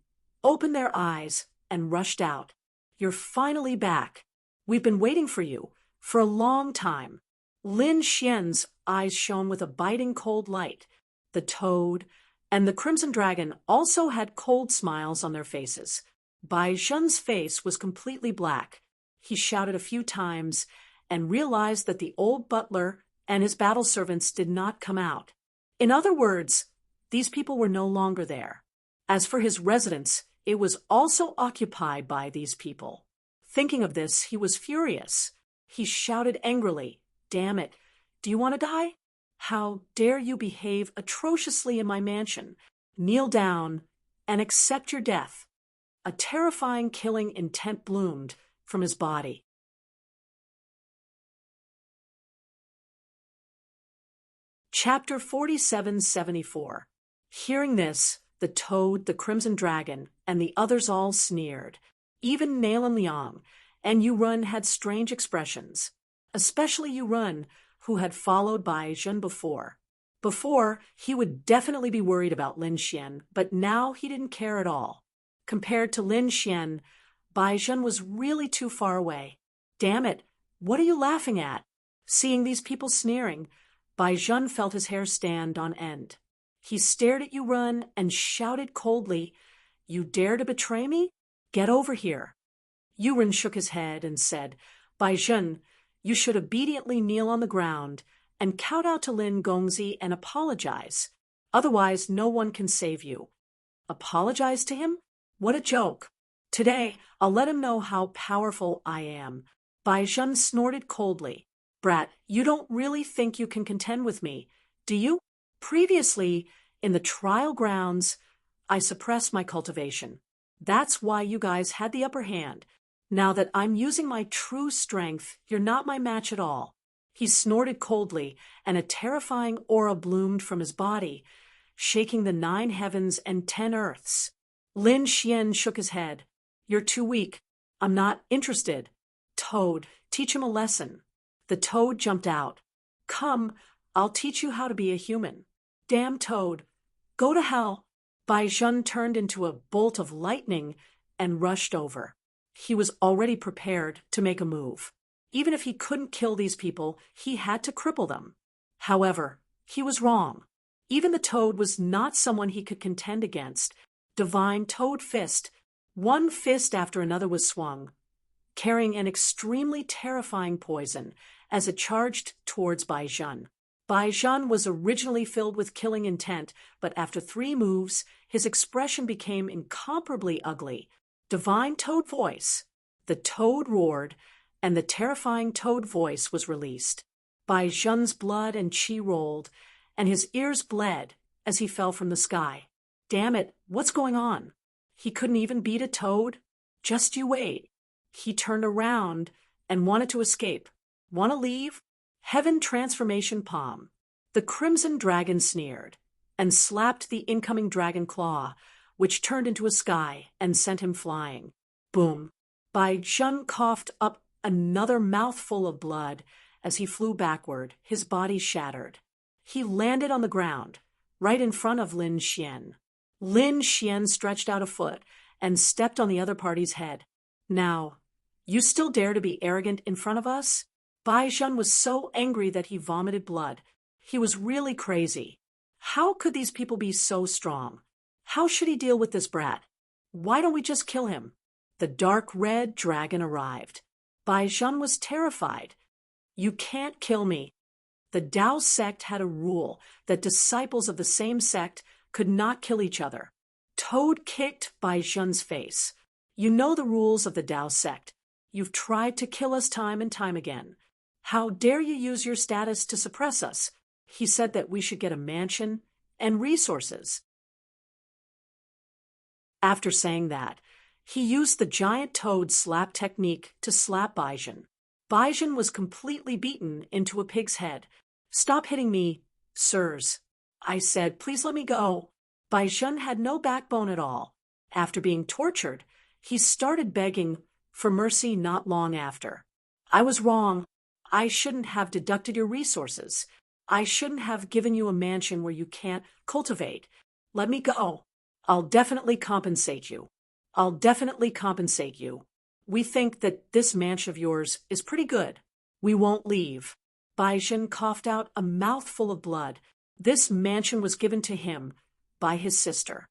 opened their eyes and rushed out. "You're finally back. We've been waiting for you for a long time." Lin Xian's eyes shone with a biting cold light. The toad and the crimson dragon also had cold smiles on their faces. Bai Zhen's face was completely black. He shouted a few times and realized that the old butler and his battle servants did not come out. In other words, these people were no longer there. As for his residence, it was also occupied by these people. Thinking of this, he was furious. He shouted angrily, "Damn it! Do you want to die? How dare you behave atrociously in my mansion? Kneel down and accept your death." A terrifying killing intent bloomed from his body. Chapter 4774. Hearing this, the toad, the crimson dragon, and the others all sneered. Even Nalan Liang and Yurun had strange expressions, especially Yurun, who had followed Bai Zhen before. Before, he would definitely be worried about Lin Xian, but now he didn't care at all. Compared to Lin Xian, Bai Zhen was really too far away. "Damn it, what are you laughing at?" Seeing these people sneering, Bai Zhen felt his hair stand on end. He stared at Yurun and shouted coldly, "You dare to betray me? Get over here." Yurun shook his head and said, "Bai Zhen, you should obediently kneel on the ground and kowtow to Lin Gongzi and apologize. Otherwise, no one can save you." Apologize to him? What a joke. "Today, I'll let him know how powerful I am." Bai Zhen snorted coldly. "Brat, you don't really think you can contend with me, do you? Previously, in the trial grounds, I suppressed my cultivation. That's why you guys had the upper hand. Now that I'm using my true strength, you're not my match at all." He snorted coldly, and a terrifying aura bloomed from his body, shaking the 9 heavens and 10 earths. Lin Xian shook his head. "You're too weak. I'm not interested. Toad, teach him a lesson." The toad jumped out. "Come, I'll teach you how to be a human." "Damn toad. Go to hell." Bai Zhen turned into a bolt of lightning and rushed over. He was already prepared to make a move. Even if he couldn't kill these people, he had to cripple them. However, he was wrong. Even the toad was not someone he could contend against. Divine Toad Fist. One fist after another was swung, carrying an extremely terrifying poison as it charged towards Bai Zhen. Bai Zhen was originally filled with killing intent, but after 3 moves, his expression became incomparably ugly. Divine Toad Voice. The toad roared, and the terrifying toad voice was released. Bai Zhen's blood and qi rolled, and his ears bled as he fell from the sky. "Damn it, what's going on? He couldn't even beat a toad? Just you wait." He turned around and wanted to escape. "Want to leave?" Heaven Transformation Palm. The crimson dragon sneered and slapped the incoming dragon claw, which turned into a sky and sent him flying. Boom. Bai Zhen coughed up another mouthful of blood as he flew backward, his body shattered. He landed on the ground, right in front of Lin Xian. Lin Xian stretched out a foot and stepped on the other party's head. "Now, you still dare to be arrogant in front of us?" Bai Zhen was so angry that he vomited blood. He was really crazy. How could these people be so strong? How should he deal with this brat? Why don't we just kill him? The dark red dragon arrived. Bai Zhen was terrified. "You can't kill me." The Tao sect had a rule that disciples of the same sect could not kill each other. Toad kicked Bai Zhen's face. "You know the rules of the Tao sect. You've tried to kill us time and time again. How dare you use your status to suppress us?" He said that we should get a mansion and resources. After saying that, He used the giant toad slap technique to slap Baizhen. Baizhen was completely beaten into a pig's head. "Stop hitting me, sirs," I said. "Please let me go." Baizhen had no backbone at all. After being tortured, he started begging for mercy not long after. "I was wrong. I shouldn't have deducted your resources. I shouldn't have given you a mansion where you can't cultivate. Let me go. I'll definitely compensate you. I'll definitely compensate you. We think that this mansion of yours is pretty good. We won't leave." Baizhen coughed out a mouthful of blood. This mansion was given to him by his sister.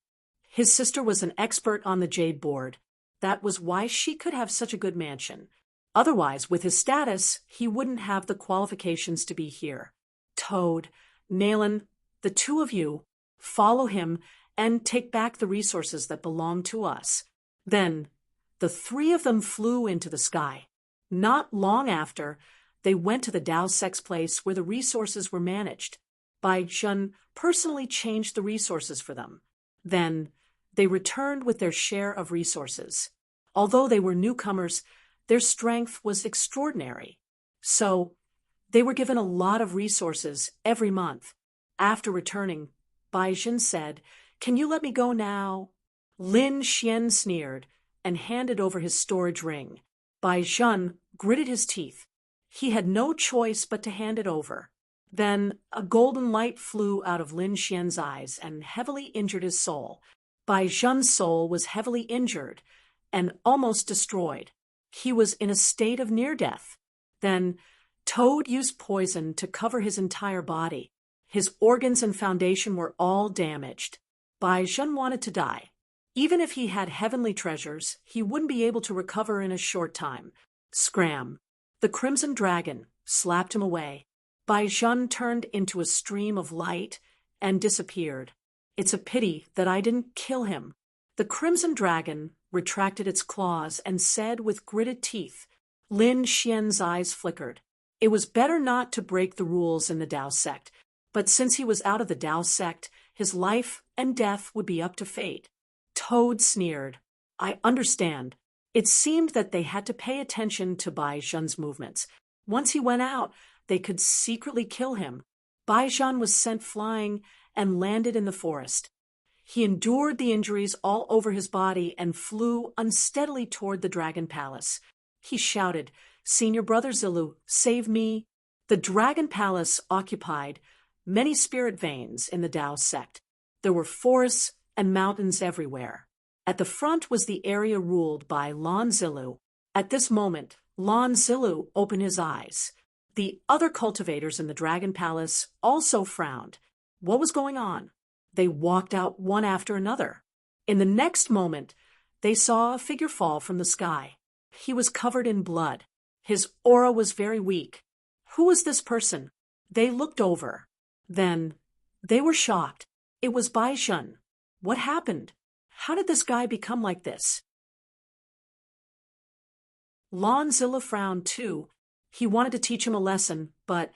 His sister was an expert on the jade board. That was why she could have such a good mansion. Otherwise, with his status, he wouldn't have the qualifications to be here. Toad, Nayland, the two of you, follow him and take back the resources that belong to us. Then, the three of them flew into the sky. Not long after, they went to the Dao Sec's place where the resources were managed. Baizhen personally changed the resources for them. Then, they returned with their share of resources. Although they were newcomers, their strength was extraordinary. So, they were given a lot of resources every month. After returning, Baizhen said, "Can you let me go now?" Lin Xian sneered and handed over his storage ring. Baizhen gritted his teeth. He had no choice but to hand it over. Then a golden light flew out of Lin Xian's eyes and heavily injured his soul. Baizhen's soul was heavily injured and almost destroyed. He was in a state of near death. Then Toad used poison to cover his entire body. His organs and foundation were all damaged. Baizhen wanted to die. Even if he had heavenly treasures, he wouldn't be able to recover in a short time. Scram! The Crimson Dragon slapped him away. Baizhen turned into a stream of light and disappeared. "It's a pity that I didn't kill him." The Crimson Dragon retracted its claws and said with gritted teeth. Lin Xian's eyes flickered. It was better not to break the rules in the Dao sect, but since he was out of the Dao sect, his life and death would be up to fate. Toad sneered. "I understand." It seemed that they had to pay attention to Baizhen's movements. Once he went out, they could secretly kill him. Baizhen was sent flying and landed in the forest. He endured the injuries all over his body and flew unsteadily toward the Dragon Palace. He shouted, "Senior Brother Zilu, save me!" The Dragon Palace occupied many spirit veins in the Dao sect. There were forests and mountains everywhere. At the front was the area ruled by Lon Zilu. At this moment, Lon Zilu opened his eyes. The other cultivators in the Dragon Palace also frowned. What was going on? They walked out one after another. In the next moment, they saw a figure fall from the sky. He was covered in blood. His aura was very weak. Who was this person? They looked over. Then, they were shocked. It was Baizhen. What happened? How did this guy become like this? Lon Zilu frowned too. He wanted to teach him a lesson, but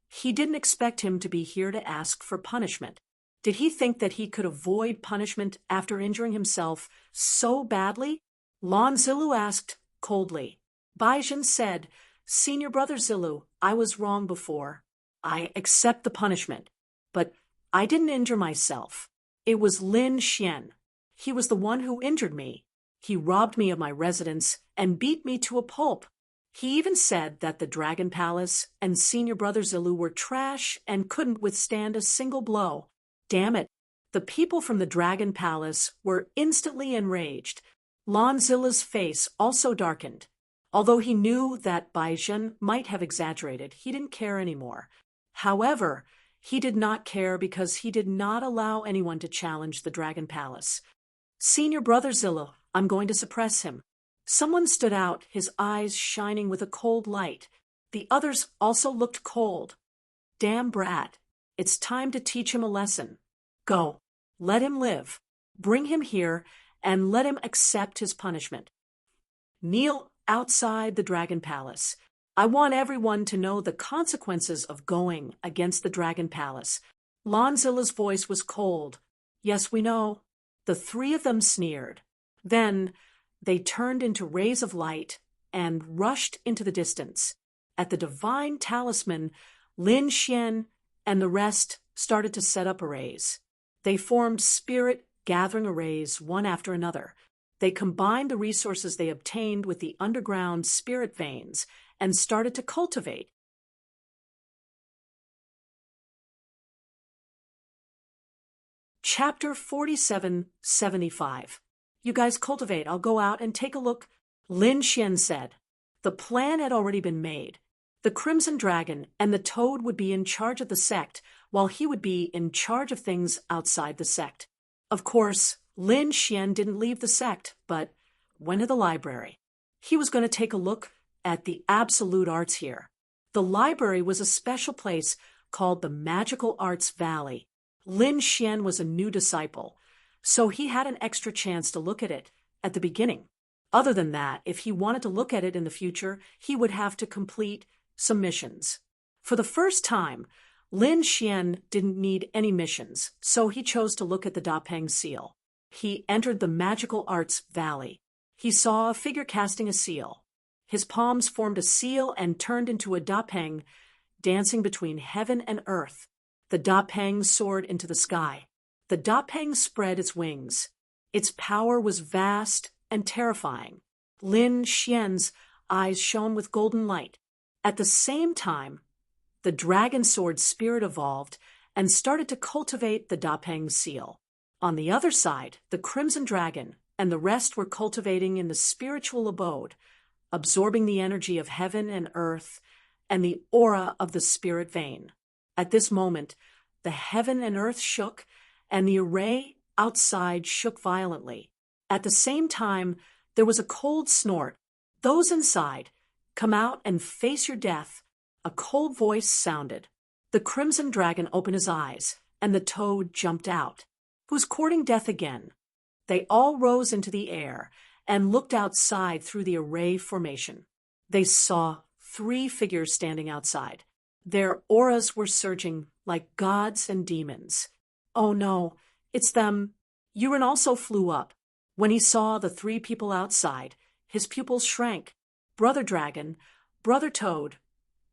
he didn't expect him to be here to ask for punishment. Did he think that he could avoid punishment after injuring himself so badly? Lon Zilu asked coldly. Baizhen said, "Senior Brother Zilu, I was wrong before. I accept the punishment, but I didn't injure myself. It was Lin Xian. He was the one who injured me. He robbed me of my residence and beat me to a pulp. He even said that the Dragon Palace and Senior Brother Zilu were trash and couldn't withstand a single blow. Damn it." The people from the Dragon Palace were instantly enraged. Lon Zilu's face also darkened. Although he knew that Baizhen might have exaggerated, he didn't care anymore. However, he did not care because he did not allow anyone to challenge the Dragon Palace. "Senior Brother Zilu, I'm going to suppress him." Someone stood out, his eyes shining with a cold light. The others also looked cold. "Damn brat. It's time to teach him a lesson. Go. Let him live. Bring him here and let him accept his punishment. Kneel outside the Dragon Palace. I want everyone to know the consequences of going against the Dragon Palace." Lon Zilu's voice was cold. "Yes, we know." The three of them sneered. Then They turned into rays of light and rushed into the distance. At the divine talisman, Lin Xian and the rest started to set up arrays. They formed spirit gathering arrays one after another. They combined the resources they obtained with the underground spirit veins and started to cultivate. Chapter 4775. You guys cultivate. I'll go out and take a look. Lin Xian said. The plan had already been made. The Crimson Dragon and the Toad would be in charge of the sect, while he would be in charge of things outside the sect. Of course, Lin Xian didn't leave the sect, but went to the library. He was going to take a look at the absolute arts here. The library was a special place called the Magical Arts Valley. Lin Xian was a new disciple, so he had an extra chance to look at it at the beginning. Other than that, if he wanted to look at it in the future, he would have to complete some missions. For the first time, Lin Xian didn't need any missions, so he chose to look at the Dapeng seal. He entered the Magical Arts Valley. He saw a figure casting a seal. His palms formed a seal and turned into a Dapeng, dancing between heaven and earth. The Dapeng soared into the sky. The Dapeng spread its wings. Its power was vast and terrifying. Lin Xian's eyes shone with golden light. At the same time, the dragon sword spirit evolved and started to cultivate the Dapeng seal. On the other side, the Crimson Dragon and the rest were cultivating in the spiritual abode, absorbing the energy of heaven and earth and the aura of the spirit vein. At this moment, the heaven and earth shook, and the array outside shook violently. At the same time, there was a cold snort. Those inside, come out and face your death. A cold voice sounded. The Crimson Dragon opened his eyes, and the Toad jumped out. Who's courting death again? They all rose into the air and looked outside through the array formation. They saw 3 figures standing outside. Their auras were surging like gods and demons. Oh no, it's them. Yuren also flew up. When he saw the 3 people outside, his pupils shrank. Brother Dragon, Brother Toad,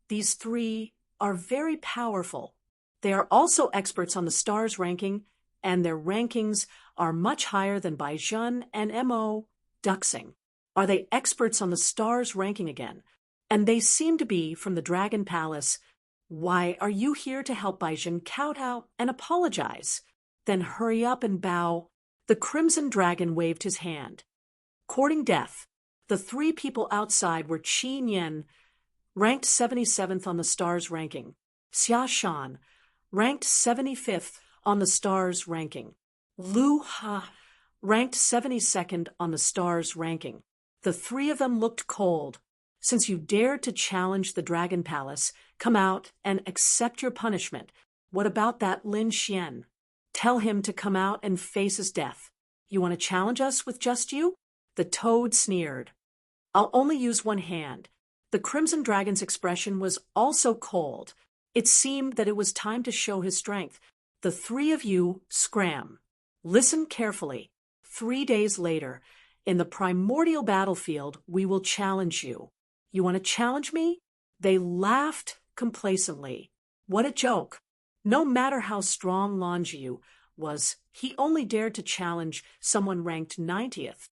these 3 are very powerful. They are also experts on the stars ranking, and their rankings are much higher than Baizhun and Mo Duxing. Are they experts on the stars ranking again? And they seem to be from the Dragon Palace. Why are you here to help Baizhun kowtow and apologize? Then hurry up and bow. The Crimson Dragon waved his hand. Courting death. The 3 people outside were Qin Yen, ranked 77th on the stars ranking. Xia Shan, ranked 75th on the stars ranking. Lu Ha, ranked 72nd on the stars ranking. The 3 of them looked cold. Since you dared to challenge the Dragon Palace, come out and accept your punishment. What about that Lin Xian? Tell him to come out and face his death. You want to challenge us with just you? The Toad sneered. I'll only use one hand. The Crimson Dragon's expression was also cold. It seemed that it was time to show his strength. The 3 of you scram. Listen carefully. 3 days later, in the primordial battlefield, we will challenge you. You want to challenge me? They laughed complacently. What a joke. No matter how strong Longiu was, he only dared to challenge someone ranked 90th.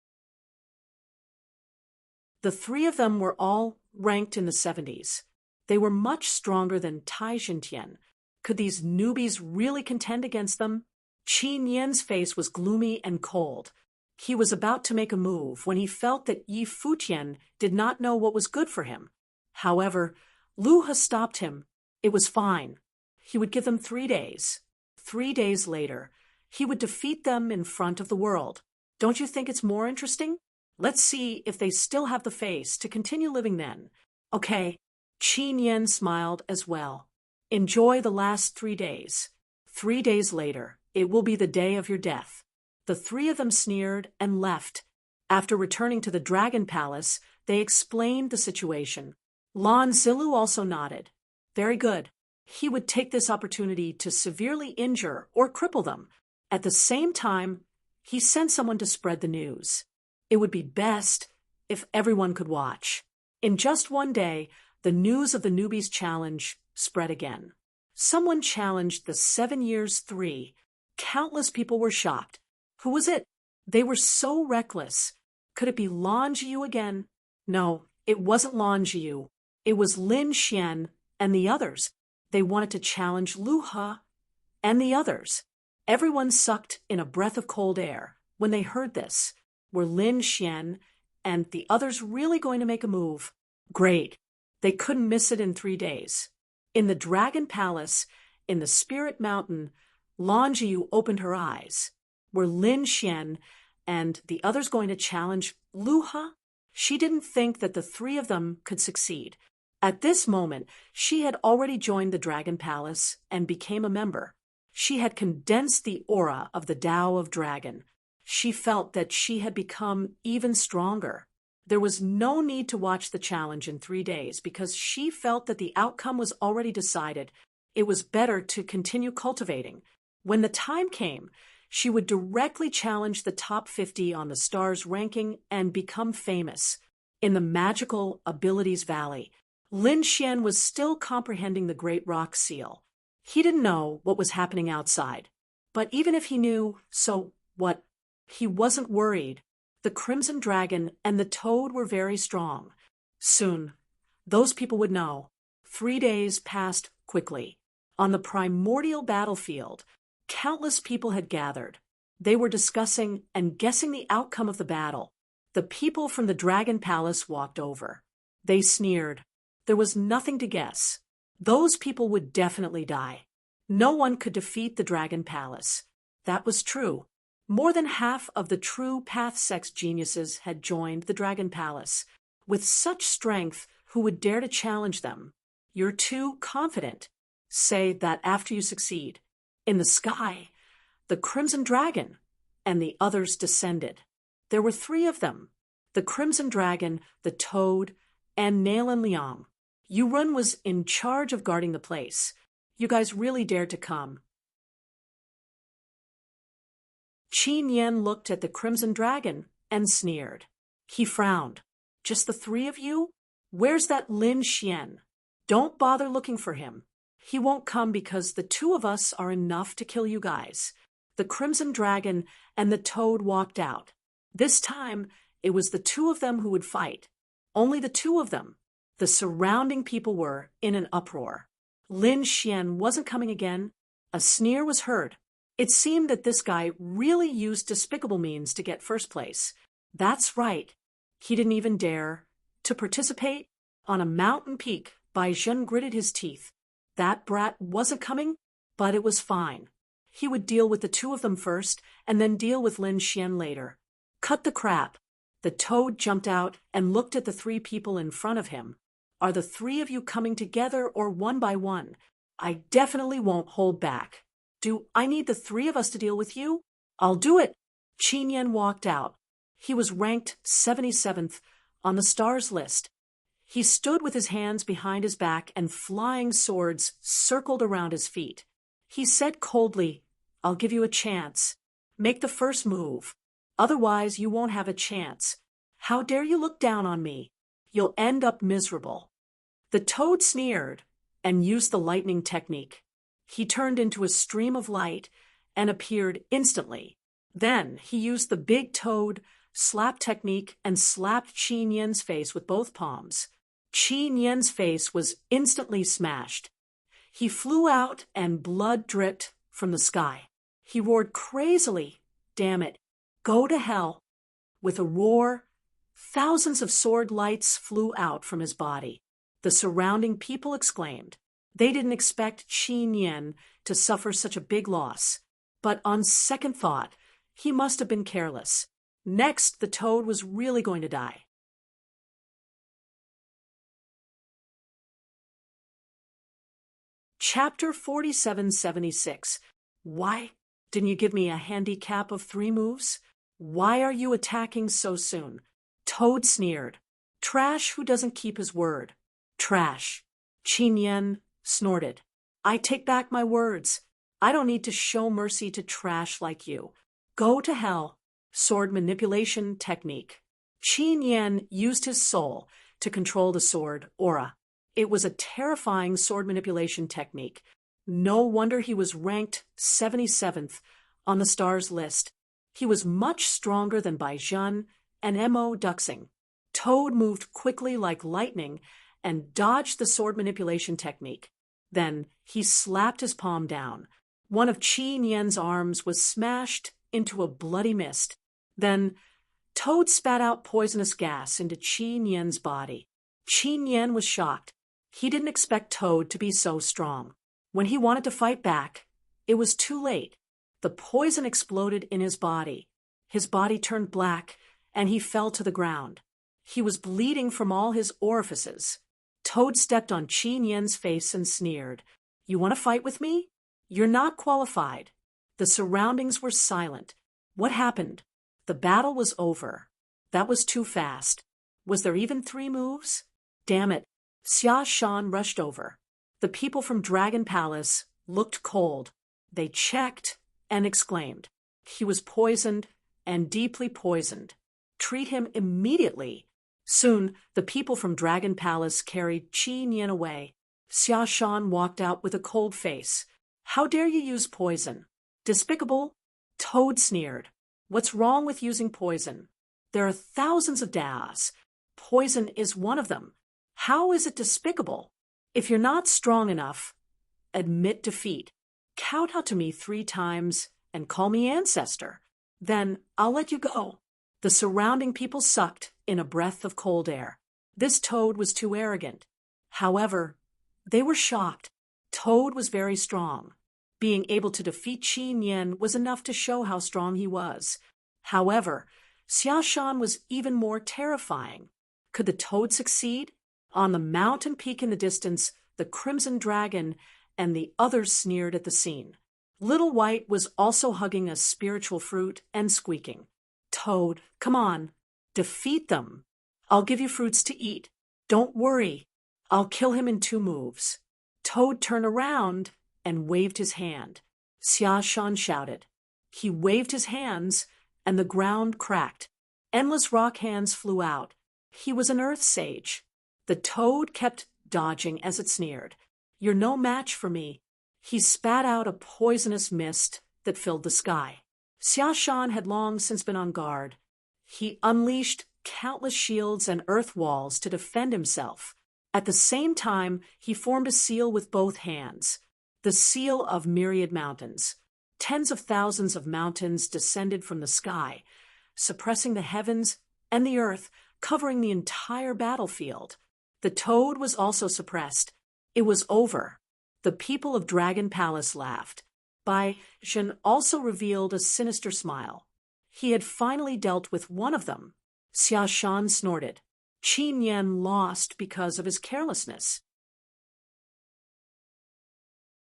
The 3 of them were all ranked in the 70s. They were much stronger than Tai Xintian. Could these newbies really contend against them? Qin Yan's face was gloomy and cold. He was about to make a move when he felt that Yi Futian did not know what was good for him. However, Lu Ha stopped him. It was fine. He would give them 3 days. 3 days later, he would defeat them in front of the world. Don't you think it's more interesting? Let's see if they still have the face to continue living then. Okay. Qin Yan smiled as well. Enjoy the last 3 days. 3 days later, it will be the day of your death. The 3 of them sneered and left. After returning to the Dragon Palace, they explained the situation. Lan Zilu also nodded. Very good. He would take this opportunity to severely injure or cripple them. At the same time, he sent someone to spread the news. It would be best if everyone could watch. In just one day, the news of the newbies challenge spread again. Someone challenged the 7 years 3. Countless people were shocked. Who was it? They were so reckless. Could it be Lan Jiu again? No, it wasn't Lan Jiu. It was Lin Xian and the others. They wanted to challenge Lu He and the others. Everyone sucked in a breath of cold air when they heard this. Were Lin Xian and the others really going to make a move? Great. They couldn't miss it in 3 days. In the Dragon Palace, in the Spirit Mountain, Lan Jiu opened her eyes. Were Lin Xian and the others going to challenge Lu He? She didn't think that the 3 of them could succeed. At this moment, she had already joined the Dragon Palace and became a member. She had condensed the aura of the Tao of Dragon. She felt that she had become even stronger. There was no need to watch the challenge in 3 days because she felt that the outcome was already decided. It was better to continue cultivating. When the time came, she would directly challenge the top 50 on the stars ranking and become famous. In the magical abilities valley, Lin Xian was still comprehending the Great Rock Seal. He didn't know what was happening outside. But even if he knew, so what? He wasn't worried. The Crimson Dragon and the Toad were very strong. Soon, those people would know. 3 days passed quickly. On the primordial battlefield, countless people had gathered. They were discussing and guessing the outcome of the battle. The people from the Dragon Palace walked over. They sneered. There was nothing to guess. Those people would definitely die. No one could defeat the Dragon Palace. That was true. More than half of the true Path Sex geniuses had joined the Dragon Palace. With such strength, who would dare to challenge them? You're too confident. Say that after you succeed. In the sky, the Crimson Dragon and the others descended. There were 3 of them. The Crimson Dragon, the Toad, and Nail and Liang. Yurun was in charge of guarding the place. You guys really dared to come. Qin Yan looked at the Crimson Dragon and sneered. He frowned. Just the 3 of you? Where's that Lin Xian? Don't bother looking for him. He won't come because the 2 of us are enough to kill you guys. The Crimson Dragon and the Toad walked out. This time, it was the 2 of them who would fight. Only the 2 of them. The surrounding people were in an uproar. Lin Xian wasn't coming again. A sneer was heard. It seemed that this guy really used despicable means to get first place. That's right. He didn't even dare to participate. On a mountain peak, Bai Zhen gritted his teeth. That brat wasn't coming, but it was fine. He would deal with the 2 of them first, and then deal with Lin Xian later. Cut the crap. The Toad jumped out and looked at the 3 people in front of him. Are the 3 of you coming together or one by one? I definitely won't hold back. Do I need the 3 of us to deal with you? I'll do it. Qin Yan walked out. He was ranked 77th on the stars list. He stood with his hands behind his back and flying swords circled around his feet. He said coldly, I'll give you a chance. Make the first move. Otherwise, you won't have a chance. How dare you look down on me? You'll end up miserable. The Toad sneered and used the lightning technique. He turned into a stream of light and appeared instantly. Then he used the big Toad slap technique and slapped Qin Yan's face with both palms. Qin Yan's face was instantly smashed. He flew out and blood dripped from the sky. He roared crazily, damn it, go to hell. With a roar, thousands of sword lights flew out from his body. The surrounding people exclaimed. They didn't expect Qin Yan to suffer such a big loss. But on second thought, he must have been careless. Next, the Toad was really going to die. Chapter 4776. Why didn't you give me a handicap of 3 moves? Why are you attacking so soon? Toad sneered. Trash who doesn't keep his word. Trash. Qin Yan snorted. I take back my words. I don't need to show mercy to trash like you. Go to hell. Sword manipulation technique. Qin Yan used his soul to control the sword aura. It was a terrifying sword manipulation technique. No wonder he was ranked 77th on the stars list. He was much stronger than Bai Zhen and Mo Duxing. Toad moved quickly like lightning and dodged the sword manipulation technique. Then he slapped his palm down. One of Qin Yan's arms was smashed into a bloody mist. Then Toad spat out poisonous gas into Qin Yan's body. Qin Yan was shocked. He didn't expect Toad to be so strong. When he wanted to fight back, it was too late. The poison exploded in his body. His body turned black, and he fell to the ground. He was bleeding from all his orifices. Toad stepped on Qin Yan's face and sneered. "You want to fight with me? You're not qualified." The surroundings were silent. What happened? The battle was over. That was too fast. Was there even 3 moves? Damn it. Xia Shan rushed over. The people from Dragon Palace looked cold. They checked and exclaimed, "He was poisoned and deeply poisoned. Treat him immediately." Soon, the people from Dragon Palace carried Qin Yan away. Xia Shan walked out with a cold face. "How dare you use poison? Despicable." Toad sneered. "What's wrong with using poison? There are thousands of da's. Poison is one of them. How is it despicable? If you're not strong enough, admit defeat. Count out to me 3 times and call me ancestor. Then I'll let you go." The surrounding people sucked in a breath of cold air. This Toad was too arrogant. However, they were shocked. Toad was very strong. Being able to defeat Qin Yan was enough to show how strong he was. However, Xia Shan was even more terrifying. Could the Toad succeed? On the mountain peak in the distance, the Crimson Dragon and the others sneered at the scene. Little White was also hugging a spiritual fruit and squeaking. "Toad, come on. Defeat them. I'll give you fruits to eat. Don't worry. I'll kill him in 2 moves." Toad turned around and waved his hand. Xia Shan shouted. He waved his hands, and the ground cracked. Endless rock hands flew out. He was an earth sage. The Toad kept dodging as it sneered. "You're no match for me." He spat out a poisonous mist that filled the sky. Xia Shan had long since been on guard. He unleashed countless shields and earth walls to defend himself. At the same time, he formed a seal with both hands, the seal of myriad mountains. Tens of thousands of mountains descended from the sky, suppressing the heavens and the earth, covering the entire battlefield. The Toad was also suppressed. It was over. The people of Dragon Palace laughed. Bai Zhen also revealed a sinister smile. He had finally dealt with one of them. Xia Shan snorted. Qin Yan lost because of his carelessness.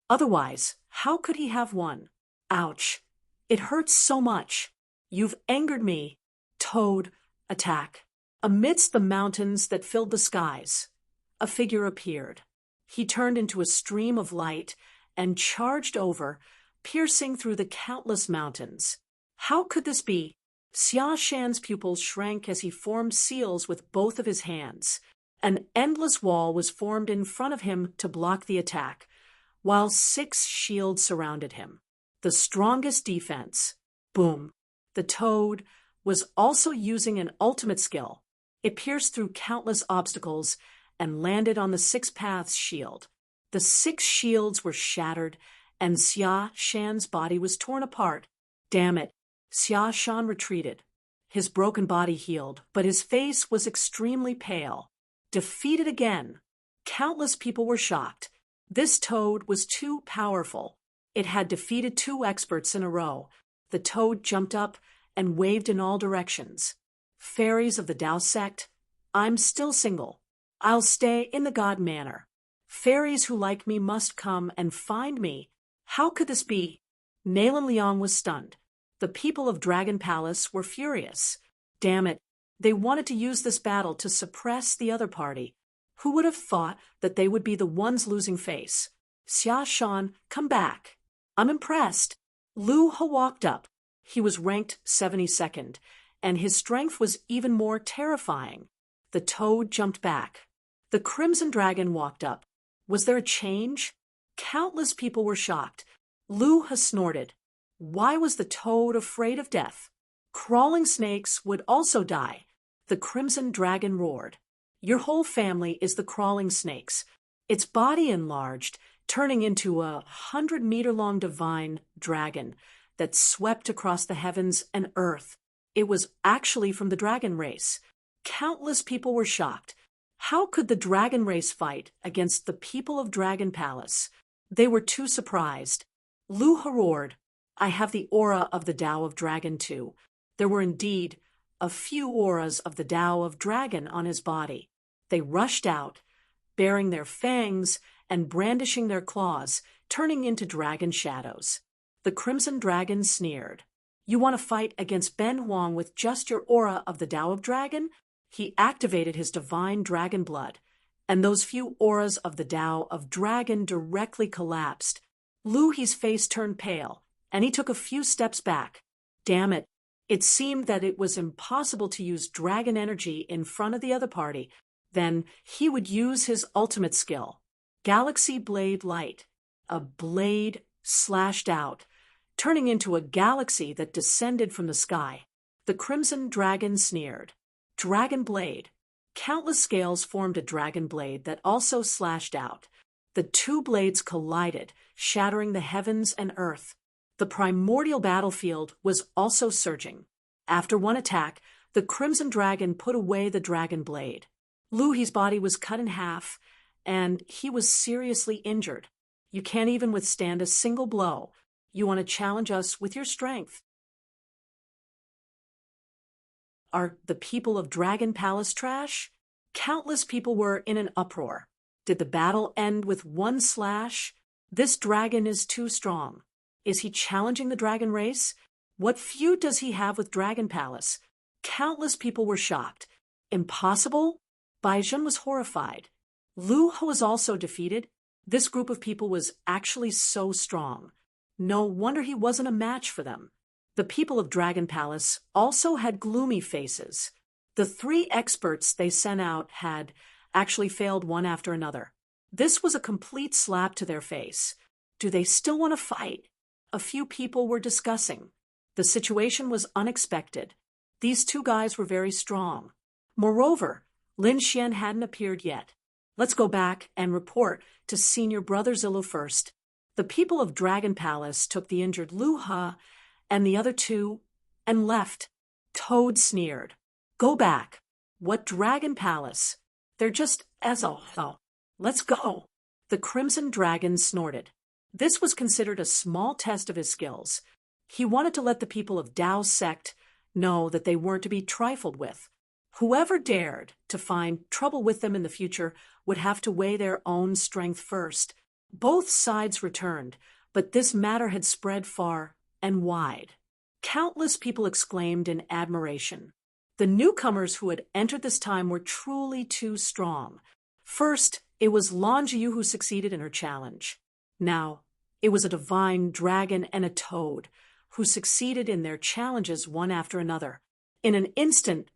Otherwise, how could he have won? Ouch. It hurts so much. You've angered me. Toad, attack. Amidst the mountains that filled the skies, a figure appeared. He turned into a stream of light and charged over, piercing through the countless mountains. How could this be? Xia Shan's pupils shrank as he formed seals with both of his hands. An endless wall was formed in front of him to block the attack, while 6 shields surrounded him. The strongest defense. Boom. The Toad was also using an ultimate skill. It pierced through countless obstacles and landed on the 6 Paths shield. The 6 shields were shattered, and Xia Shan's body was torn apart. Damn it. Xia Shan retreated. His broken body healed, but his face was extremely pale. Defeated again. Countless people were shocked. This Toad was too powerful. It had defeated 2 experts in a row. The Toad jumped up and waved in all directions. Fairies of the Dao sect, I'm still single. I'll stay in the God manor. Fairies who like me must come and find me. How could this be? Nalan Liang was stunned. The people of Dragon Palace were furious. Damn it. They wanted to use this battle to suppress the other party. Who would have thought that they would be the ones losing face? Xia Shan, come back. I'm impressed. Lu He walked up. He was ranked 72nd, and his strength was even more terrifying. The toad jumped back. The Crimson Dragon walked up. Was there a change? Countless people were shocked. Luha snorted. Why was the toad afraid of death? Crawling snakes would also die. The Crimson Dragon roared. Your whole family is the crawling snakes. Its body enlarged, turning into a 100-meter-long divine dragon that swept across the heavens and earth. It was actually from the dragon race. Countless people were shocked. How could the dragon race fight against the people of Dragon Palace? They were too surprised. Luha roared, I have the aura of the Tao of Dragon too. There were indeed a few auras of the Tao of Dragon on his body. They rushed out, baring their fangs and brandishing their claws, turning into dragon shadows. The Crimson Dragon sneered. You want to fight against Ben Huang with just your aura of the Tao of Dragon? He activated his divine dragon blood, and those few auras of the Tao of Dragon directly collapsed. Luhi's face turned pale, and he took a few steps back. Damn it. It seemed that it was impossible to use dragon energy in front of the other party. Then he would use his ultimate skill. Galaxy Blade Light. A blade slashed out, turning into a galaxy that descended from the sky. The Crimson Dragon sneered. Dragon Blade. Countless scales formed a dragon blade that also slashed out. The two blades collided, shattering the heavens and earth. The primordial battlefield was also surging. After one attack, the Crimson Dragon put away the dragon blade. Luhi's body was cut in half, and he was seriously injured. You can't even withstand a single blow. You want to challenge us with your strength. Are the people of Dragon Palace trash? Countless people were in an uproar. Did the battle end with one slash? This dragon is too strong. Is he challenging the dragon race? What feud does he have with Dragon Palace? Countless people were shocked. Impossible? Baizhen was horrified. Luha was also defeated. This group of people was actually so strong. No wonder he wasn't a match for them. The people of Dragon Palace also had gloomy faces. The 3 experts they sent out had actually failed one after another. This was a complete slap to their face. Do they still want to fight? A few people were discussing. The situation was unexpected. These 2 guys were very strong. Moreover, Lin Xian hadn't appeared yet. Let's go back and report to Senior Brother Zillo first. The people of Dragon Palace took the injured Luha and the other 2 and left. Toad sneered. Go back. What Dragon Palace? They're just oh. Let's go. The Crimson Dragon snorted. This was considered a small test of his skills. He wanted to let the people of Dao's sect know that they weren't to be trifled with. Whoever dared to find trouble with them in the future would have to weigh their own strength first. Both sides returned, but this matter had spread far and wide. Countless people exclaimed in admiration. The newcomers who had entered this time were truly too strong. First, it was Lan Jiu who succeeded in her challenge. Now, it was a divine dragon and a toad who succeeded in their challenges one after another. In an instant,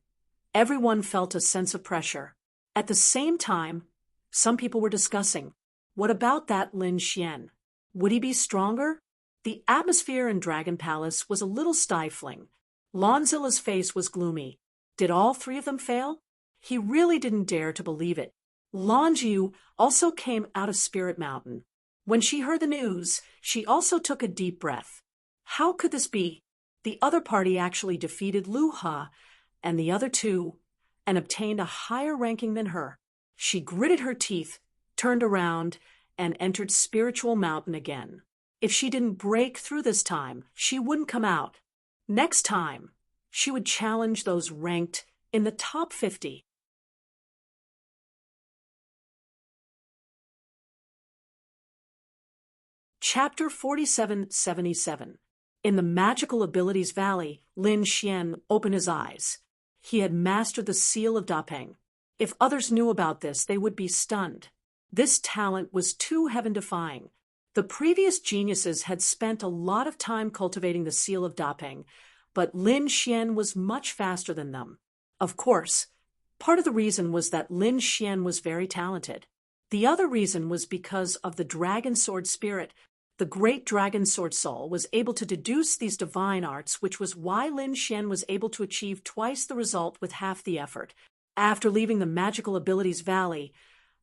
everyone felt a sense of pressure. At the same time, some people were discussing, what about that Lin Xian? Would he be stronger? The atmosphere in Dragon Palace was a little stifling. Lanzilla's face was gloomy. Did all 3 of them fail? He really didn't dare to believe it. Lan Jiu also came out of Spirit Mountain. When she heard the news, she also took a deep breath. How could this be? The other party actually defeated Luha and the other 2 and obtained a higher ranking than her. She gritted her teeth, turned around, and entered Spiritual Mountain again. If she didn't break through this time, she wouldn't come out. Next time, she would challenge those ranked in the top 50. Chapter 4777. In the Magical Abilities Valley, Lin Xian opened his eyes. He had mastered the seal of Dapeng. If others knew about this, they would be stunned. This talent was too heaven-defying. The previous geniuses had spent a lot of time cultivating the seal of Dapeng, but Lin Xian was much faster than them. Of course, part of the reason was that Lin Xian was very talented. The other reason was because of the dragon sword spirit. The great dragon sword soul was able to deduce these divine arts, which was why Lin Xian was able to achieve twice the result with half the effort. After leaving the Magical Abilities Valley,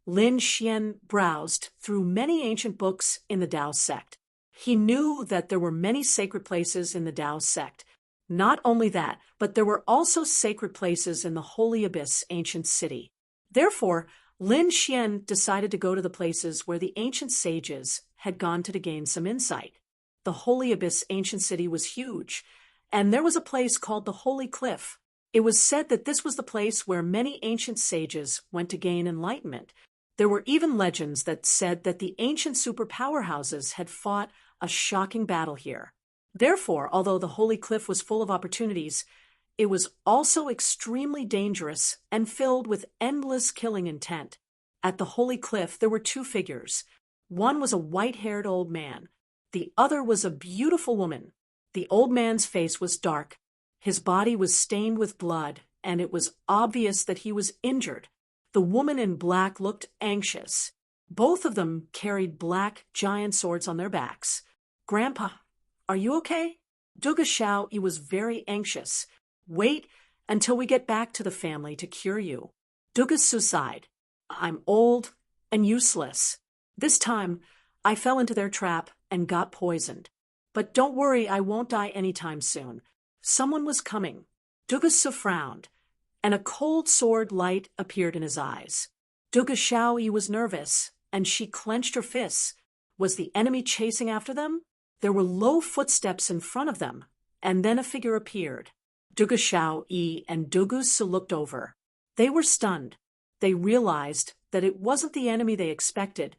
Lin Xian browsed through many ancient books in the Dao sect. He knew that there were many sacred places in the Dao sect. Not only that, but there were also sacred places in the Holy Abyss ancient city. Therefore, Lin Xian decided to go to the places where the ancient sages had gone to gain some insight. The Holy Abyss ancient city was huge, and there was a place called the Holy Cliff. It was said that this was the place where many ancient sages went to gain enlightenment. There were even legends that said that the ancient super powerhouses had fought a shocking battle here. Therefore, although the Holy Cliff was full of opportunities, it was also extremely dangerous and filled with endless killing intent. At the Holy Cliff, there were two figures. One was a white-haired old man. The other was a beautiful woman. The old man's face was dark. His body was stained with blood, and it was obvious that he was injured. The woman in black looked anxious. Both of them carried black giant swords on their backs. "Grandpa, are you okay?" Duga Xiaoyi was very anxious. "Wait until we get back to the family to cure you." Duga Su sighed. "I'm old and useless. This time, I fell into their trap and got poisoned. But don't worry, I won't die anytime soon. Someone was coming." Duga Su frowned, and a cold sword light appeared in his eyes. Duga Xiaoyi was nervous, and she clenched her fists. Was the enemy chasing after them? There were low footsteps in front of them, and then a figure appeared. Duga Xiaoyi and Duga Su looked over. They were stunned. They realized that it wasn't the enemy they expected,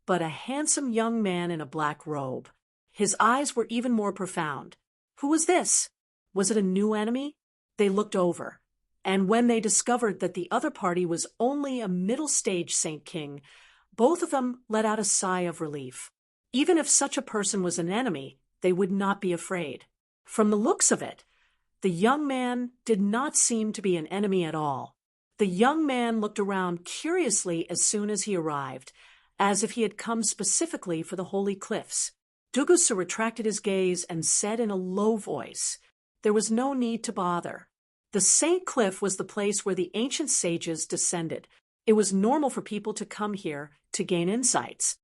but a handsome young man in a black robe. His eyes were even more profound. Who was this? Was it a new enemy? They looked over, and when they discovered that the other party was only a middle-stage Saint King, both of them let out a sigh of relief. Even if such a person was an enemy, they would not be afraid. From the looks of it, the young man did not seem to be an enemy at all. The young man looked around curiously as soon as he arrived, as if he had come specifically for the Holy Cliffs. Duga Su retracted his gaze and said in a low voice, "There was no need to bother. The Saint Cliff was the place where the ancient sages descended. It was normal for people to come here to gain insights."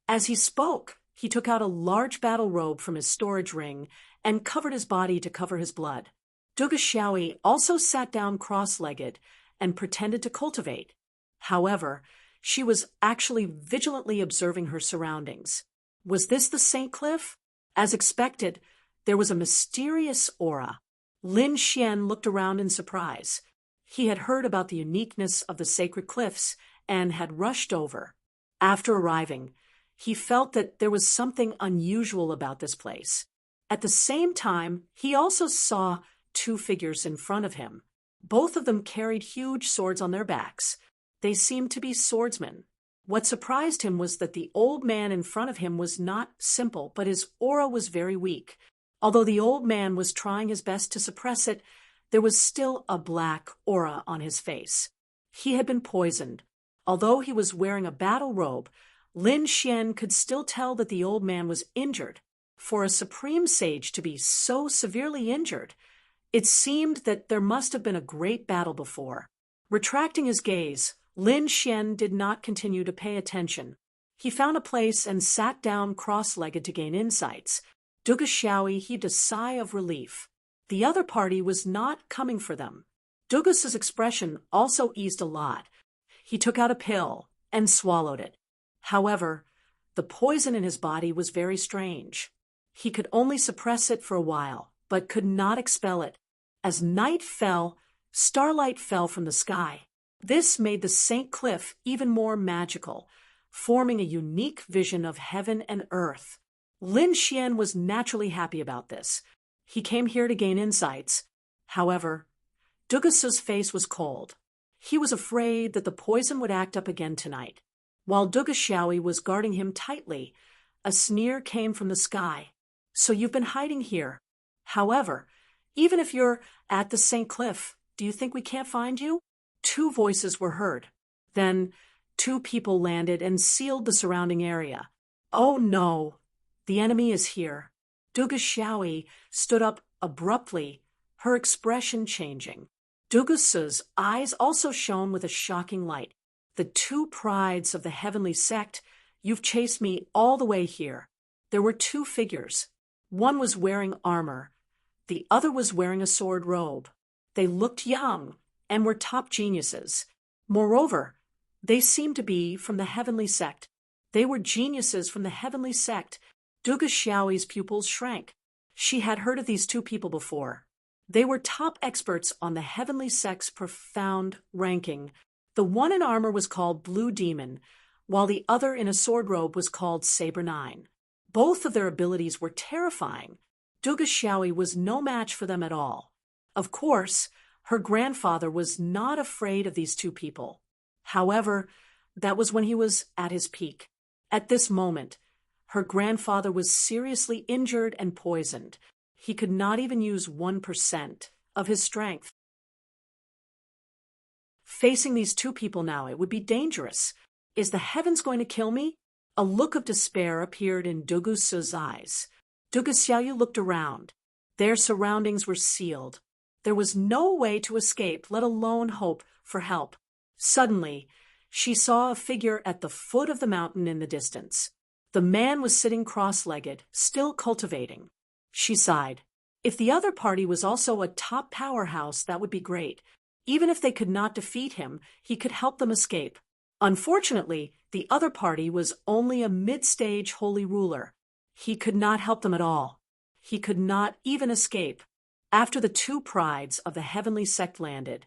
As he spoke, he took out a large battle robe from his storage ring and covered his body to cover his blood. Duga Xiaoyi also sat down cross-legged and pretended to cultivate. However, she was actually vigilantly observing her surroundings. Was this the Saint Cliff? As expected, there was a mysterious aura. Lin Xian looked around in surprise. He had heard about the uniqueness of the sacred cliffs and had rushed over. After arriving, he felt that there was something unusual about this place. At the same time, he also saw two figures in front of him. Both of them carried huge swords on their backs. They seemed to be swordsmen. What surprised him was that the old man in front of him was not simple, but his aura was very weak. Although the old man was trying his best to suppress it, there was still a black aura on his face. He had been poisoned. Although he was wearing a battle robe, Lin Xian could still tell that the old man was injured. For a supreme sage to be so severely injured, it seemed that there must have been a great battle before. Retracting his gaze, Lin Xian did not continue to pay attention. He found a place and sat down cross-legged to gain insights. Duga Xiaoyi heaved a sigh of relief. The other party was not coming for them. Duga's expression also eased a lot. He took out a pill and swallowed it. However, the poison in his body was very strange. He could only suppress it for a while, but could not expel it. As night fell, starlight fell from the sky. This made the Saint Cliff even more magical, forming a unique vision of heaven and earth. Lin Xian was naturally happy about this. He came here to gain insights. However, Dugasu's face was cold. He was afraid that the poison would act up again tonight. While Dugashawi was guarding him tightly, a sneer came from the sky. So you've been hiding here. However, even if you're at the St. Cliff, do you think we can't find you? Two voices were heard. Then, two people landed and sealed the surrounding area. Oh no! The enemy is here. Dugashawi stood up abruptly, her expression changing. Dugasu's eyes also shone with a shocking light. The two prides of the heavenly sect, you've chased me all the way here. There were two figures. One was wearing armor. The other was wearing a sword robe. They looked young and were top geniuses. Moreover, they seemed to be from the heavenly sect. They were geniuses from the heavenly sect. Dugashawi's pupils shrank. She had heard of these two people before. They were top experts on the heavenly sect's profound ranking. The one in armor was called Blue Demon, while the other in a sword robe was called Saber 9. Both of their abilities were terrifying. Dugashawi was no match for them at all. Of course, her grandfather was not afraid of these two people. However, that was when he was at his peak. At this moment, her grandfather was seriously injured and poisoned. He could not even use 1% of his strength. Facing these two people now, it would be dangerous. Is the heavens going to kill me? A look of despair appeared in Dugasu's eyes. Dugashawi looked around. Their surroundings were sealed. There was no way to escape, let alone hope for help. Suddenly, she saw a figure at the foot of the mountain in the distance. The man was sitting cross-legged, still cultivating. She sighed. If the other party was also a top powerhouse, that would be great. Even if they could not defeat him, he could help them escape. Unfortunately, the other party was only a mid-stage holy ruler. He could not help them at all. He could not even escape. After the two prides of the heavenly sect landed,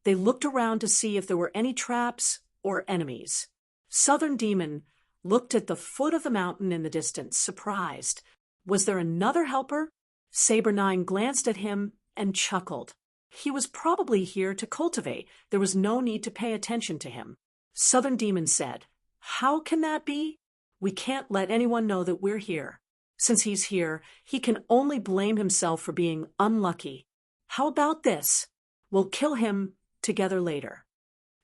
they looked around to see if there were any traps or enemies. Southern Demon looked at the foot of the mountain in the distance, surprised. Was there another helper? Saber 9 glanced at him and chuckled. He was probably here to cultivate. There was no need to pay attention to him. Southern Demon said, "How can that be? We can't let anyone know that we're here. Since he's here, he can only blame himself for being unlucky. How about this? We'll kill him together later."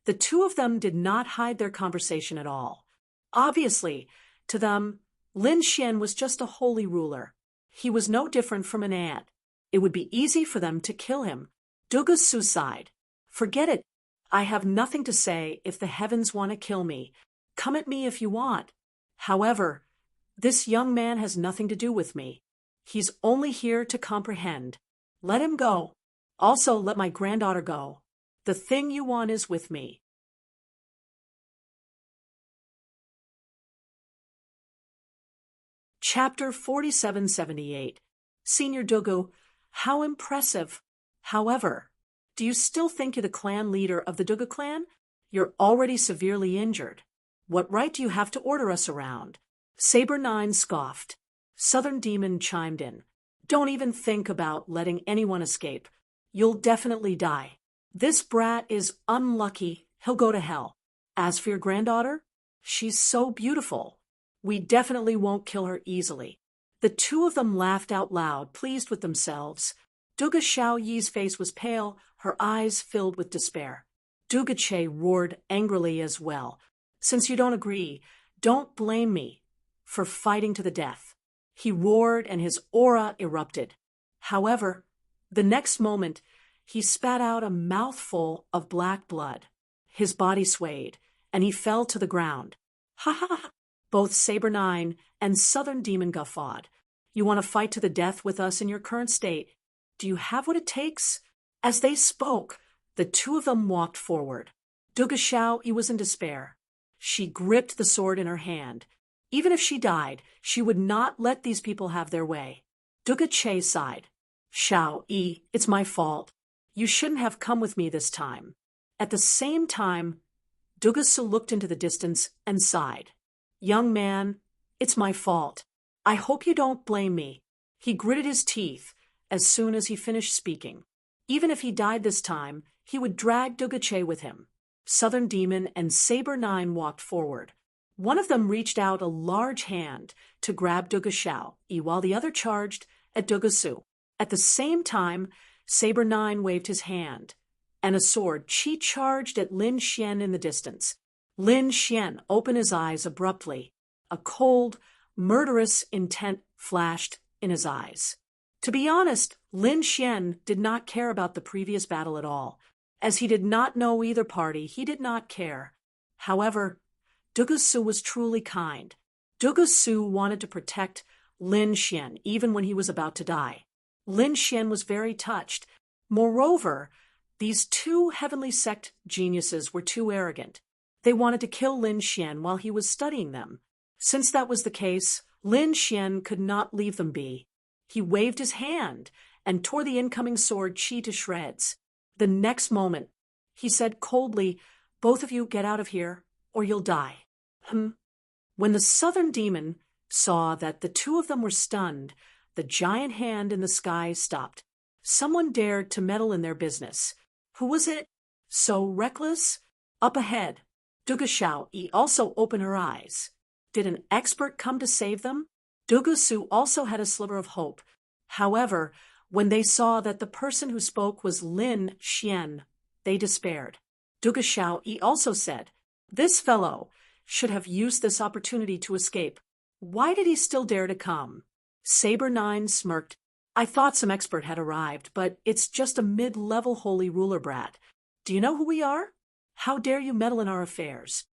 The two of them did not hide their conversation at all. Obviously, to them, Lin Xian was just a holy ruler. He was no different from an ant. It would be easy for them to kill him. Dugasu sighed. "Forget it. I have nothing to say if the heavens want to kill me. Come at me if you want. However, this young man has nothing to do with me. He's only here to comprehend. Let him go. Also, let my granddaughter go. The thing you want is with me." Chapter 4778. Senior Dugu, how impressive. However, do you still think you're the clan leader of the Dugu clan? You're already severely injured. What right do you have to order us around? Saber 9 scoffed. Southern Demon chimed in. Don't even think about letting anyone escape. You'll definitely die. This brat is unlucky. He'll go to hell. As for your granddaughter, she's so beautiful. We definitely won't kill her easily. The two of them laughed out loud, pleased with themselves. Duga Xiaoyi's face was pale, her eyes filled with despair. Dugache roared angrily as well. Since you don't agree, don't blame me for fighting to the death. He roared and his aura erupted. However, the next moment, he spat out a mouthful of black blood. His body swayed, and he fell to the ground. Ha ha ha! Both Saber 9 and Southern Demon guffawed. You want to fight to the death with us in your current state? Do you have what it takes? As they spoke, the two of them walked forward. Duga Xiao was in despair. She gripped the sword in her hand. Even if she died, she would not let these people have their way. Duga Che sighed. Xiao Yi, it's my fault. You shouldn't have come with me this time. At the same time, Duga Su looked into the distance and sighed. Young man, it's my fault. I hope you don't blame me. He gritted his teeth as soon as he finished speaking. Even if he died this time, he would drag Dugache with him. Southern Demon and Saber 9 walked forward. One of them reached out a large hand to grab Duga Xiao, while the other charged at Duga Su. At the same time, Saber 9 waved his hand, and a sword Qi charged at Lin Xian in the distance. Lin Xian opened his eyes abruptly. A cold, murderous intent flashed in his eyes. To be honest, Lin Xian did not care about the previous battle at all. As he did not know either party, he did not care. However, Duga Su was truly kind. Duga Su wanted to protect Lin Xian even when he was about to die. Lin Xian was very touched. Moreover, these two heavenly sect geniuses were too arrogant. They wanted to kill Lin Xian while he was studying them. Since that was the case, Lin Xian could not leave them be. He waved his hand and tore the incoming sword Qi to shreds. The next moment, he said coldly, "Both of you get out of here, or you'll die." When the southern demon saw that the two of them were stunned, the giant hand in the sky stopped. Someone dared to meddle in their business. Who was it? So reckless? Up ahead, Duga Xiao also opened her eyes. Did an expert come to save them? Duga Su also had a sliver of hope. However, when they saw that the person who spoke was Lin Xian, they despaired. Duga Xiao also said, "This fellow should have used this opportunity to escape. Why did he still dare to come?" Saber 9 smirked. "I thought some expert had arrived, but it's just a mid-level holy ruler brat. Do you know who we are? How dare you meddle in our affairs?"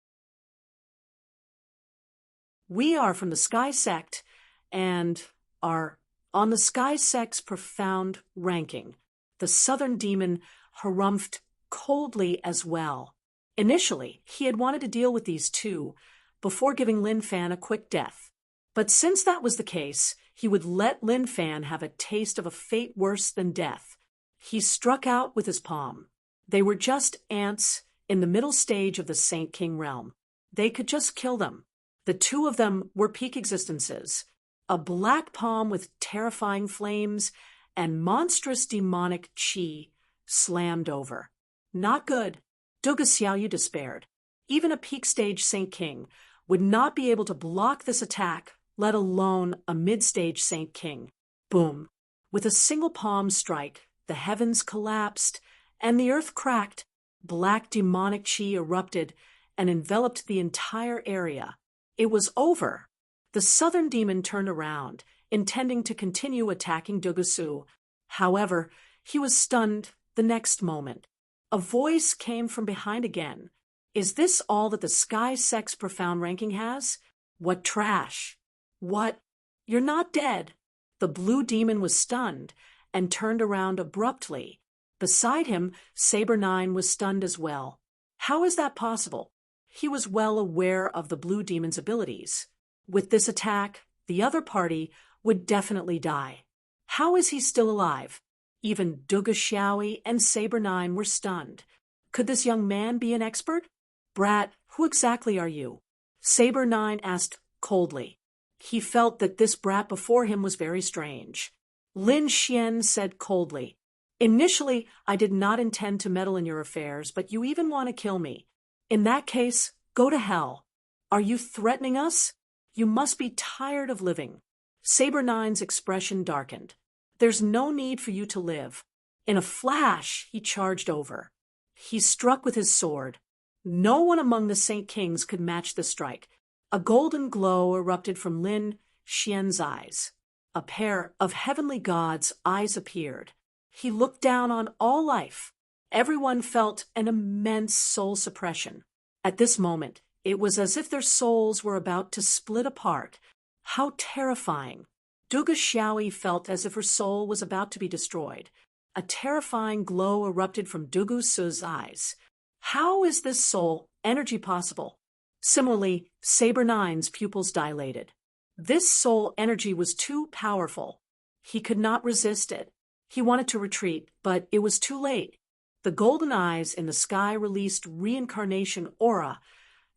We are from the Sky Sect and are on the Sky Sect's profound ranking. The southern demon harumphed coldly as well. Initially, he had wanted to deal with these two before giving Lin Fan a quick death. But since that was the case, he would let Lin Fan have a taste of a fate worse than death. He struck out with his palm. They were just ants in the middle stage of the Saint King realm. They could just kill them. The two of them were peak existences. A black palm with terrifying flames and monstrous demonic Qi slammed over. Not good. Duga Xiaoyu despaired. Even a peak stage Saint King would not be able to block this attack, let alone a mid-stage Saint King. Boom. With a single palm strike, the heavens collapsed and the earth cracked. Black demonic Qi erupted and enveloped the entire area. It was over. The southern demon turned around, intending to continue attacking Duga Su. However, he was stunned the next moment. A voice came from behind again. "Is this all that the Sky Sect's profound ranking has? What trash! What? You're not dead." The blue demon was stunned and turned around abruptly. Beside him, Saber 9 was stunned as well. How is that possible? He was well aware of the blue demon's abilities. With this attack, the other party would definitely die. How is he still alive? Even Duga Xiaoyi and Saber 9 were stunned. Could this young man be an expert? "Brat, who exactly are you?" Saber 9 asked coldly. He felt that this brat before him was very strange. Lin Xian said coldly, "Initially, I did not intend to meddle in your affairs, but you even want to kill me. In that case, go to hell. Are you threatening us? You must be tired of living." Saber 9's expression darkened. "There's no need for you to live." In a flash, he charged over. He struck with his sword. No one among the Saint Kings could match the strike. A golden glow erupted from Lin Xian's eyes. A pair of heavenly gods' eyes appeared. He looked down on all life. Everyone felt an immense soul suppression. At this moment, it was as if their souls were about to split apart. How terrifying! Duga Xiaoyi felt as if her soul was about to be destroyed. A terrifying glow erupted from Dugu Su's eyes. How is this soul energy possible? Similarly, Saber 9's pupils dilated. This soul energy was too powerful. He could not resist it. He wanted to retreat, but it was too late. The golden eyes in the sky released reincarnation aura,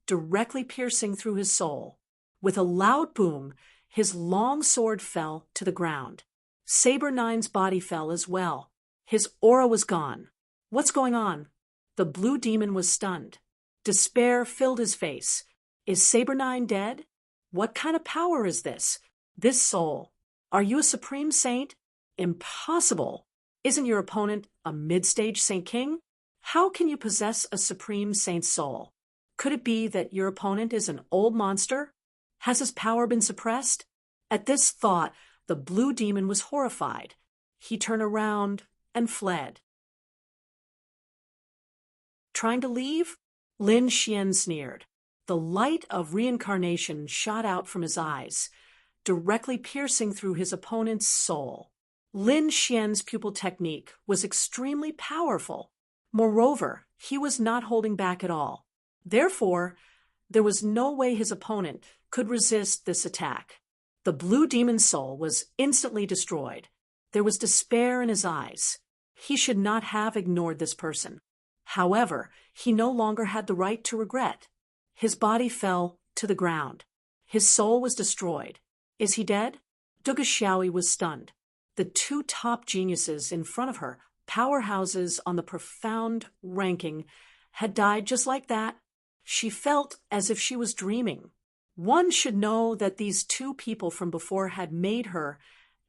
directly piercing through his soul. With a loud boom, his long sword fell to the ground. Saber 9's body fell as well. His aura was gone. What's going on? The blue demon was stunned. Despair filled his face. Is Sabernine dead? What kind of power is this? This soul. Are you a supreme saint? Impossible. Isn't your opponent a mid-stage Saint King? How can you possess a supreme saint soul? Could it be that your opponent is an old monster? Has his power been suppressed? At this thought, the blue demon was horrified. He turned around and fled. Trying to leave? Lin Xian sneered. The light of reincarnation shot out from his eyes, directly piercing through his opponent's soul. Lin Xian's pupil technique was extremely powerful. Moreover, he was not holding back at all. Therefore, there was no way his opponent could resist this attack. The blue demon's soul was instantly destroyed. There was despair in his eyes. He should not have ignored this person. However, he no longer had the right to regret. His body fell to the ground. His soul was destroyed. Is he dead? Duge Xiaoyi was stunned. The two top geniuses in front of her, powerhouses on the profound ranking, had died just like that. She felt as if she was dreaming. One should know that these two people from before had made her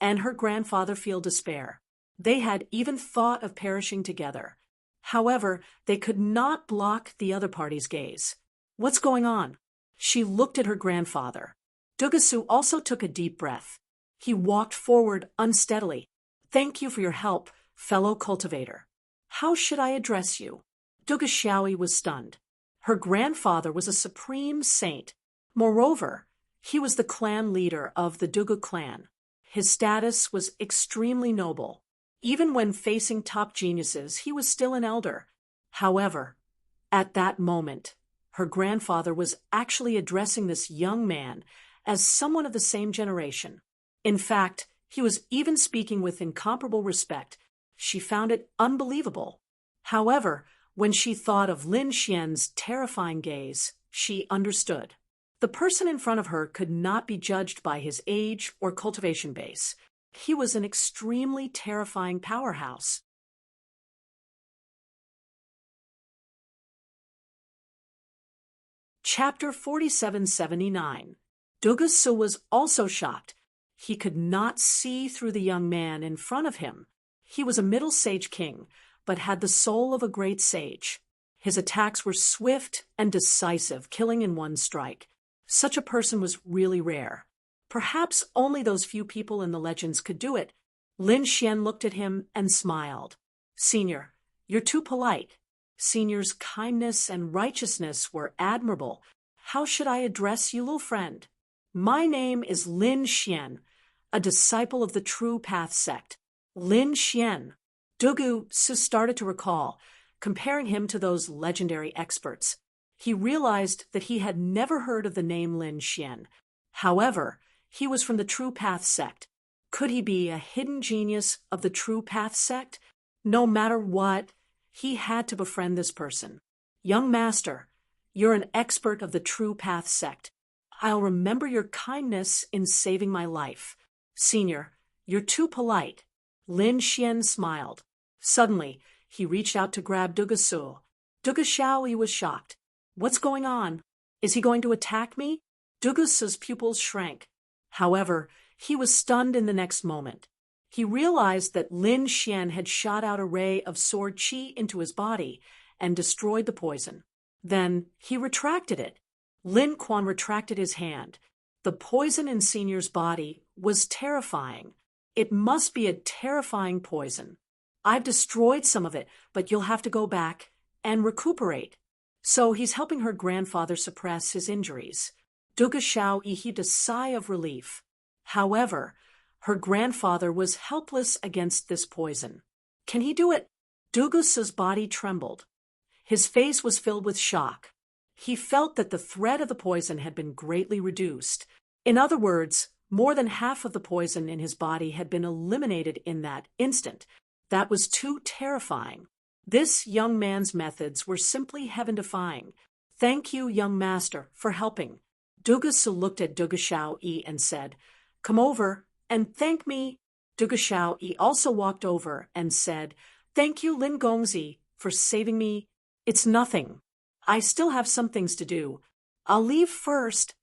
and her grandfather feel despair. They had even thought of perishing together. However, they could not block the other party's gaze. What's going on? She looked at her grandfather. Dugusu also took a deep breath. He walked forward unsteadily. Thank you for your help, fellow cultivator. How should I address you? Duge Xiaoyi was stunned. Her grandfather was a supreme saint. Moreover, he was the clan leader of the Duge clan. His status was extremely noble. Even when facing top geniuses, he was still an elder. However, at that moment, her grandfather was actually addressing this young man as someone of the same generation. In fact, he was even speaking with incomparable respect. She found it unbelievable. However, when she thought of Lin Xian's terrifying gaze, she understood. The person in front of her could not be judged by his age or cultivation base. He was an extremely terrifying powerhouse. Chapter 4779. Dugusu was also shocked. He could not see through the young man in front of him. He was a middle sage king, but had the soul of a great sage. His attacks were swift and decisive, killing in one strike. Such a person was really rare. Perhaps only those few people in the legends could do it. Lin Xian looked at him and smiled. Senior, you're too polite. Senior's kindness and righteousness were admirable. How should I address you, little friend? My name is Lin Xian, a disciple of the True Path sect. Lin Xian. Dugusu started to recall, comparing him to those legendary experts. He realized that he had never heard of the name Lin Xian. However, he was from the True Path sect. Could he be a hidden genius of the True Path sect? No matter what, he had to befriend this person. Young master, you're an expert of the True Path sect. I'll remember your kindness in saving my life. Senior, you're too polite. Lin Xian smiled. Suddenly, he reached out to grab Dugusu. Duge Xiaoyi was shocked. What's going on? Is he going to attack me? Dugusu's pupils shrank. However, he was stunned in the next moment. He realized that Lin Xian had shot out a ray of sword qi into his body and destroyed the poison. Then he retracted it. Lin Quan retracted his hand. The poison in Senior's body was terrifying. It must be a terrifying poison. I've destroyed some of it, but you'll have to go back and recuperate. So he's helping her grandfather suppress his injuries. Duge Xiaoyi heaved a sigh of relief. However, her grandfather was helpless against this poison. Can he do it? Dugusu's body trembled. His face was filled with shock. He felt that the threat of the poison had been greatly reduced. In other words, more than half of the poison in his body had been eliminated in that instant. That was too terrifying. This young man's methods were simply heaven-defying. Thank you, young master, for helping. Dugusu looked at Duge Xiaoyi and said, Come over and thank me. Duge Xiaoyi also walked over and said, Thank you, Lin Gongzi, for saving me. It's nothing. I still have some things to do. I'll leave first.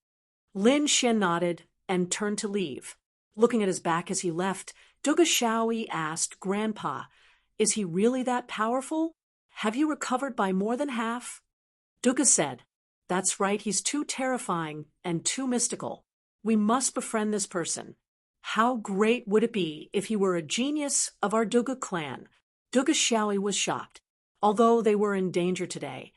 Lin Xian nodded and turned to leave. Looking at his back as he left, Duga Xiaoyi asked Grandpa, "Is he really that powerful? Have you recovered by more than half?" Duga said, "That's right, he's too terrifying and too mystical. We must befriend this person. How great would it be if he were a genius of our Duga clan?" Duga Xiaoyi was shocked. Although they were in danger today,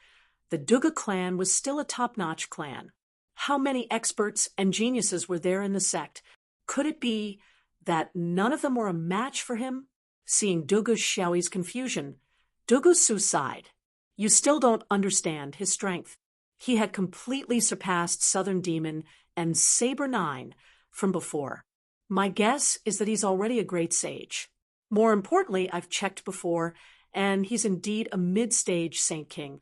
the Duga clan was still a top-notch clan. How many experts and geniuses were there in the sect? Could it be that none of them were a match for him? Seeing Duga Xiaoyi's confusion, Duga Su sighed. You still don't understand his strength. He had completely surpassed Southern Demon and Saber 9 from before. My guess is that he's already a great sage. More importantly, I've checked before, and he's indeed a mid-stage Saint King.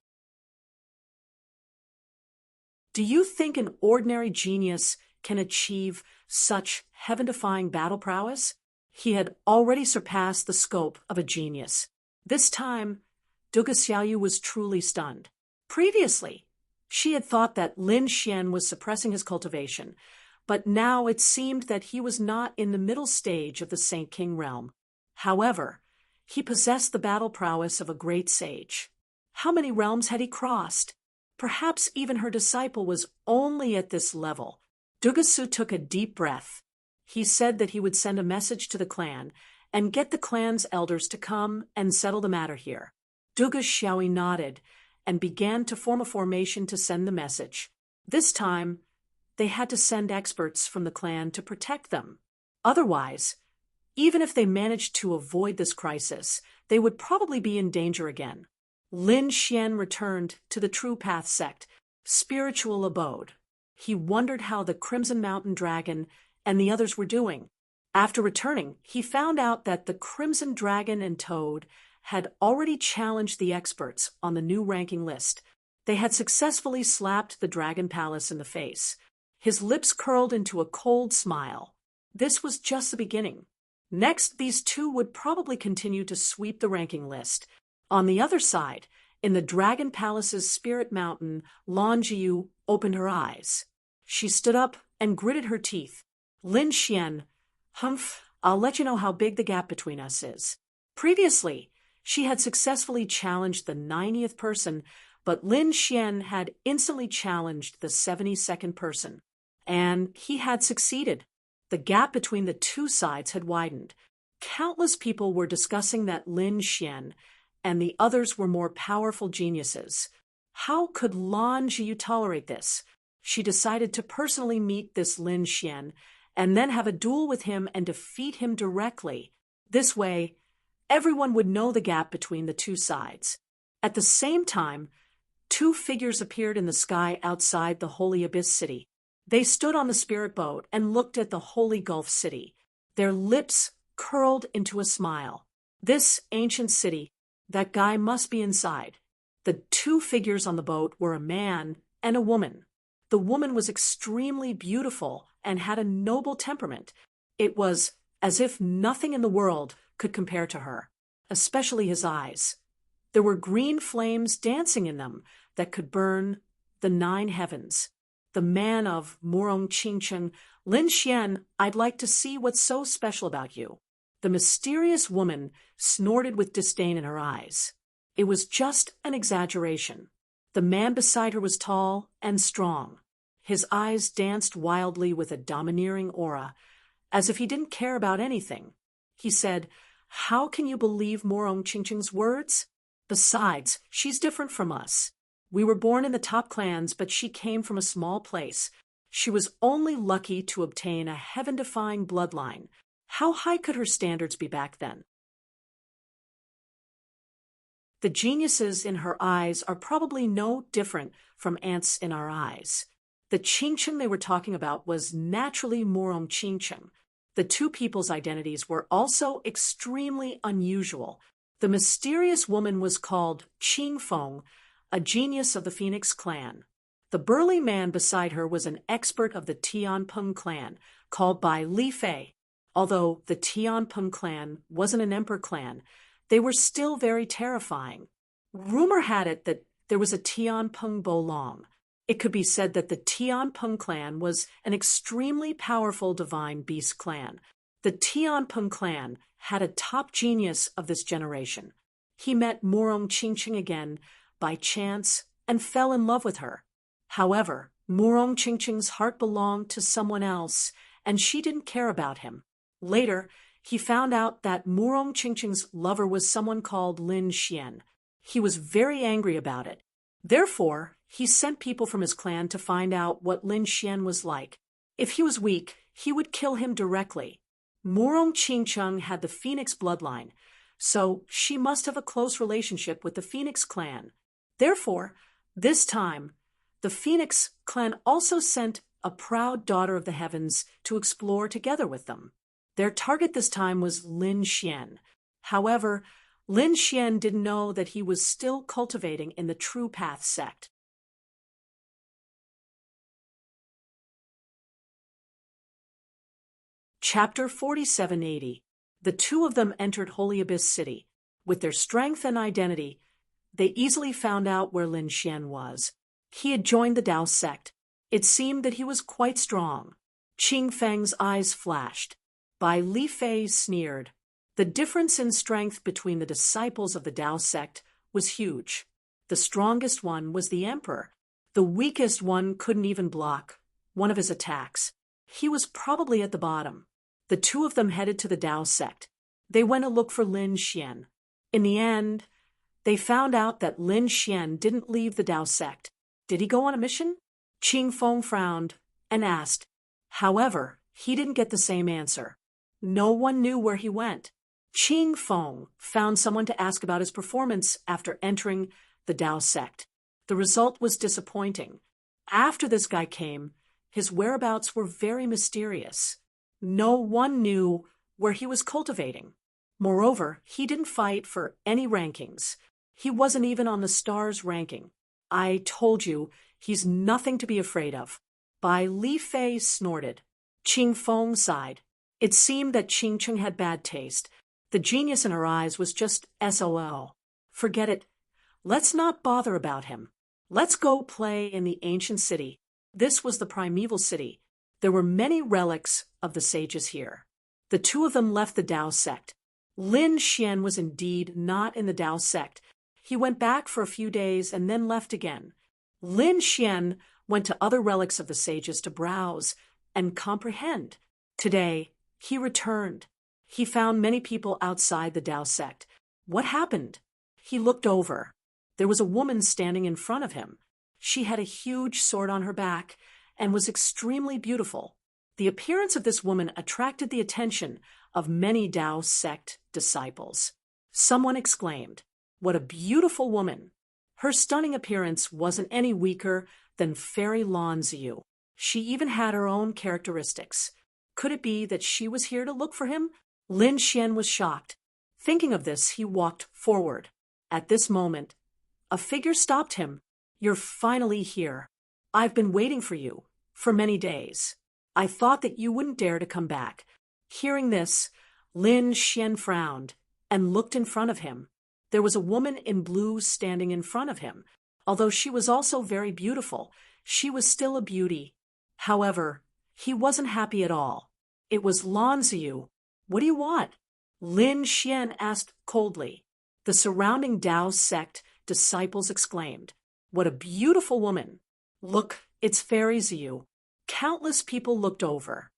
Do you think an ordinary genius can achieve such heaven-defying battle prowess? He had already surpassed the scope of a genius. This time, Duga Xiaoyu was truly stunned. Previously, she had thought that Lin Xian was suppressing his cultivation, but now it seemed that he was not in the middle stage of the Saint King realm. However, he possessed the battle prowess of a great sage. How many realms had he crossed? Perhaps even her disciple was only at this level. Duga Su took a deep breath. He said that he would send a message to the clan and get the clan's elders to come and settle the matter here. Duga Xiaoyi nodded and began to form a formation to send the message. This time, they had to send experts from the clan to protect them. Otherwise, even if they managed to avoid this crisis, they would probably be in danger again. Lin Xian returned to the True Path sect, spiritual abode. He wondered how the Crimson Mountain Dragon and the others were doing. After returning, he found out that the Crimson Dragon and Toad had already challenged the experts on the new ranking list. They had successfully slapped the Dragon Palace in the face. His lips curled into a cold smile. This was just the beginning. Next, these two would probably continue to sweep the ranking list. On the other side, in the Dragon Palace's Spirit Mountain, Lan Jiu opened her eyes. She stood up and gritted her teeth. Lin Xian, humph, I'll let you know how big the gap between us is. Previously, she had successfully challenged the 90th person, but Lin Xian had instantly challenged the 72nd person. And he had succeeded. The gap between the two sides had widened. Countless people were discussing that Lin Xian and the others were more powerful geniuses. How could Lan Jiu tolerate this? She decided to personally meet this Lin Xian and then have a duel with him and defeat him directly. This way, everyone would know the gap between the two sides. At the same time, two figures appeared in the sky outside the Holy Abyss City. They stood on the spirit boat and looked at the Holy Gulf City. Their lips curled into a smile. This ancient city, that guy must be inside. The two figures on the boat were a man and a woman. The woman was extremely beautiful and had a noble temperament. It was as if nothing in the world could compare to her, especially his eyes. There were green flames dancing in them that could burn the 9 heavens. The man of Murong Qingcheng, Lin Xian, I'd like to see what's so special about you. The mysterious woman snorted with disdain in her eyes. It was just an exaggeration. The man beside her was tall and strong. His eyes danced wildly with a domineering aura, as if he didn't care about anything. He said, "How can you believe Murong Qingcheng's words? Besides, she's different from us. We were born in the top clans, but she came from a small place. She was only lucky to obtain a heaven-defying bloodline. How high could her standards be back then?" The geniuses in her eyes are probably no different from ants in our eyes. The Qingcheng they were talking about was naturally Murong Qingcheng. The two people's identities were also extremely unusual. The mysterious woman was called Qing Feng, a genius of the Phoenix clan. The burly man beside her was an expert of the Tianpeng clan, called by Li Fei. Although the Tianpeng clan wasn't an emperor clan, they were still very terrifying. Rumor had it that there was a Tianpeng Bolong, It could be said that the Tianpeng clan was an extremely powerful divine beast clan. The Tianpeng clan had a top genius of this generation. He met Murong Qingqing again by chance and fell in love with her. However, Murong Qingqing's heart belonged to someone else, and she didn't care about him. Later, he found out that Murong Qingqing's lover was someone called Lin Xian. He was very angry about it. Therefore, he sent people from his clan to find out what Lin Xian was like. If he was weak, he would kill him directly. Murong Qingqing had the Phoenix bloodline, so she must have a close relationship with the Phoenix clan. Therefore, this time, the Phoenix clan also sent a proud daughter of the heavens to explore together with them. Their target this time was Lin Xian. However, Lin Xian didn't know that he was still cultivating in the True Path sect. Chapter 4780. The two of them entered Holy Abyss City. With their strength and identity, they easily found out where Lin Xian was. He had joined the Dao sect. It seemed that he was quite strong. Qing Feng's eyes flashed. Bai Li Fei sneered. The difference in strength between the disciples of the Dao sect was huge. The strongest one was the emperor. The weakest one couldn't even block one of his attacks. He was probably at the bottom. The two of them headed to the Dao sect. They went to look for Lin Xian. In the end, they found out that Lin Xian didn't leave the Dao sect. Did he go on a mission? Qing Feng frowned and asked. However, he didn't get the same answer. No one knew where he went. Qing Feng found someone to ask about his performance after entering the Dao sect. The result was disappointing. After this guy came, his whereabouts were very mysterious. No one knew where he was cultivating. Moreover, he didn't fight for any rankings. He wasn't even on the stars ranking. I told you, he's nothing to be afraid of. Bai Li Fei snorted. Qing Feng sighed. It seemed that Qingqing had bad taste. The genius in her eyes was just SOL. Forget it. Let's not bother about him. Let's go play in the ancient city. This was the primeval city. There were many relics of the sages here. The two of them left the Dao sect. Lin Xian was indeed not in the Dao sect. He went back for a few days and then left again. Lin Xian went to other relics of the sages to browse and comprehend. Today, he returned. He found many people outside the Dao sect. What happened? He looked over. There was a woman standing in front of him. She had a huge sword on her back and was extremely beautiful. The appearance of this woman attracted the attention of many Dao sect disciples. Someone exclaimed, "What a beautiful woman!" Her stunning appearance wasn't any weaker than Fairy Lan Ziyu. She even had her own characteristics. Could it be that she was here to look for him? Lin Xian was shocked. Thinking of this, he walked forward. At this moment, a figure stopped him. "You're finally here. I've been waiting for you for many days. I thought that you wouldn't dare to come back." Hearing this, Lin Xian frowned and looked in front of him. There was a woman in blue standing in front of him. Although she was also very beautiful, she was still a beauty. However, he wasn't happy at all. It was Lan Ziyu. "What do you want?" Lin Xian asked coldly. The surrounding Dao sect disciples exclaimed, "What a beautiful woman! Look, it's Fairy Ziyu." Countless people looked over.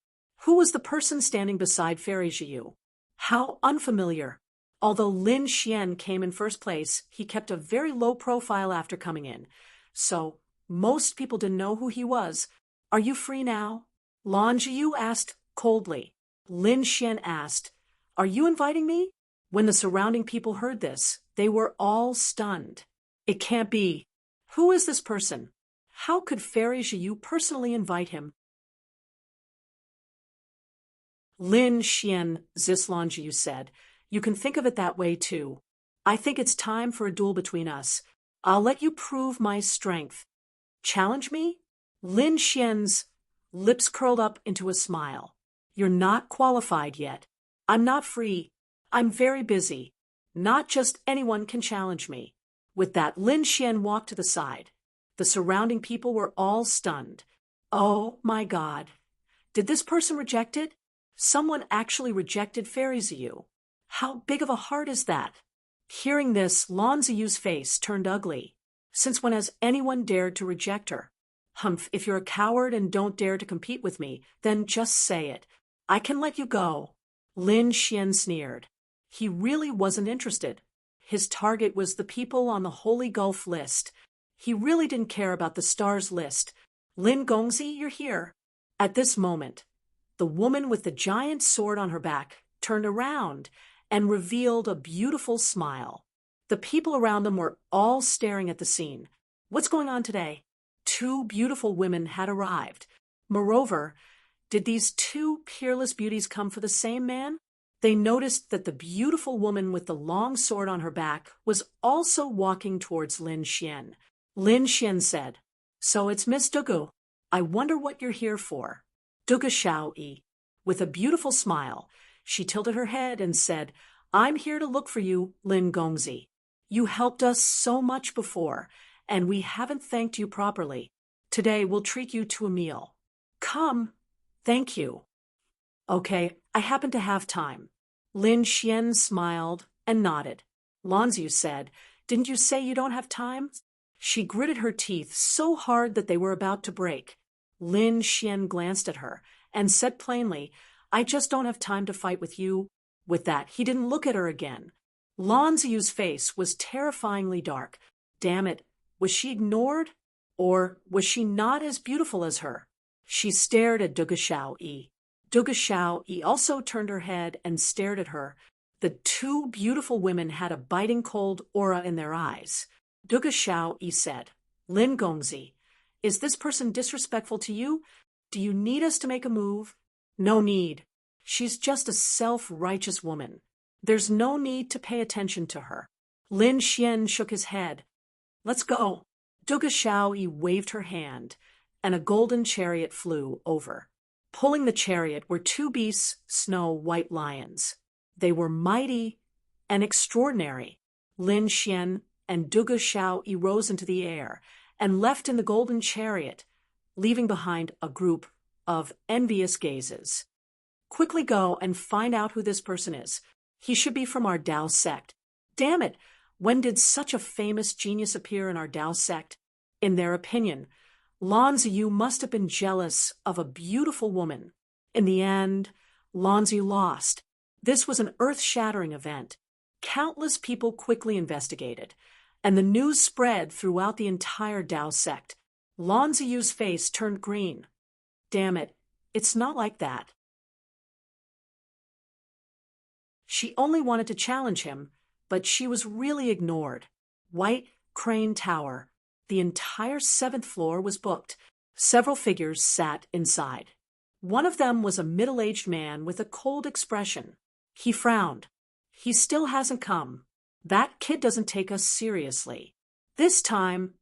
Who was the person standing beside Fairy Ziyu? How unfamiliar. Although Lin Xian came in first place, he kept a very low profile after coming in. So, most people didn't know who he was. "Are you free now?" Lan Ziyu asked coldly. Lin Xian asked, "Are you inviting me?" When the surrounding people heard this, they were all stunned. It can't be. Who is this person? How could Fairy Ziyu personally invite him? Lin Xian, Lan Ziyu said, "You can think of it that way too. I think it's time for a duel between us. I'll let you prove my strength. Challenge me?" Lin Xian's lips curled up into a smile. "You're not qualified yet. I'm not free. I'm very busy. Not just anyone can challenge me." With that, Lin Xian walked to the side. The surrounding people were all stunned. Oh my God. Did this person reject it? Someone actually rejected Fairy Ziyu. How big of a heart is that? Hearing this, Lan Ziyu's face turned ugly. Since when has anyone dared to reject her? Humph, if you're a coward and don't dare to compete with me, then just say it. I can let you go. Lin Xian sneered. He really wasn't interested. His target was the people on the Holy Gulf list. He really didn't care about the stars list. Lin Gongzi, you're here. At this moment, the woman with the giant sword on her back turned around and revealed a beautiful smile. The people around them were all staring at the scene. What's going on today? Two beautiful women had arrived. Moreover, did these two peerless beauties come for the same man? They noticed that the beautiful woman with the long sword on her back was also walking towards Lin Xian. Lin Xian said, "So it's Miss Dugu. I wonder what you're here for." Dugu Xiaoyi, with a beautiful smile, she tilted her head and said, "I'm here to look for you, Lin Gongzi. You helped us so much before, and we haven't thanked you properly. Today we'll treat you to a meal. Come. Thank you." "Okay, I happen to have time." Lin Xian smiled and nodded. Lan Ziyu said, "Didn't you say you don't have time?" She gritted her teeth so hard that they were about to break. Lin Xian glanced at her and said plainly, "I just don't have time to fight with you." With that, he didn't look at her again. Lan Ziyu's face was terrifyingly dark. Damn it, was she ignored? Or was she not as beautiful as her? She stared at Dugu Xiaoyi. Dugu Xiaoyi also turned her head and stared at her. The two beautiful women had a biting cold aura in their eyes. Dugu Xiaoyi said, "Lin Gongzi, is this person disrespectful to you? Do you need us to make a move?" "No need. She's just a self-righteous woman. There's no need to pay attention to her." Lin Xian shook his head. "Let's go." Dugu Xiaoyi waved her hand, and a golden chariot flew over. Pulling the chariot were two beasts, snow-white lions. They were mighty and extraordinary. Lin Xian and Dugu Xiaoyi rose into the air and left in the golden chariot, leaving behind a group of envious gazes. "Quickly go and find out who this person is. He should be from our Tao sect." Damn it! When did such a famous genius appear in our Tao sect? In their opinion, Lan Ziyu must have been jealous of a beautiful woman. In the end, Lan Ziyu lost. This was an earth-shattering event. Countless people quickly investigated, and the news spread throughout the entire Tao sect. Lan Ziyu's face turned green. Damn it, it's not like that. She only wanted to challenge him, but she was really ignored. White Crane Tower. The entire 7th floor was booked. Several figures sat inside. One of them was a middle-aged man with a cold expression. He frowned. "He still hasn't come. That kid doesn't take us seriously." This time,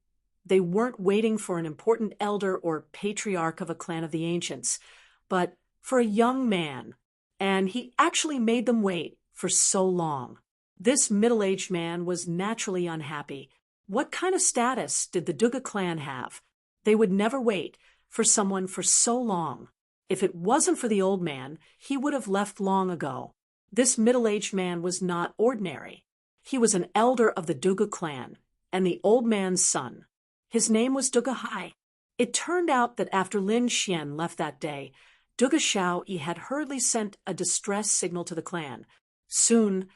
they weren't waiting for an important elder or patriarch of a clan of the ancients, but for a young man, and he actually made them wait for so long. This middle-aged man was naturally unhappy. What kind of status did the Dugu clan have? They would never wait for someone for so long. If it wasn't for the old man, he would have left long ago. This middle-aged man was not ordinary. He was an elder of the Dugu clan, and the old man's son. His name was Dugu Hai. It turned out that after Lin Xian left that day, Dugu Xiaoyi had hurriedly sent a distress signal to the clan. Soon,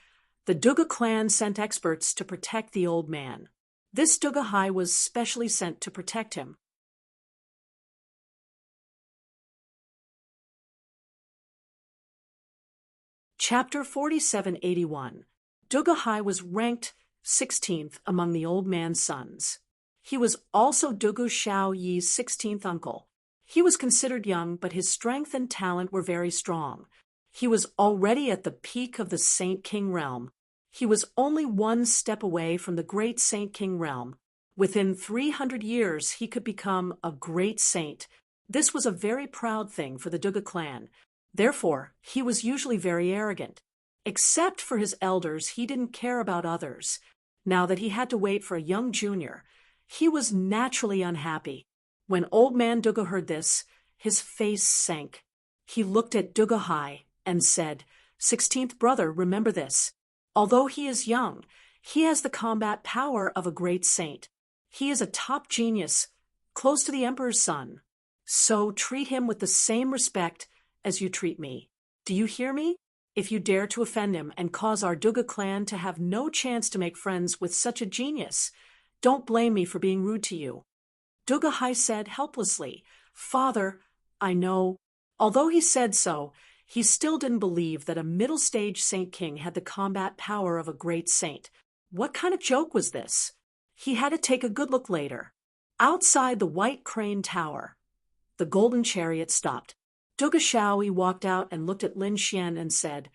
the Dugu clan sent experts to protect the old man. This Dugu Hai was specially sent to protect him. Chapter 4781. Dugu Hai was ranked 16th among the old man's sons. He was also Dugu Xiaoyi's 16th uncle. He was considered young, but his strength and talent were very strong. He was already at the peak of the Saint King realm. He was only one step away from the great Saint King realm. Within 300 years, he could become a great saint. This was a very proud thing for the Dugu clan. Therefore, he was usually very arrogant. Except for his elders, he didn't care about others. Now that he had to wait for a young junior, He was naturally unhappy. When Old Man Duga heard this, his face sank. He looked at Duga Hai and said, "16th brother, remember this. Although he is young, he has the combat power of a great saint. He is a top genius, close to the emperor's son. So treat him with the same respect as you treat me. Do you hear me? If you dare to offend him and cause our Duga clan to have no chance to make friends with such a genius, don't blame me for being rude to you." Duga Hai said helplessly, "Father, I know." Although he said so, he still didn't believe that a middle-stage Saint King had the combat power of a great saint. What kind of joke was this? He had to take a good look later. Outside the White Crane Tower, the golden chariot stopped. Duga Shaoi walked out and looked at Lin Xian and said,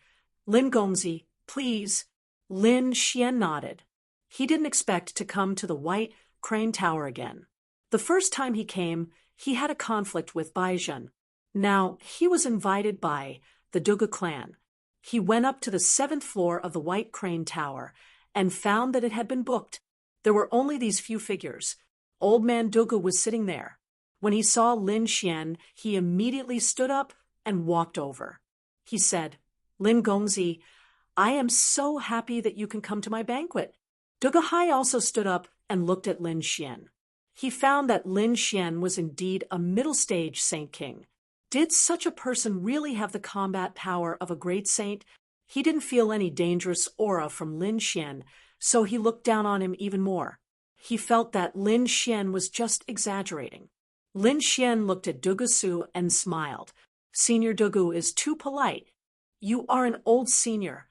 "Lin Gongzi, please." Lin Xian nodded. He didn't expect to come to the White Crane Tower again. The first time he came, he had a conflict with Baizhen. Now, he was invited by the Duga clan. He went up to the 7th floor of the White Crane Tower and found that it had been booked. There were only these few figures. Old Man Duga was sitting there. When he saw Lin Xian, he immediately stood up and walked over. He said, "Lin Gongzi, I am so happy that you can come to my banquet." Duga Hai also stood up and looked at Lin Xian. He found that Lin Xian was indeed a middle-stage Saint King. Did such a person really have the combat power of a great saint? He didn't feel any dangerous aura from Lin Xian, so he looked down on him even more. He felt that Lin Xian was just exaggerating. Lin Xian looked at Duga Su and smiled. "Senior Dugu is too polite. You are an old senior.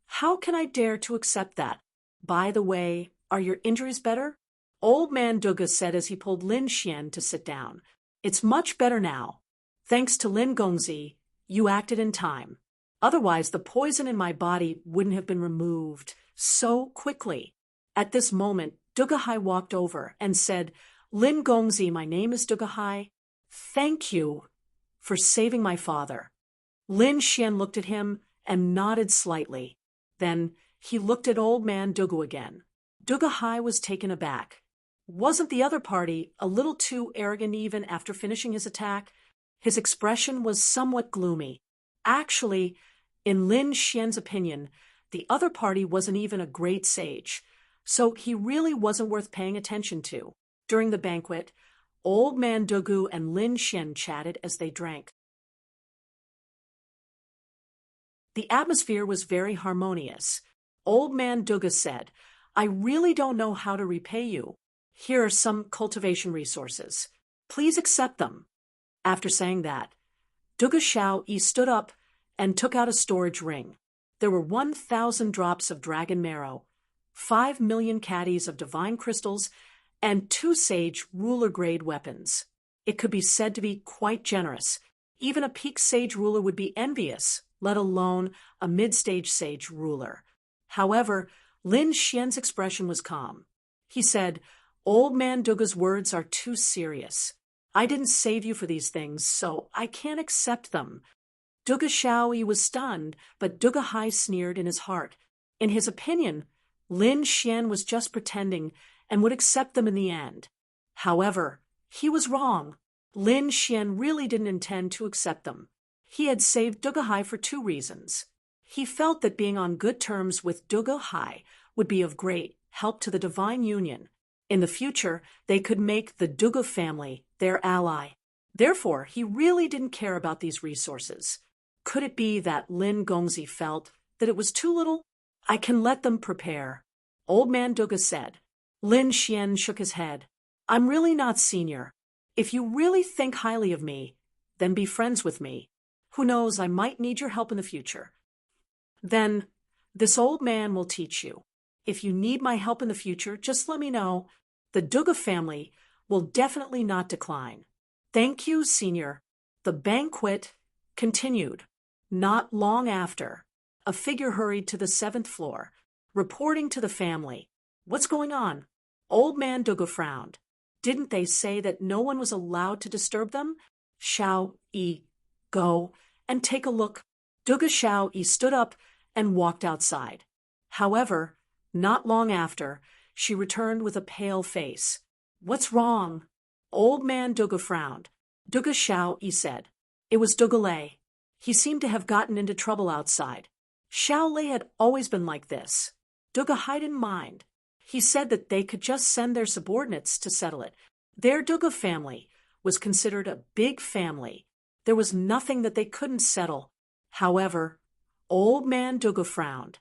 How can I dare to accept that? By the way, are your injuries better?" Old Man Duga said as he pulled Lin Xian to sit down. "It's much better now. Thanks to Lin Gongzi, you acted in time. Otherwise, the poison in my body wouldn't have been removed so quickly." At this moment, Duga Hai walked over and said, "Lin Gongzi, my name is Duga Hai. Thank you for saving my father." Lin Xian looked at him and nodded slightly. Then he looked at Old Man Duga again. Duga Hai was taken aback. Wasn't the other party a little too arrogant even after finishing his attack? His expression was somewhat gloomy. Actually, in Lin Xian's opinion, the other party wasn't even a great sage, so he really wasn't worth paying attention to. During the banquet, Old Man Dugu and Lin Xian chatted as they drank. The atmosphere was very harmonious. Old Man Duga said, "I really don't know how to repay you. Here are some cultivation resources. Please accept them." After saying that, Duga Shaoi stood up and took out a storage ring. There were 1,000 drops of dragon marrow, 5 million caddies of divine crystals, and 2 sage ruler-grade weapons. It could be said to be quite generous. Even a peak sage ruler would be envious, let alone a mid-stage sage ruler. However, Lin Xian's expression was calm. He said, "Old Man Duga's words are too serious. I didn't save you for these things, so I can't accept them." Duga Shaoi was stunned, but Duga Hai sneered in his heart. In his opinion, Lin Xian was just pretending and would accept them in the end. However, he was wrong. Lin Xian really didn't intend to accept them. He had saved Duga Hai for 2 reasons. He felt that being on good terms with Duga Hai would be of great help to the divine union. In the future, they could make the Duga family their ally. Therefore, he really didn't care about these resources. Could it be that Lin Gongzi felt that it was too little? "I can let them prepare," Old Man Duga said. Lin Xian shook his head. "I'm really not senior. If you really think highly of me, then be friends with me. Who knows, I might need your help in the future. Then, this old man will teach you. If you need my help in the future, just let me know. The Duga family will definitely not decline." "Thank you, senior." The banquet continued. Not long after, a figure hurried to the 7th floor, reporting to the family. "What's going on?" Old Man Duga frowned. "Didn't they say that no one was allowed to disturb them? Shaoi, go and take a look." Duga Shaoi stood up and walked outside. However, not long after, she returned with a pale face. What's wrong? Old man Duga frowned. Duga Xiao, he said. It was Duga Lei. He seemed to have gotten into trouble outside. Xiao Lei had always been like this. Duga Hai didn't mind. He said that they could just send their subordinates to settle it. Their Duga family was considered a big family. There was nothing that they couldn't settle. However, old man Duga frowned.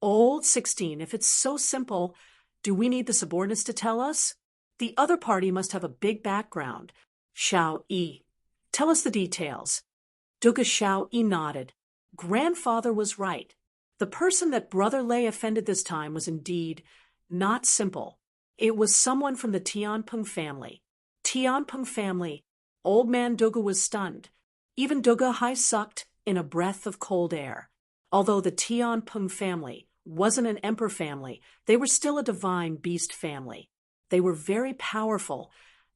Old 16, if it's so simple, do we need the subordinates to tell us? The other party must have a big background. Xiao Yi, tell us the details. Duga Xiao Yi nodded. Grandfather was right. The person that Brother Lei offended this time was indeed not simple. It was someone from the Tianpeng family. Tianpeng family. Old man Duga was stunned. Even Duga Hai sucked in a breath of cold air. Although the Tianpeng family wasn't an emperor family, they were still a divine beast family. They were very powerful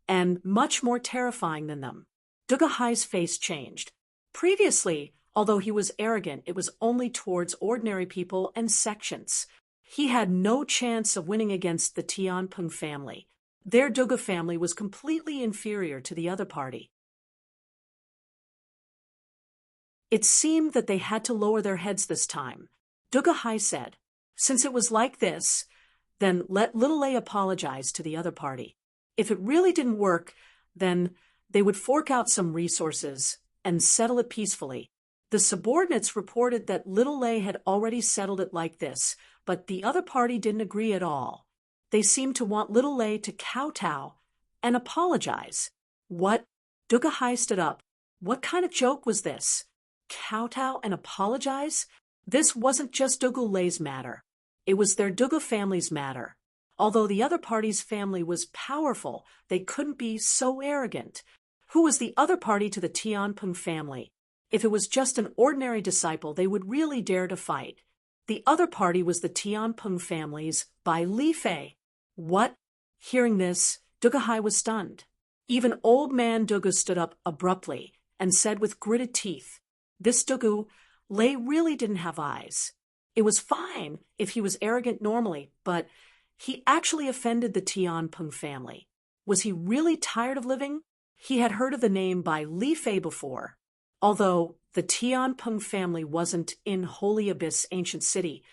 and much more terrifying than them. Duga Hai's face changed. Previously, although he was arrogant, it was only towards ordinary people and sections. He had no chance of winning against the Tianpeng family. Their Duga family was completely inferior to the other party. It seemed that they had to lower their heads this time. Duga Hai said, since it was like this, then let Little Lei apologize to the other party. If it really didn't work, then they would fork out some resources and settle it peacefully. The subordinates reported that Little Lei had already settled it like this, but the other party didn't agree at all. They seemed to want Little Lei to kowtow and apologize. What? Duga Hai stood up. What kind of joke was this? Kowtow and apologize? This wasn't just Duga Lei's matter. It was their Duga family's matter. Although the other party's family was powerful, they couldn't be so arrogant. Who was the other party to the Tianpeng family? If it was just an ordinary disciple, they would really dare to fight. The other party was the Tianpeng family's Bai Li Fei. What? Hearing this, Duga Hai was stunned. Even old man Duga stood up abruptly and said with gritted teeth, this Duga Lei really didn't have eyes. It was fine if he was arrogant normally, but he actually offended the Tianpeng family. Was he really tired of living? He had heard of the name Bai Li Fei before. Although the Tianpeng family wasn't in Holy Abyss ancient city,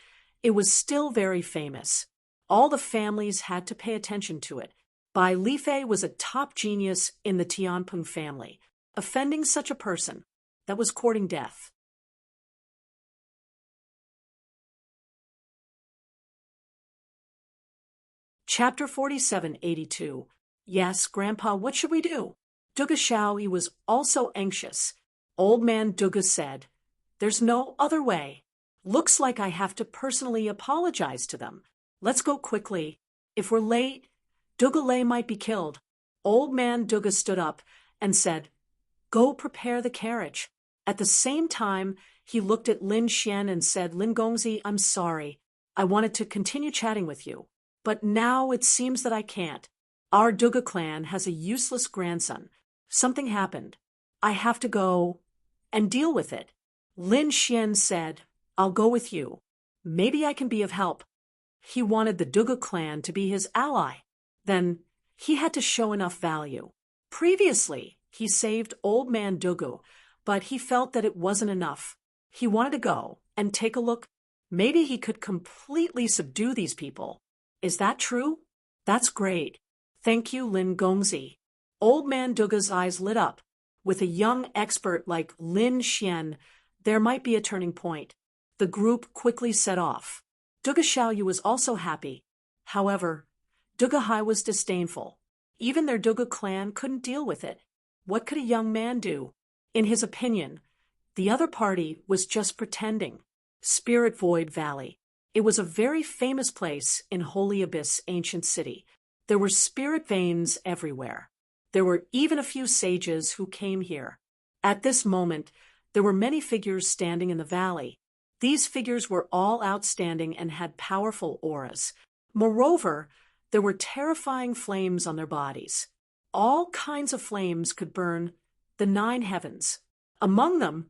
it was still very famous. All the families had to pay attention to it. Bai Li Fei was a top genius in the Tianpeng family. Offending such a person, that was courting death. Chapter 4782. Yes, Grandpa, what should we do? Duga Xiao was also anxious. Old man Duga said, there's no other way. Looks like I have to personally apologize to them. Let's go quickly. If we're late, Duga Lei might be killed. Old man Duga stood up and said, go prepare the carriage. At the same time, he looked at Lin Xian and said, Lin Gongzi, I'm sorry. I wanted to continue chatting with you. But now it seems that I can't. Our Duga clan has a useless grandson. Something happened. I have to go and deal with it. Lin Xian said, I'll go with you. Maybe I can be of help. He wanted the Duga clan to be his ally. Then he had to show enough value. Previously, he saved old man Duga, but he felt that it wasn't enough. He wanted to go and take a look. Maybe he could completely subdue these people. Is that true? That's great. Thank you, Lin Gongzi. Old man Duga's eyes lit up. With a young expert like Lin Xian, there might be a turning point. The group quickly set off. Duga Xiaoyu was also happy. However, Duga Hai was disdainful. Even their Duga clan couldn't deal with it. What could a young man do? In his opinion, the other party was just pretending. Spirit Void Valley. It was a very famous place in Holy Abyss ancient city. There were spirit veins everywhere. There were even a few sages who came here. At this moment, there were many figures standing in the valley. These figures were all outstanding and had powerful auras. Moreover, there were terrifying flames on their bodies. All kinds of flames could burn the 9 heavens. Among them,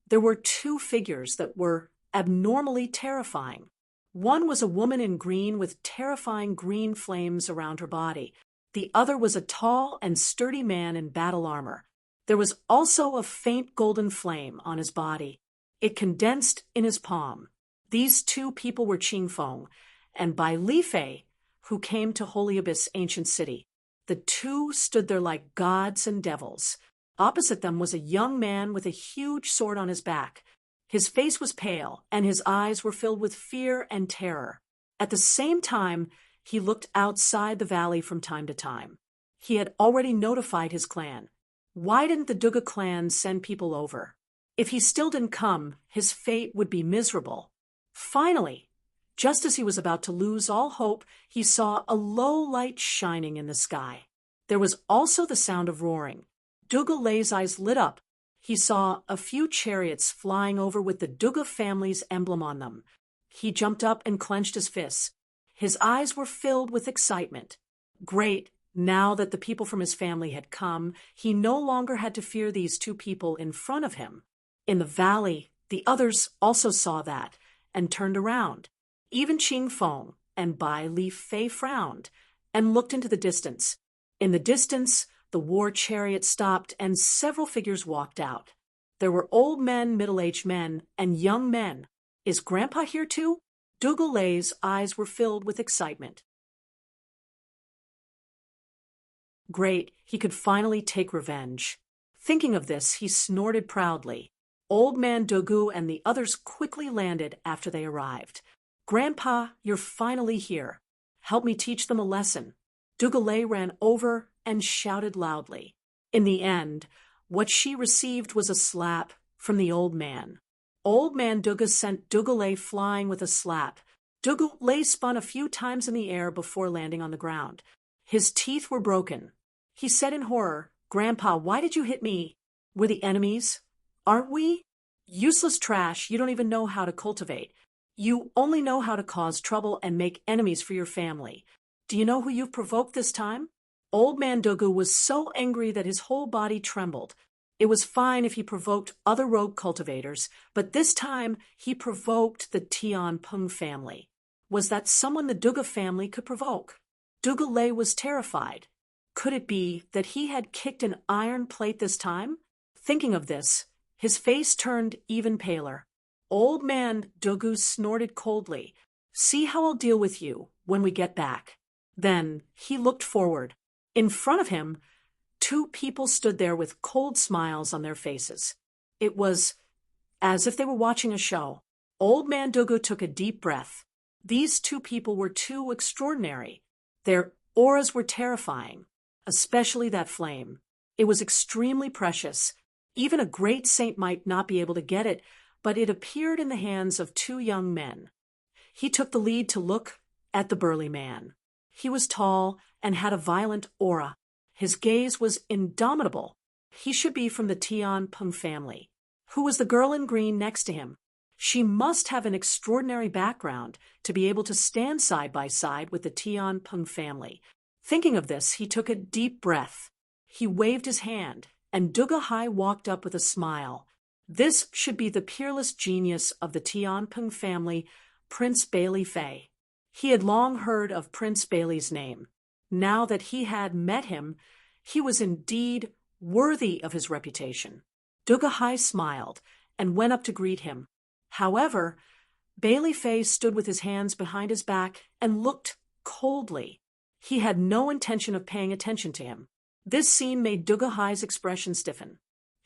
there were 2 figures that were abnormally terrifying. One was a woman in green with terrifying green flames around her body. The other was a tall and sturdy man in battle armor. There was also a faint golden flame on his body. It condensed in his palm. These two people were Qingfeng and Bai Lifei, who came to Holy Abyss ancient city. The two stood there like gods and devils. Opposite them was a young man with a huge sword on his back. His face was pale, and his eyes were filled with fear and terror. At the same time, he looked outside the valley from time to time. He had already notified his clan. Why didn't the Duga clan send people over? If he still didn't come, his fate would be miserable. Finally, just as he was about to lose all hope, he saw a low light shining in the sky. There was also the sound of roaring. Duga Lei's eyes lit up. He saw a few chariots flying over with the Duga family's emblem on them. He jumped up and clenched his fists. His eyes were filled with excitement. Great, now that the people from his family had come, he no longer had to fear these two people in front of him. In the valley, the others also saw that and turned around. Even Qingfeng and Bai Lifei frowned and looked into the distance. In the distance, the war chariot stopped and several figures walked out. There were old men, middle-aged men, and young men. Is Grandpa here too? Duga Lei's eyes were filled with excitement. Great, he could finally take revenge. Thinking of this, he snorted proudly. Old Man Dugu and the others quickly landed after they arrived. Grandpa, you're finally here. Help me teach them a lesson. Duga Lei ran over and shouted loudly. In the end, what she received was a slap from the old man. Old Man Duga sent Duga Lei flying with a slap. Duga Lei spun a few times in the air before landing on the ground. His teeth were broken. He said in horror, Grandpa, why did you hit me? We're the enemies, aren't we? Useless trash you don't even know how to cultivate. You only know how to cause trouble and make enemies for your family. Do you know who you've provoked this time? Old Man Dugu was so angry that his whole body trembled. It was fine if he provoked other rogue cultivators, but this time he provoked the Tian Peng family. Was that someone the Duga family could provoke? Duga Lei was terrified. Could it be that he had kicked an iron plate this time? Thinking of this, his face turned even paler. Old Man Dugu snorted coldly. See how I'll deal with you when we get back. Then he looked forward. In front of him, two people stood there with cold smiles on their faces. It was as if they were watching a show. Old Man Dugu took a deep breath. These two people were too extraordinary. Their auras were terrifying, especially that flame. It was extremely precious. Even a great saint might not be able to get it, but it appeared in the hands of two young men. He took the lead to look at the burly man. He was tall and had a violent aura. His gaze was indomitable. He should be from the Tian Peng family. Who was the girl in green next to him? She must have an extraordinary background to be able to stand side by side with the Tian Peng family. Thinking of this, he took a deep breath. He waved his hand, and Duga Hai walked up with a smile. This should be the peerless genius of the Tian Peng family, Prince Bai Lifei. He had long heard of Prince Bailey's name. Now that he had met him, he was indeed worthy of his reputation. Duga Hai smiled and went up to greet him. However, Bai Lifei stood with his hands behind his back and looked coldly. He had no intention of paying attention to him. This scene made Duga Hai's expression stiffen.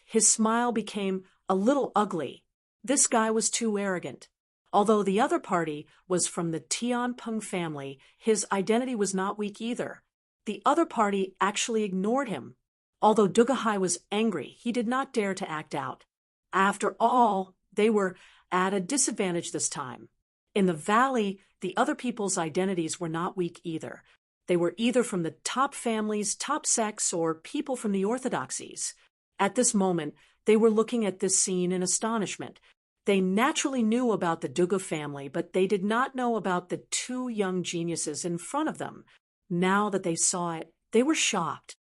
His smile became a little ugly. This guy was too arrogant. Although the other party was from the Tian Peng family, his identity was not weak either. The other party actually ignored him. Although Duga Hai was angry, he did not dare to act out. After all, they were at a disadvantage this time. In the valley, the other people's identities were not weak either. They were either from the top families, top sects, or people from the orthodoxies. At this moment, they were looking at this scene in astonishment. They naturally knew about the Duga family, but they did not know about the two young geniuses in front of them. Now that they saw it, they were shocked.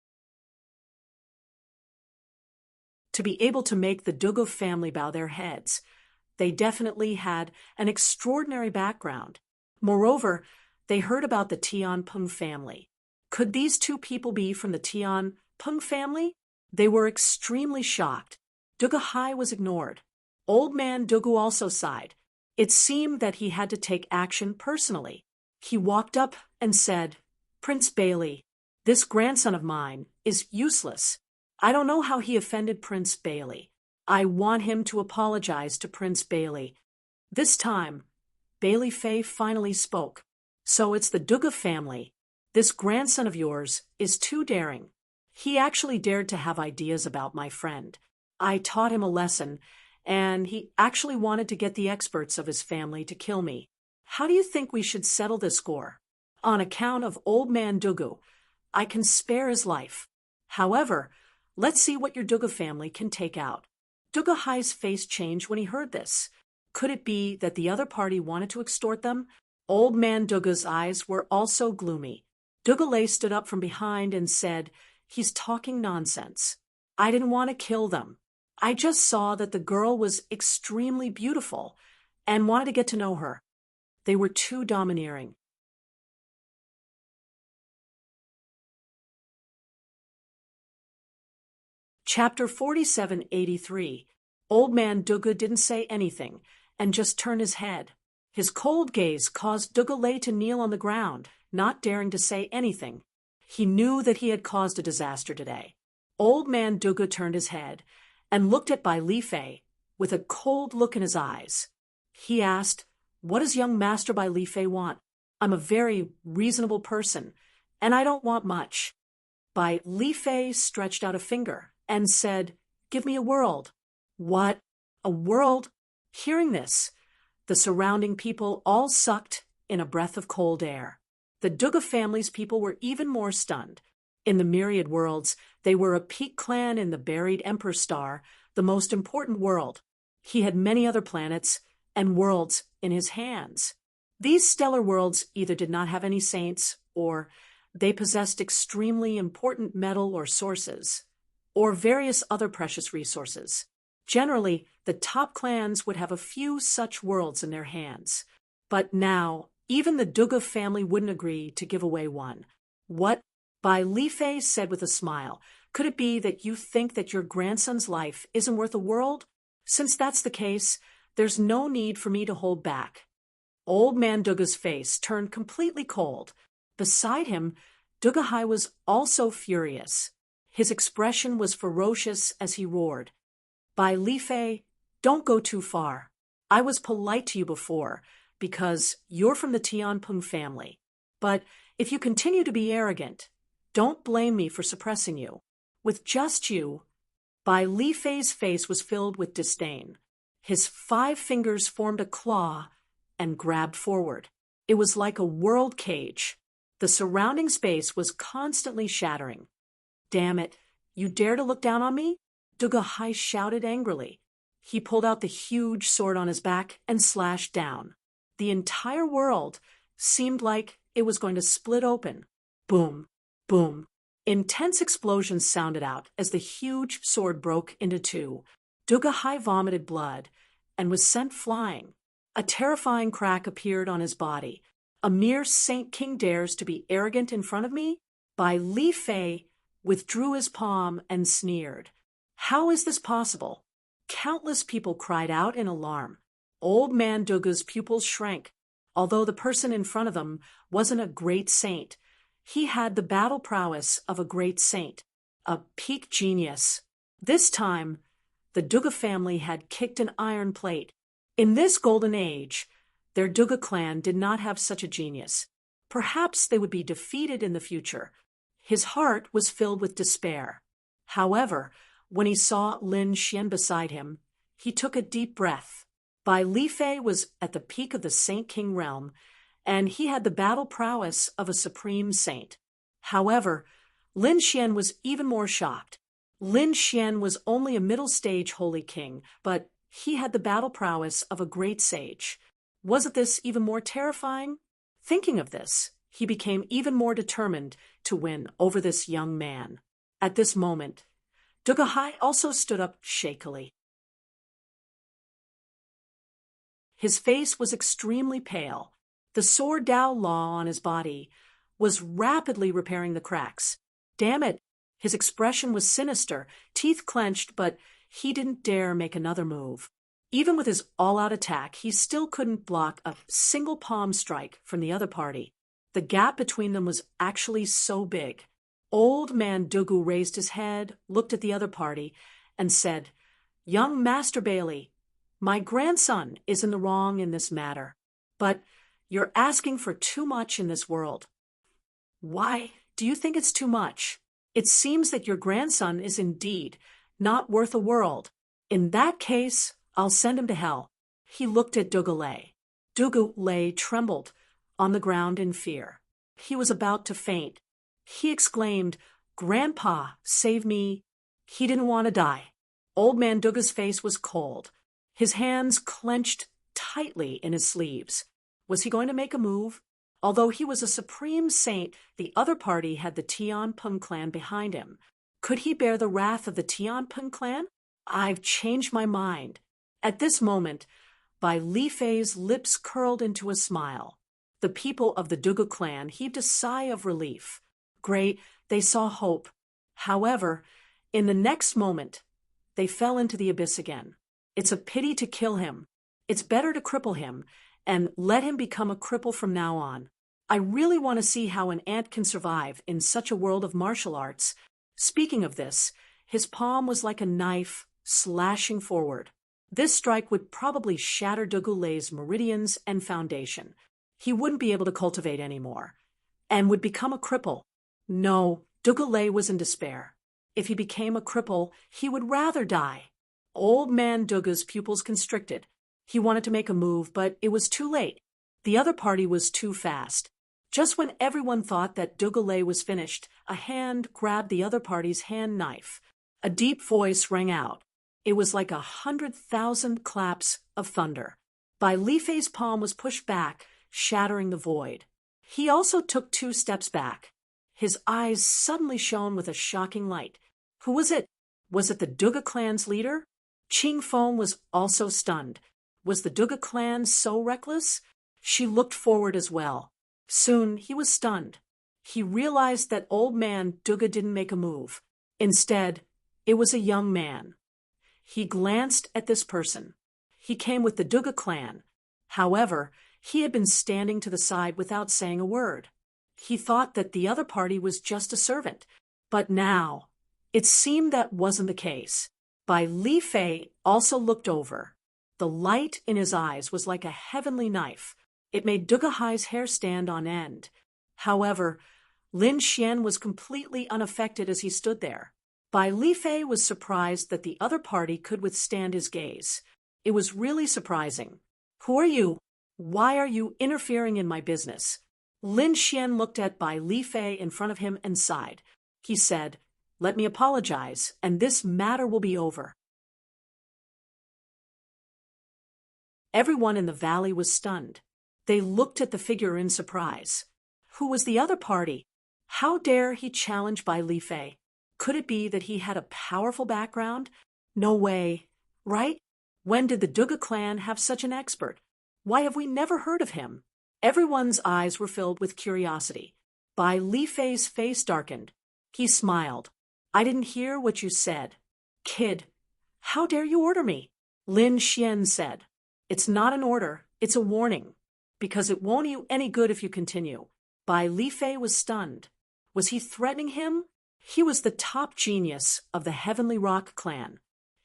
To be able to make the Duga family bow their heads, they definitely had an extraordinary background. Moreover, they heard about the Tian Peng family. Could these two people be from the Tian Peng family? They were extremely shocked. Duga Hai was ignored. Old man Dugu also sighed. It seemed that he had to take action personally. He walked up and said, "Prince Bailey, this grandson of mine is useless. I don't know how he offended Prince Bailey. I want him to apologize to Prince Bailey." This time, Bailey Fei finally spoke. "So it's the Duga family. This grandson of yours is too daring. He actually dared to have ideas about my friend. I taught him a lesson, and he actually wanted to get the experts of his family to kill me. How do you think we should settle this score? On account of old man Dugu, I can spare his life. However, let's see what your Duga family can take out." Duga Hai's face changed when he heard this. Could it be that the other party wanted to extort them? Old man Duga's eyes were also gloomy. Dugalay stood up from behind and said, "He's talking nonsense. I didn't want to kill them. I just saw that the girl was extremely beautiful and wanted to get to know her. They were too domineering." Chapter 4783. Old man Duga didn't say anything and just turned his head. His cold gaze caused Dugalay to kneel on the ground, not daring to say anything. He knew that he had caused a disaster today. Old man Duga turned his head and looked at Bai Li Fei with a cold look in his eyes. He asked, "What does young Master Bai Li Fei want? I'm a very reasonable person, and I don't want much." Bai Li Fei stretched out a finger and said, "Give me a world." "What? A world?" Hearing this, the surrounding people all sucked in a breath of cold air. The Duga family's people were even more stunned. In the myriad worlds, they were a peak clan in the buried Emperor Star, the most important world. He had many other planets and worlds in his hands. These stellar worlds either did not have any saints, or they possessed extremely important metal or sources, or various other precious resources. Generally, the top clans would have a few such worlds in their hands. But now, even the Duga family wouldn't agree to give away one. "What?" Bai Li Fei said with a smile. "Could it be that you think that your grandson's life isn't worth a world? Since that's the case, there's no need for me to hold back." Old man Duga's face turned completely cold. Beside him, Duga Hai was also furious. His expression was ferocious as he roared, "Bai Li Fei, don't go too far. I was polite to you before, because you're from the Tianpeng family. But if you continue to be arrogant, don't blame me for suppressing you. With just you..." Bai Li Fei's face was filled with disdain. His 5 fingers formed a claw and grabbed forward. It was like a world cage. The surrounding space was constantly shattering. "Damn it, you dare to look down on me?" Duga Hai shouted angrily. He pulled out the huge sword on his back and slashed down. The entire world seemed like it was going to split open. Boom, boom. Intense explosions sounded out as the huge sword broke into 2. Duga Hai vomited blood and was sent flying. A terrifying crack appeared on his body. "A mere Saint King dares to be arrogant in front of me?" Bai Li Fei withdrew his palm and sneered. "How is this possible?" Countless people cried out in alarm. Old man Duga's pupils shrank. Although the person in front of them wasn't a great saint, he had the battle prowess of a great saint, a peak genius. This time, the Duga family had kicked an iron plate. In this golden age, their Duga clan did not have such a genius. Perhaps they would be defeated in the future. His heart was filled with despair. However, when he saw Lin Xian beside him, he took a deep breath. Bai Li Fei was at the peak of the Saint King realm, and he had the battle prowess of a supreme saint. However, Lin Xian was even more shocked. Lin Xian was only a middle-stage holy king, but he had the battle prowess of a great sage. Wasn't this even more terrifying? Thinking of this, he became even more determined to win over this young man. At this moment, Duga Hai also stood up shakily. His face was extremely pale. The sword Dao Law on his body was rapidly repairing the cracks. Damn it! His expression was sinister, teeth clenched, but he didn't dare make another move. Even with his all-out attack, he still couldn't block a single palm strike from the other party. The gap between them was actually so big. Old Man Dugu raised his head, looked at the other party, and said, "Young Master Bailey, my grandson is in the wrong in this matter, but you're asking for too much in this world." "Why do you think it's too much? It seems that your grandson is indeed not worth a world. In that case, I'll send him to hell." He looked at Dugulay. Dugulay trembled on the ground in fear. He was about to faint. He exclaimed, "Grandpa, save me." He didn't want to die. Old Man Duga's face was cold. His hands clenched tightly in his sleeves. Was he going to make a move? Although he was a supreme saint, the other party had the Tianping clan behind him. Could he bear the wrath of the Tianping clan? "I've changed my mind." At this moment, Bai Li Fei's lips curled into a smile. The people of the Dugu clan heaved a sigh of relief. Great, they saw hope. However, in the next moment, they fell into the abyss again. It's a pity to kill him. It's better to cripple him and let him become a cripple from now on. I really want to see how an ant can survive in such a world of martial arts. Speaking of this, his palm was like a knife slashing forward. This strike would probably shatter Dugulay's meridians and foundation. He wouldn't be able to cultivate anymore, and would become a cripple. No, Dugulay was in despair. If he became a cripple, he would rather die. Old Man Duga's pupils constricted. He wanted to make a move, but it was too late. The other party was too fast. Just when everyone thought that Dugulay was finished, a hand grabbed the other party's hand knife. A deep voice rang out. It was like 100,000 claps of thunder. Bai Li Fei's palm was pushed back, shattering the void. He also took 2 steps back. His eyes suddenly shone with a shocking light. Who was it? Was it the Duga clan's leader? Qing Feng was also stunned. Was the Duga clan so reckless? She looked forward as well. Soon he was stunned. He realized that Old Man Duga didn't make a move. Instead, it was a young man. He glanced at this person. He came with the Duga clan. However, he had been standing to the side without saying a word. He thought that the other party was just a servant. But now, it seemed that wasn't the case. Bai Li Fei also looked over. The light in his eyes was like a heavenly knife. It made Duga Hai's hair stand on end. However, Lin Xian was completely unaffected as he stood there. Bai Li Fei was surprised that the other party could withstand his gaze. It was really surprising. "Who are you? Why are you interfering in my business?" Lin Xian looked at Bai Li Fei in front of him and sighed. He said, "Let me apologize, and this matter will be over." Everyone in the valley was stunned. They looked at the figure in surprise. Who was the other party? How dare he challenge Bai Li Fei? Could it be that he had a powerful background? No way, right? When did the Duga clan have such an expert? Why have we never heard of him? Everyone's eyes were filled with curiosity. Bai Li Fei's face darkened. He smiled. "I didn't hear what you said." "Kid, how dare you order me?" Lin Xian said. "It's not an order, it's a warning, because it won't do you any good if you continue." Bai Li Fei was stunned. Was he threatening him? He was the top genius of the Heavenly Rock clan.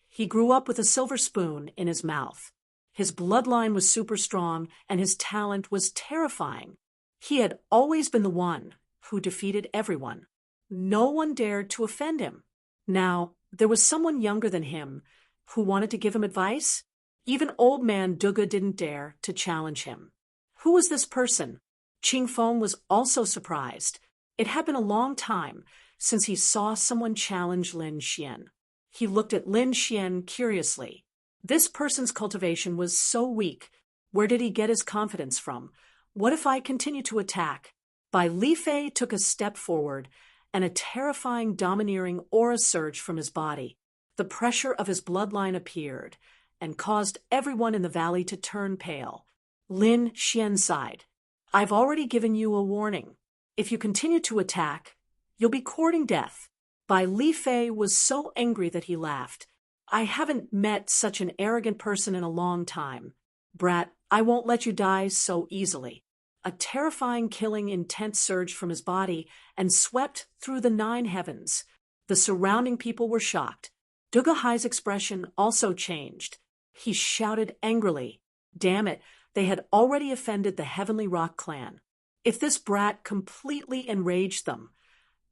He grew up with a silver spoon in his mouth. His bloodline was super strong, and his talent was terrifying. He had always been the one who defeated everyone. No one dared to offend him. Now, there was someone younger than him who wanted to give him advice. Even Old Man Duga didn't dare to challenge him. Who was this person? Qing Feng was also surprised. It had been a long time since he saw someone challenge Lin Xian. He looked at Lin Xian curiously. This person's cultivation was so weak. Where did he get his confidence from? What if I continue to attack? Bai Li Fei took a step forward, and a terrifying, domineering aura surged from his body. The pressure of his bloodline appeared, and caused everyone in the valley to turn pale. Lin Xian sighed. "I've already given you a warning. If you continue to attack, you'll be courting death. Bai Li Fei was so angry that he laughed. I haven't met such an arrogant person in a long time. Brat, I won't let you die so easily. A terrifying killing intent surged from his body and swept through the 9 heavens. The surrounding people were shocked. Duga Hai's expression also changed. He shouted angrily. Damn it, they had already offended the Heavenly Rock clan. If this brat completely enraged them,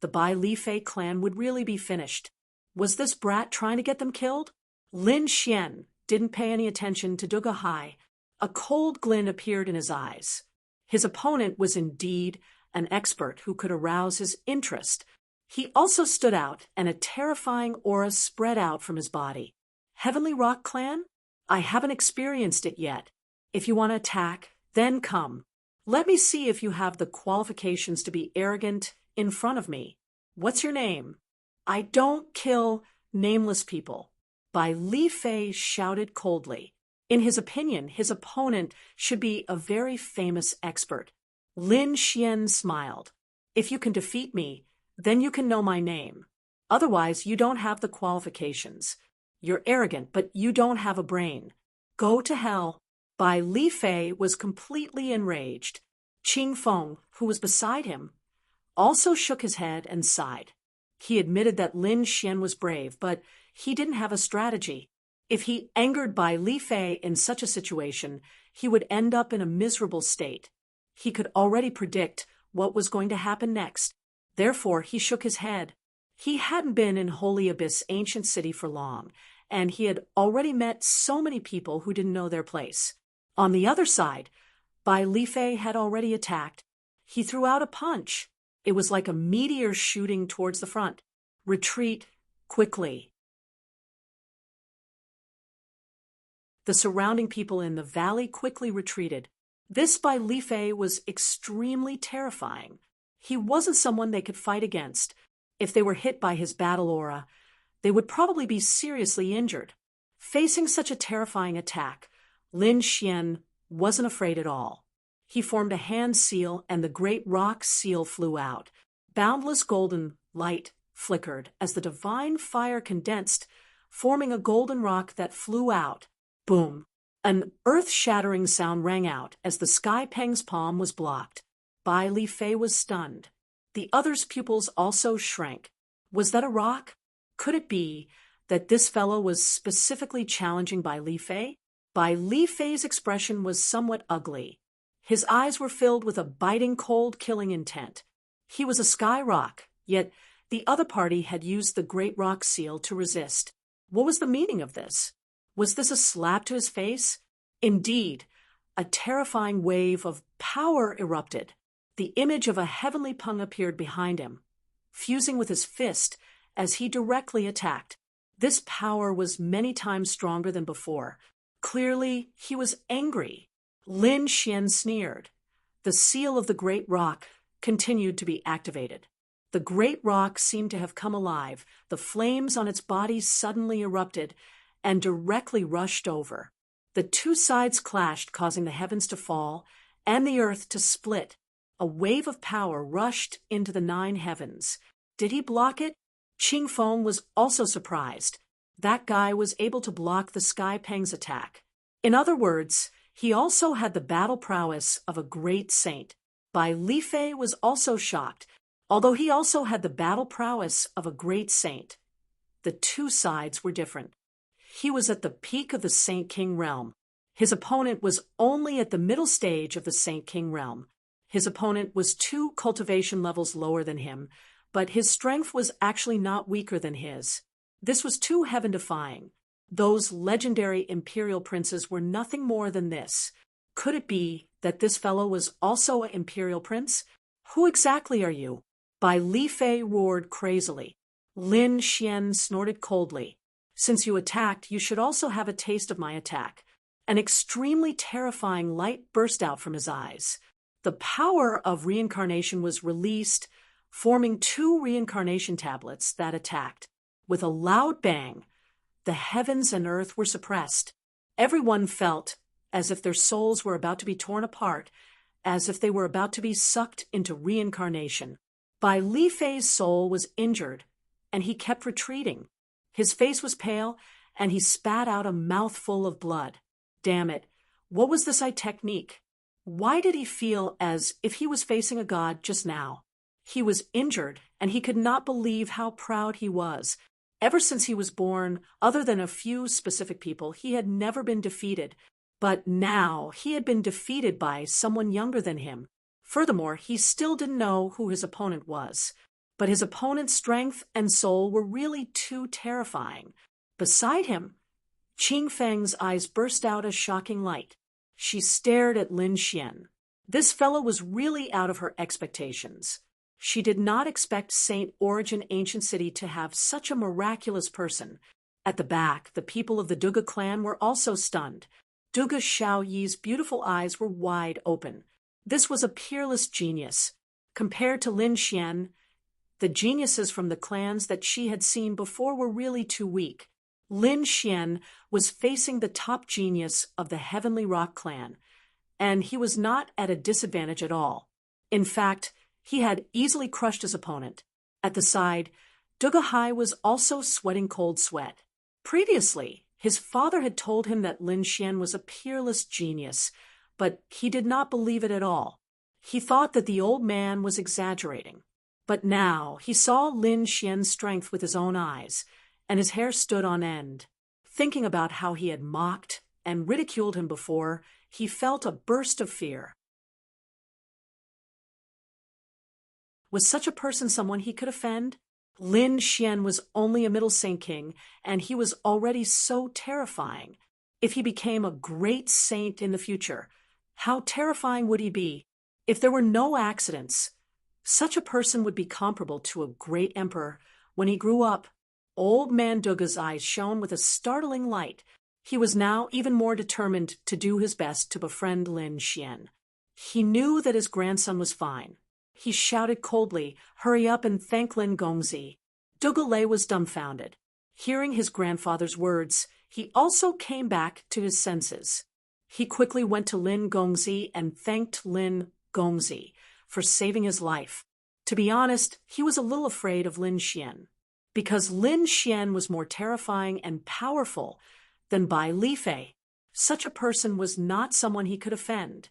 the Bai Li Fei clan would really be finished. Was this brat trying to get them killed? Lin Xian didn't pay any attention to Duga Hai. A cold glint appeared in his eyes. His opponent was indeed an expert who could arouse his interest. He also stood out, and a terrifying aura spread out from his body. Heavenly Rock clan? I haven't experienced it yet. If you want to attack, then come. Let me see if you have the qualifications to be arrogant in front of me. What's your name? I don't kill nameless people. Bai Li Fei shouted coldly. In his opinion, his opponent should be a very famous expert. Lin Xian smiled. If you can defeat me, then you can know my name. Otherwise, you don't have the qualifications. You're arrogant, but you don't have a brain. Go to hell. Bai Li Fei was completely enraged. Qing Feng, who was beside him, also shook his head and sighed. He admitted that Lin Xian was brave, but he didn't have a strategy. If he angered Bai Li Fei in such a situation, he would end up in a miserable state. He could already predict what was going to happen next. Therefore, he shook his head. He hadn't been in Holy Abyss ancient city for long, and he had already met so many people who didn't know their place. On the other side, Bai Li Fei had already attacked. He threw out a punch. It was like a meteor shooting towards the front. Retreat quickly. The surrounding people in the valley quickly retreated. This Bai Li Fei was extremely terrifying. He wasn't someone they could fight against. If they were hit by his battle aura, they would probably be seriously injured. Facing such a terrifying attack, Lin Xian wasn't afraid at all. He formed a hand seal, and the great rock seal flew out. Boundless golden light flickered as the divine fire condensed, forming a golden rock that flew out. Boom! An earth-shattering sound rang out as the Sky Peng's palm was blocked. Bai Li Fei was stunned. The other's pupils also shrank. Was that a rock? Could it be that this fellow was specifically challenging Bai Li Fei? Bai Li Fei's expression was somewhat ugly. His eyes were filled with a biting, cold, killing intent. He was a sky rock, yet the other party had used the great rock seal to resist. What was the meaning of this? Was this a slap to his face? Indeed, a terrifying wave of power erupted. The image of a heavenly Peng appeared behind him, fusing with his fist as he directly attacked. This power was many times stronger than before. Clearly, he was angry. Lin Xian sneered. The seal of the great rock continued to be activated. The great rock seemed to have come alive. The flames on its body suddenly erupted and directly rushed over. The two sides clashed, causing the heavens to fall and the earth to split. A wave of power rushed into the 9 heavens. Did he block it? Qing Feng was also surprised. That guy was able to block the Sky Peng's attack. In other words, he also had the battle prowess of a great saint. Bai Li Fei was also shocked, although he also had the battle prowess of a great saint. The two sides were different. He was at the peak of the Saint King realm. His opponent was only at the middle stage of the Saint King realm. His opponent was 2 cultivation levels lower than him, but his strength was actually not weaker than his. This was too heaven-defying. Those legendary imperial princes were nothing more than this. Could it be that this fellow was also an imperial prince? Who exactly are you? Bai Li Fei roared crazily. Lin Xian snorted coldly. Since you attacked, you should also have a taste of my attack. An extremely terrifying light burst out from his eyes. The power of reincarnation was released, forming 2 reincarnation tablets that attacked. With a loud bang, the heavens and earth were suppressed. Everyone felt as if their souls were about to be torn apart as if they were about to be sucked into reincarnation. Bai Li Fei's soul was injured, and he kept retreating. His face was pale, and he spat out a mouthful of blood. Damn it, what was this technique? Why did he feel as if he was facing a god just now? He was injured, and he could not believe how proud he was. Ever since he was born, other than a few specific people, he had never been defeated. But now he had been defeated by someone younger than him. Furthermore, he still didn't know who his opponent was. But his opponent's strength and soul were really too terrifying. Beside him, Qing Feng's eyes burst out a shocking light. She stared at Lin Xian. This fellow was really out of her expectations. She did not expect Saint Origin Ancient City to have such a miraculous person. At the back, the people of the Duga clan were also stunned. Duga Xiaoyi's beautiful eyes were wide open. This was a peerless genius. Compared to Lin Xian, the geniuses from the clans that she had seen before were really too weak. Lin Xian was facing the top genius of the Heavenly Rock clan, and he was not at a disadvantage at all. In fact, he had easily crushed his opponent. At the side, Duga Hai was also sweating cold sweat. Previously, his father had told him that Lin Xian was a peerless genius, but he did not believe it at all. He thought that the old man was exaggerating. But now he saw Lin Xian's strength with his own eyes, and his hair stood on end. Thinking about how he had mocked and ridiculed him before, he felt a burst of fear. Was such a person someone he could offend? Lin Xian was only a middle saint king, and he was already so terrifying. If he became a great saint in the future, how terrifying would he be? If there were no accidents, such a person would be comparable to a great emperor. When he grew up, old man Duga's eyes shone with a startling light. He was now even more determined to do his best to befriend Lin Xian. He knew that his grandson was fine. He shouted coldly, "Hurry up and thank Lin Gongzi." Duga Lei was dumbfounded. Hearing his grandfather's words, he also came back to his senses. He quickly went to Lin Gongzi and thanked Lin Gongzi for saving his life. To be honest, he was a little afraid of Lin Xian, because Lin Xian was more terrifying and powerful than Bai Li Fei. Such a person was not someone he could offend.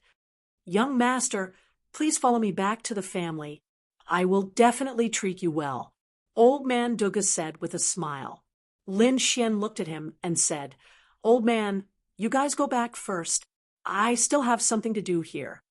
"Young master, please follow me back to the family. I will definitely treat you well," Old Man Duga said with a smile. Lin Xian looked at him and said, "Old man, you guys go back first. I still have something to do here."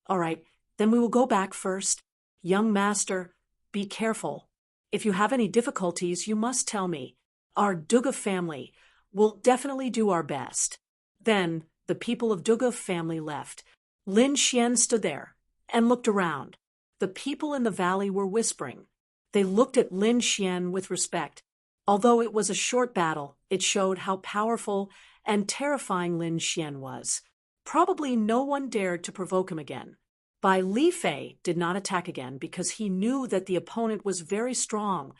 "All right, then we will go back first. Young master, be careful. If you have any difficulties, you must tell me. Our Duga family will definitely do our best." Then the people of Duga family left. Lin Xian stood there and looked around. The people in the valley were whispering. They looked at Lin Xian with respect. Although it was a short battle, it showed how powerful and terrifying Lin Xian was. Probably no one dared to provoke him again. Bai Li Fei did not attack again because he knew that the opponent was very strong,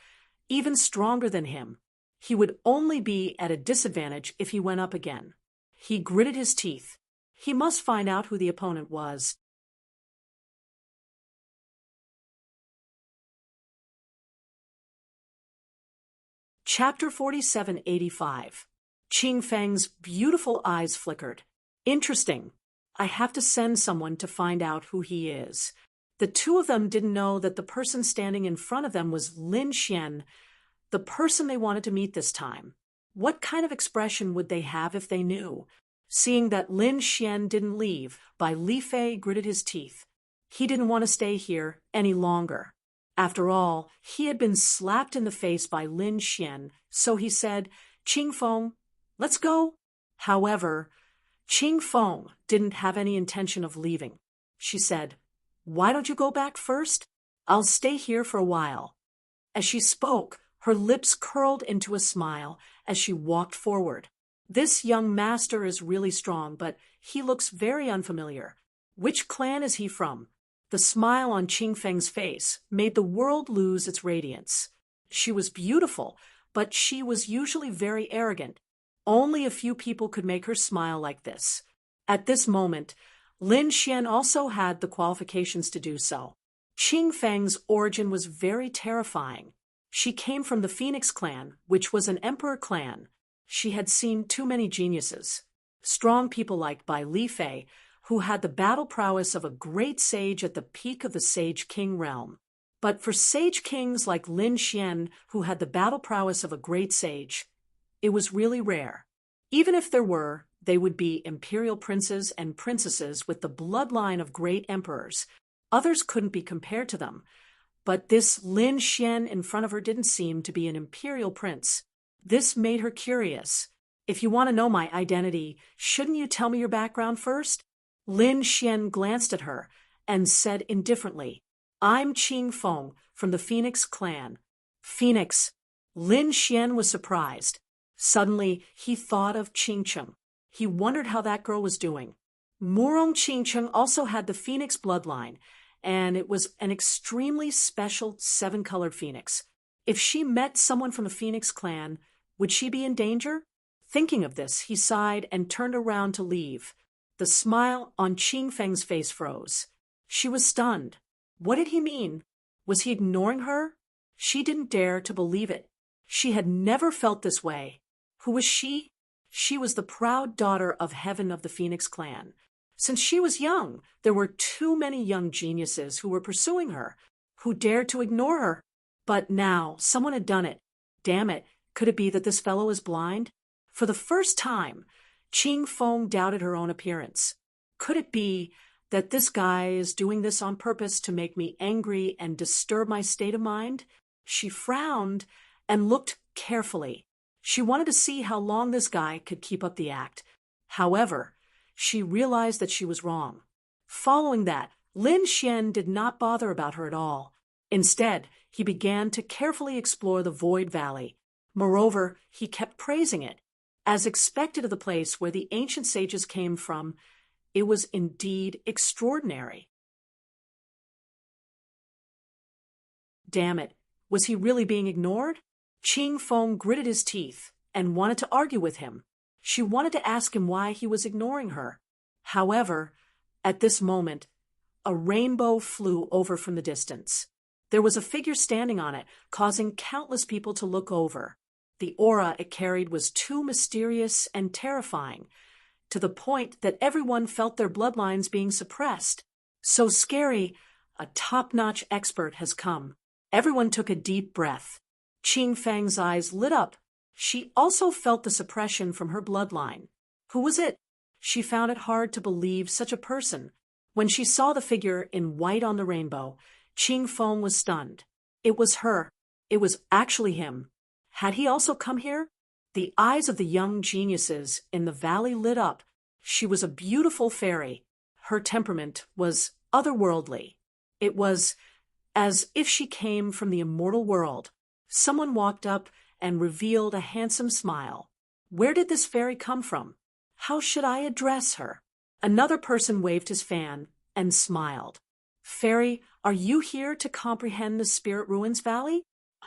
even stronger than him. He would only be at a disadvantage if he went up again. He gritted his teeth. He must find out who the opponent was. Chapter 4785. Qing Feng's beautiful eyes flickered. Interesting. I have to send someone to find out who he is. The two of them didn't know that the person standing in front of them was Lin Xian, the person they wanted to meet this time. What kind of expression would they have if they knew? Seeing that Lin Xian didn't leave, Bai Li Fei gritted his teeth. He didn't want to stay here any longer. After all, he had been slapped in the face by Lin Xian, so he said, "Qing Feng, let's go." However, Qing Feng didn't have any intention of leaving. She said, "Why don't you go back first? I'll stay here for a while." As she spoke, her lips curled into a smile as she walked forward. This young master is really strong, but he looks very unfamiliar. Which clan is he from? The smile on Qing Feng's face made the world lose its radiance. She was beautiful, but she was usually very arrogant. Only a few people could make her smile like this. At this moment, Lin Xian also had the qualifications to do so. Qing Feng's origin was very terrifying. She came from the Phoenix clan, which was an emperor clan. She had seen too many geniuses. Strong people like Bai Li Fei, who had the battle prowess of a great sage at the peak of the Sage King realm. But for sage kings like Lin Xian, who had the battle prowess of a great sage, it was really rare. Even if there were, they would be imperial princes and princesses with the bloodline of great emperors. Others couldn't be compared to them. But this Lin Xian in front of her didn't seem to be an imperial prince. This made her curious. If you want to know my identity, shouldn't you tell me your background first? Lin Xian glanced at her and said indifferently, I'm Qing Feng from the Phoenix clan. Phoenix. Lin Xian was surprised. Suddenly, he thought of Qingcheng. He wondered how that girl was doing. Murong Qingcheng also had the Phoenix bloodline, and it was an extremely special 7-colored phoenix. If she met someone from the Phoenix clan, would she be in danger? Thinking of this, he sighed and turned around to leave. The smile on Qing Feng's face froze. She was stunned. What did he mean? Was he ignoring her? She didn't dare to believe it. She had never felt this way. Who was she? She was the proud daughter of Heaven of the Phoenix clan. Since she was young, there were too many young geniuses who were pursuing her, who dared to ignore her. But now, someone had done it. Damn it, could it be that this fellow is blind? For the first time, Qing Feng doubted her own appearance. Could it be that this guy is doing this on purpose to make me angry and disturb my state of mind? She frowned and looked carefully. She wanted to see how long this guy could keep up the act. However, she realized that she was wrong. Following that, Lin Xian did not bother about her at all. Instead, he began to carefully explore the Void Valley. Moreover, he kept praising it. As expected of the place where the ancient sages came from, it was indeed extraordinary. Damn it, was he really being ignored? Qing Feng gritted his teeth and wanted to argue with him. She wanted to ask him why he was ignoring her. However, at this moment, a rainbow flew over from the distance. There was a figure standing on it, causing countless people to look over. The aura it carried was too mysterious and terrifying, to the point that everyone felt their bloodlines being suppressed. So scary, a top-notch expert has come. Everyone took a deep breath. Qing Feng's eyes lit up. She also felt the suppression from her bloodline. Who was it? She found it hard to believe such a person. When she saw the figure in white on the rainbow, Qing Feng was stunned. It was her. It was actually him. Had he also come here? The eyes of the young geniuses in the valley lit up. She was a beautiful fairy. Her temperament was otherworldly. It was as if she came from the immortal world. Someone walked up and revealed a handsome smile. Where did this fairy come from? How should I address her? Another person waved his fan and smiled. Fairy, are you here to comprehend the Spirit Ruins Valley?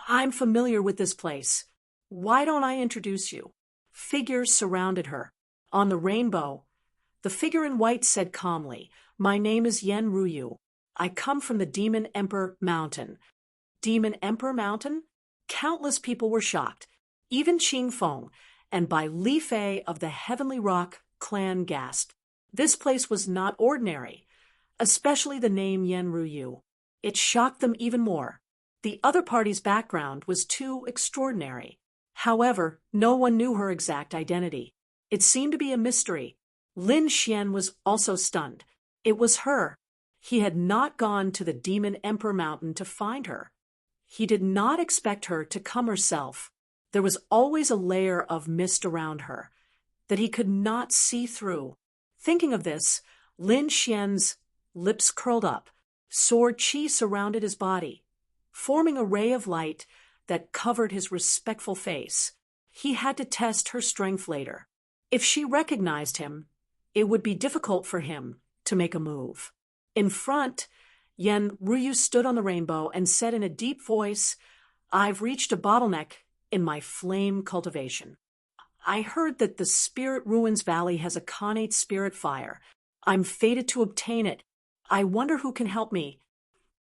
I'm familiar with this place. Why don't I introduce you? Figures surrounded her. On the rainbow, the figure in white said calmly, My name is Yen Ruyu. I come from the Demon Emperor Mountain. Demon Emperor Mountain? Countless people were shocked. Even Qing Feng and Bai Li Fei of the Heavenly Rock clan gasped. This place was not ordinary, especially the name Yen Ruyu. It shocked them even more. The other party's background was too extraordinary. However, no one knew her exact identity. It seemed to be a mystery. Lin Xian was also stunned. It was her. He had not gone to the Demon Emperor Mountain to find her. He did not expect her to come herself. There was always a layer of mist around her that he could not see through. Thinking of this, Lin Xian's lips curled up. Sword qi surrounded his body, forming a ray of light that covered his respectful face. He had to test her strength later. If she recognized him, it would be difficult for him to make a move. In front, Yen Ruyu stood on the rainbow and said in a deep voice, I've reached a bottleneck in my flame cultivation. I heard that the Spirit Ruins Valley has a connate spirit fire. I'm fated to obtain it. I wonder who can help me.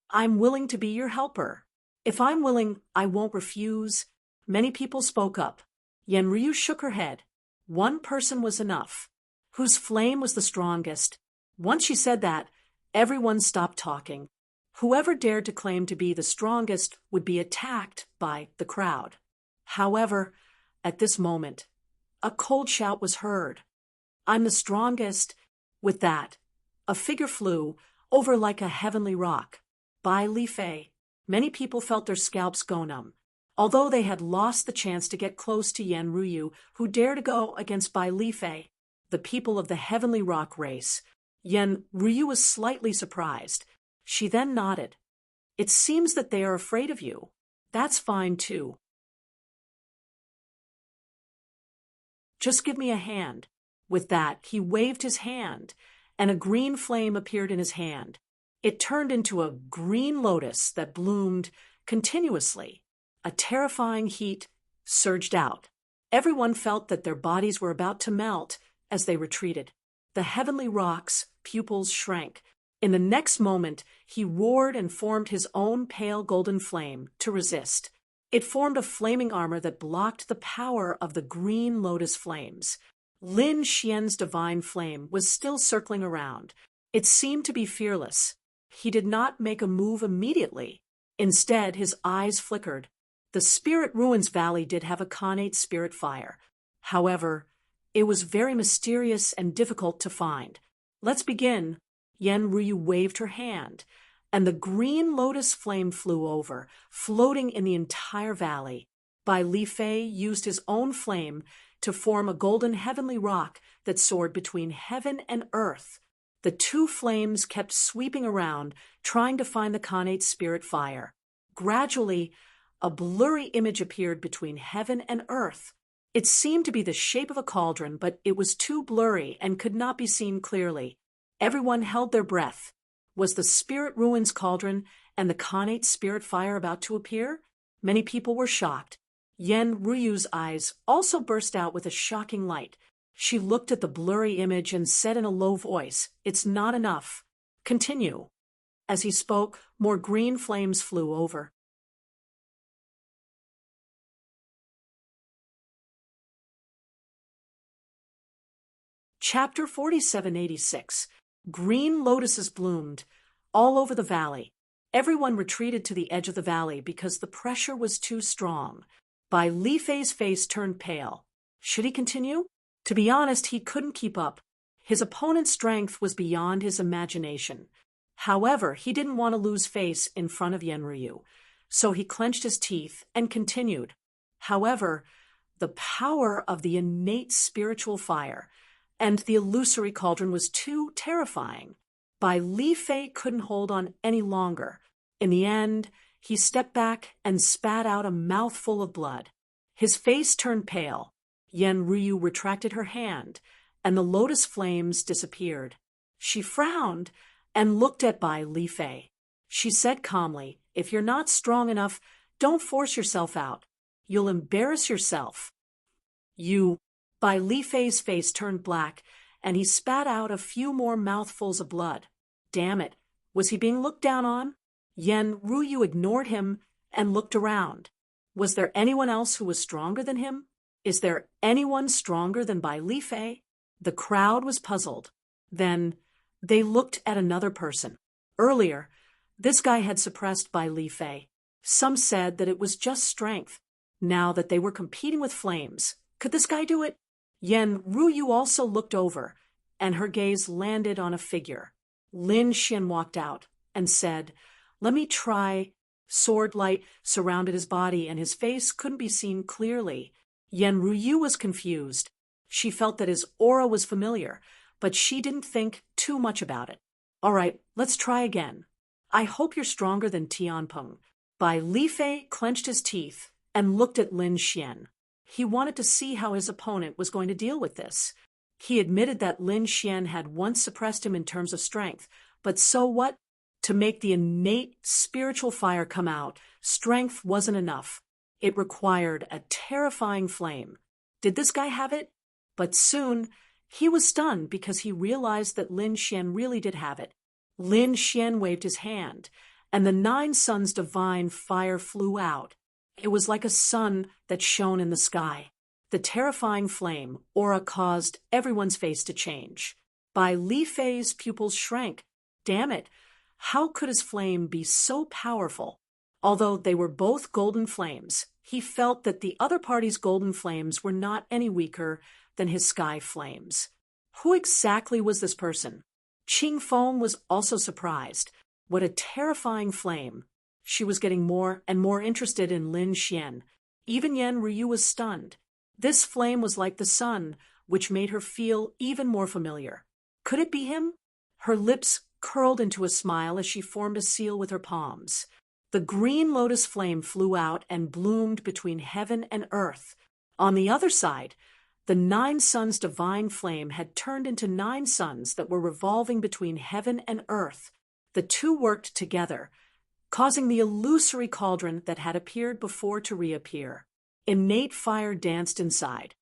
I'm willing to be your helper. If I'm willing, I won't refuse. Many people spoke up. Yenryu shook her head. One person was enough. Whose flame was the strongest? Once she said that, everyone stopped talking. Whoever dared to claim to be the strongest would be attacked by the crowd. However, at this moment, a cold shout was heard. I'm the strongest. With that, a figure flew over like a heavenly rock. Bai Li Fei. Many people felt their scalps go numb. Although they had lost the chance to get close to Yenryu, who dared to go against Bai Li Fei, the people of the heavenly rock race, Yenryu was slightly surprised. She then nodded. It seems that they are afraid of you. That's fine too. Just give me a hand. With that, he waved his hand, and a green flame appeared in his hand. It turned into a green lotus that bloomed continuously. A terrifying heat surged out. Everyone felt that their bodies were about to melt as they retreated. The heavenly rock's pupils shrank. In the next moment, he roared and formed his own pale golden flame to resist. It formed a flaming armor that blocked the power of the green lotus flames. Lin Xian's divine flame was still circling around. It seemed to be fearless. He did not make a move immediately. Instead, his eyes flickered. The Spirit Ruins Valley did have a connate spirit fire. However, it was very mysterious and difficult to find. Let's begin. Yenryu waved her hand, and the green lotus flame flew over, floating in the entire valley. Bai Li Fei used his own flame to form a golden heavenly rock that soared between heaven and earth. The two flames kept sweeping around, trying to find the connate spirit fire. Gradually, a blurry image appeared between heaven and earth. It seemed to be the shape of a cauldron, but it was too blurry and could not be seen clearly. Everyone held their breath. Was the Spirit Ruins cauldron and the connate spirit fire about to appear? Many people were shocked. Yenryu's eyes also burst out with a shocking light. She looked at the blurry image and said in a low voice, "It's not enough. Continue." As he spoke, more green flames flew over. Chapter 4786. Green lotuses bloomed all over the valley. Everyone retreated to the edge of the valley because the pressure was too strong. Bai Li Fei's face turned pale. Should he continue? To be honest, he couldn't keep up. His opponent's strength was beyond his imagination. However, he didn't want to lose face in front of Yenryu, so he clenched his teeth and continued. However, the power of the innate spiritual fire and the illusory cauldron was too terrifying. Bai Li Fei couldn't hold on any longer. In the end, he stepped back and spat out a mouthful of blood. His face turned pale. Yenryu retracted her hand, and the lotus flames disappeared. She frowned and looked at Bai Li Fei. She said calmly, "If you're not strong enough, don't force yourself out. You'll embarrass yourself." Bai Li Fei's face turned black, and he spat out a few more mouthfuls of blood. Damn it, was he being looked down on? Yenryu ignored him and looked around. Was there anyone else who was stronger than him? Is there anyone stronger than Bai Li Fei? The crowd was puzzled. Then they looked at another person. Earlier, this guy had suppressed Bai Li Fei. Some said that it was just strength. Now that they were competing with flames, could this guy do it? Yenryu also looked over, and her gaze landed on a figure. Lin Xian walked out and said, "Let me try." Sword light surrounded his body, and his face couldn't be seen clearly. Yenryu was confused. She felt that his aura was familiar, but she didn't think too much about it. "All right, let's try again. I hope you're stronger than Tianpeng." Bai Li Fei clenched his teeth and looked at Lin Xian. He wanted to see how his opponent was going to deal with this. He admitted that Lin Xian had once suppressed him in terms of strength, but so what? To make the innate spiritual fire come out, strength wasn't enough. It required a terrifying flame. Did this guy have it? But soon, He was stunned because he realized that Lin Xian really did have it. Lin Xian waved his hand, and the 9 suns' divine fire flew out. It was like a sun that shone in the sky. The terrifying flame aura caused everyone's face to change. Bai Lifei's pupils shrank. Damn it, how could his flame be so powerful? Although they were both golden flames, he felt that the other party's golden flames were not any weaker than his sky flames. Who exactly was this person? Qing Feng was also surprised. What a terrifying flame. She was getting more and more interested in Lin Xian. Even Yan Ryu was stunned. This flame was like the sun, which made her feel even more familiar. Could it be him? Her lips curled into a smile as she formed a seal with her palms. The green lotus flame flew out and bloomed between heaven and earth. On the other side, the 9 suns' divine flame had turned into 9 suns that were revolving between heaven and earth. The two worked together, causing the illusory cauldron that had appeared before to reappear. Innate fire danced inside.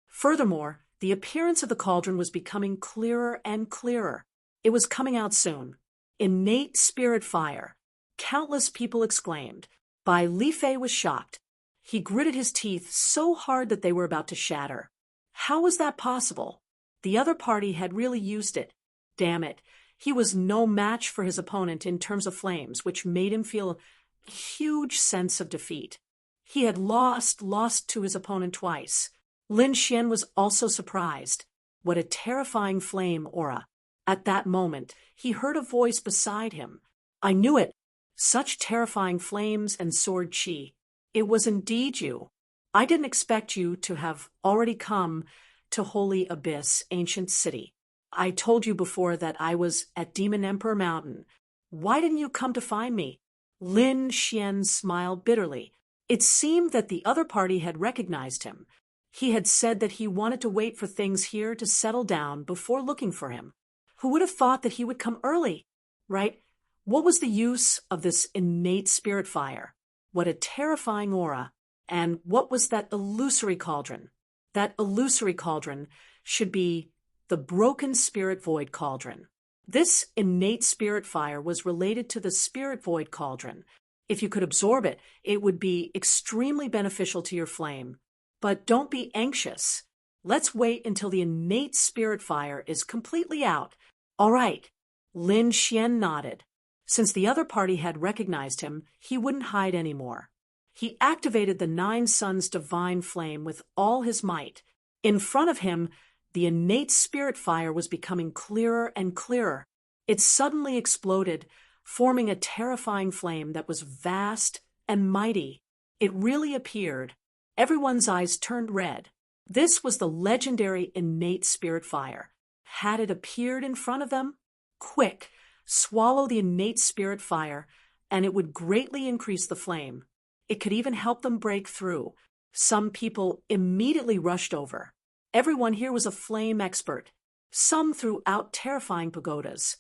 Furthermore, the appearance of the cauldron was becoming clearer and clearer. It was coming out soon. Innate spirit fire. Countless people exclaimed. Bai Lifei was shocked. He gritted his teeth so hard that they were about to shatter. How was that possible? The other party had really used it. Damn it. He was no match for his opponent in terms of flames, which made him feel a huge sense of defeat. He had lost to his opponent twice. Lin Xian was also surprised. What a terrifying flame aura. At that moment, he heard a voice beside him. I knew it. Such terrifying flames and sword qi. It was indeed you. I didn't expect you to have already come to Holy Abyss, ancient city. I told you before that I was at Demon Emperor Mountain. Why didn't you come to find me? Lin Xian smiled bitterly. It seemed that the other party had recognized him. He had said that he wanted to wait for things here to settle down before looking for him. Who would have thought that he would come early? Right? What was the use of this innate spirit fire? What a terrifying aura. And what was that illusory cauldron? That illusory cauldron should be the broken spirit void cauldron. This innate spirit fire was related to the spirit void cauldron. If you could absorb it, it would be extremely beneficial to your flame. But don't be anxious. Let's wait until the innate spirit fire is completely out. All right. Lin Xian nodded. Since the other party had recognized him, he wouldn't hide anymore. He activated the 9 suns' divine flame with all his might. In front of him, the innate spirit fire was becoming clearer and clearer. It suddenly exploded, forming a terrifying flame that was vast and mighty. It really appeared. Everyone's eyes turned red. This was the legendary innate spirit fire. Had it appeared in front of them? Quick, swallow the innate spirit fire, and it would greatly increase the flame. It could even help them break through. Some people immediately rushed over. Everyone here was a flame expert. Some threw out terrifying pagodas,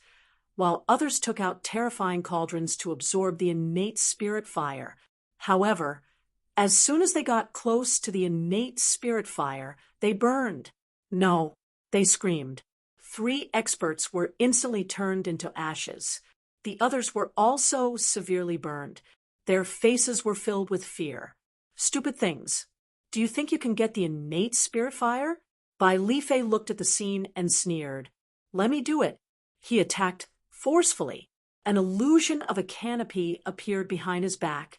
while others took out terrifying cauldrons to absorb the innate spirit fire. However, as soon as they got close to the innate spirit fire, they burned. No, they screamed. 3 experts were instantly turned into ashes. The others were also severely burned. Their faces were filled with fear. Stupid things. Do you think you can get the innate spirit fire? Bai Lifei looked at the scene and sneered. Let me do it. He attacked forcefully. An illusion of a canopy appeared behind his back,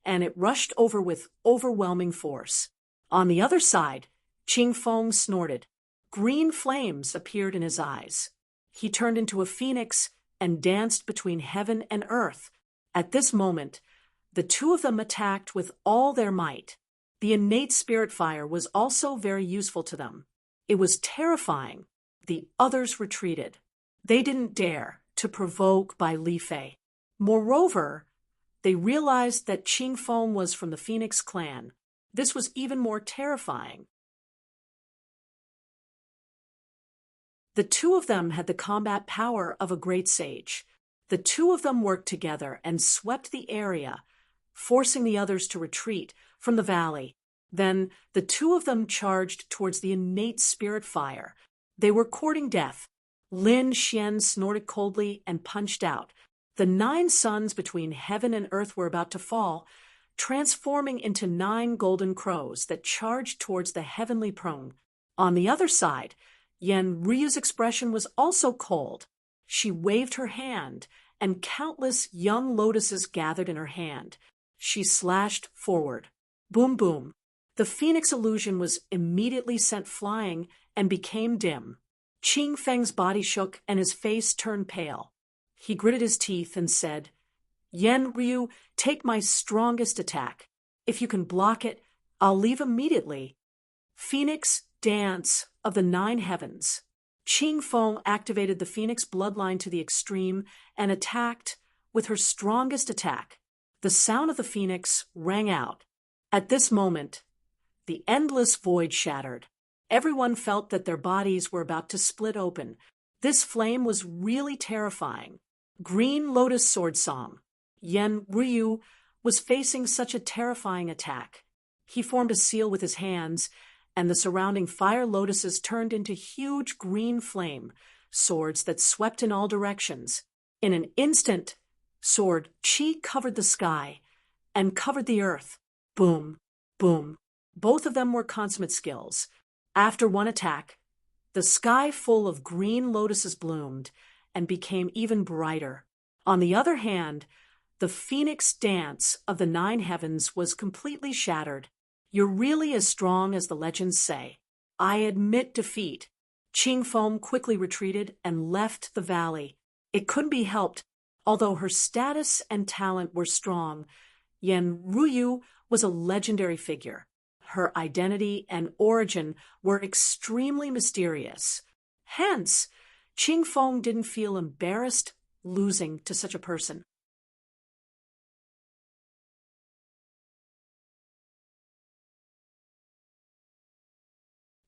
and it rushed over with overwhelming force. On the other side, Qing Feng snorted. Green flames appeared in his eyes. He turned into a phoenix and danced between heaven and earth. At this moment, the two of them attacked with all their might. The innate spirit fire was also very useful to them. It was terrifying. The others retreated. They didn't dare to provoke Bai Lifei. Moreover, they realized that Qing Feng was from the Phoenix clan. This was even more terrifying. The two of them had the combat power of a great sage. The two of them worked together and swept the area, forcing the others to retreat from the valley. Then the two of them charged towards the innate spirit fire. They were courting death. Lin Xian snorted coldly and punched out. The 9 suns between heaven and earth were about to fall, transforming into 9 golden crows that charged towards the heavenly prone. On the other side, Yan Ryu's expression was also cold. She waved her hand, and countless young lotuses gathered in her hand. She slashed forward. Boom, boom. The phoenix illusion was immediately sent flying and became dim. Qing Feng's body shook and his face turned pale. He gritted his teeth and said, "Yan Ryu, take my strongest attack. If you can block it, I'll leave immediately." Phoenix Dance of the 9 Heavens. Qing Feng activated the Phoenix bloodline to the extreme and attacked with her strongest attack. The sound of the Phoenix rang out. At this moment, the endless void shattered. Everyone felt that their bodies were about to split open. This flame was really terrifying. Green Lotus Sword Song. Yan Ryu was facing such a terrifying attack. He formed a seal with his hands, and the surrounding fire lotuses turned into huge green flame, swords that swept in all directions. In an instant, sword Qi covered the sky and covered the earth. Boom, boom. Both of them were consummate skills. After one attack, the sky full of green lotuses bloomed and became even brighter. On the other hand, the Phoenix Dance of the 9 Heavens was completely shattered. "You're really as strong as the legends say. I admit defeat." Qing Feng quickly retreated and left the valley. It couldn't be helped. Although her status and talent were strong, Yan Ryu was a legendary figure. Her identity and origin were extremely mysterious. Hence, Qing Feng didn't feel embarrassed losing to such a person.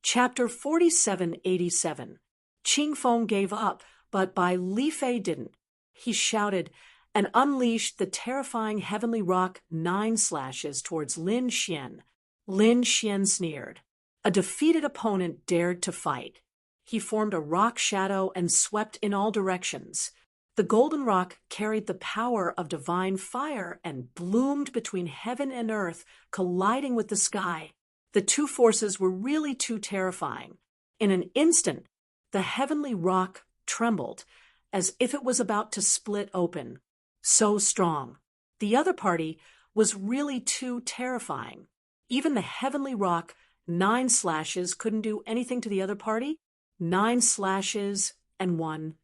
Chapter 4787. Qing Feng gave up, but Bai Li Fei didn't. He shouted and unleashed the terrifying heavenly rock 9 slashes towards Lin Xian. Lin Xian sneered. A defeated opponent dared to fight. He formed a rock shadow and swept in all directions. The golden rock carried the power of divine fire and bloomed between heaven and earth, colliding with the sky. The two forces were really too terrifying. In an instant, the heavenly rock trembled, as if it was about to split open. So strong. The other party was really too terrifying. Even the heavenly rock 9 slashes couldn't do anything to the other party. 9 slashes and 1.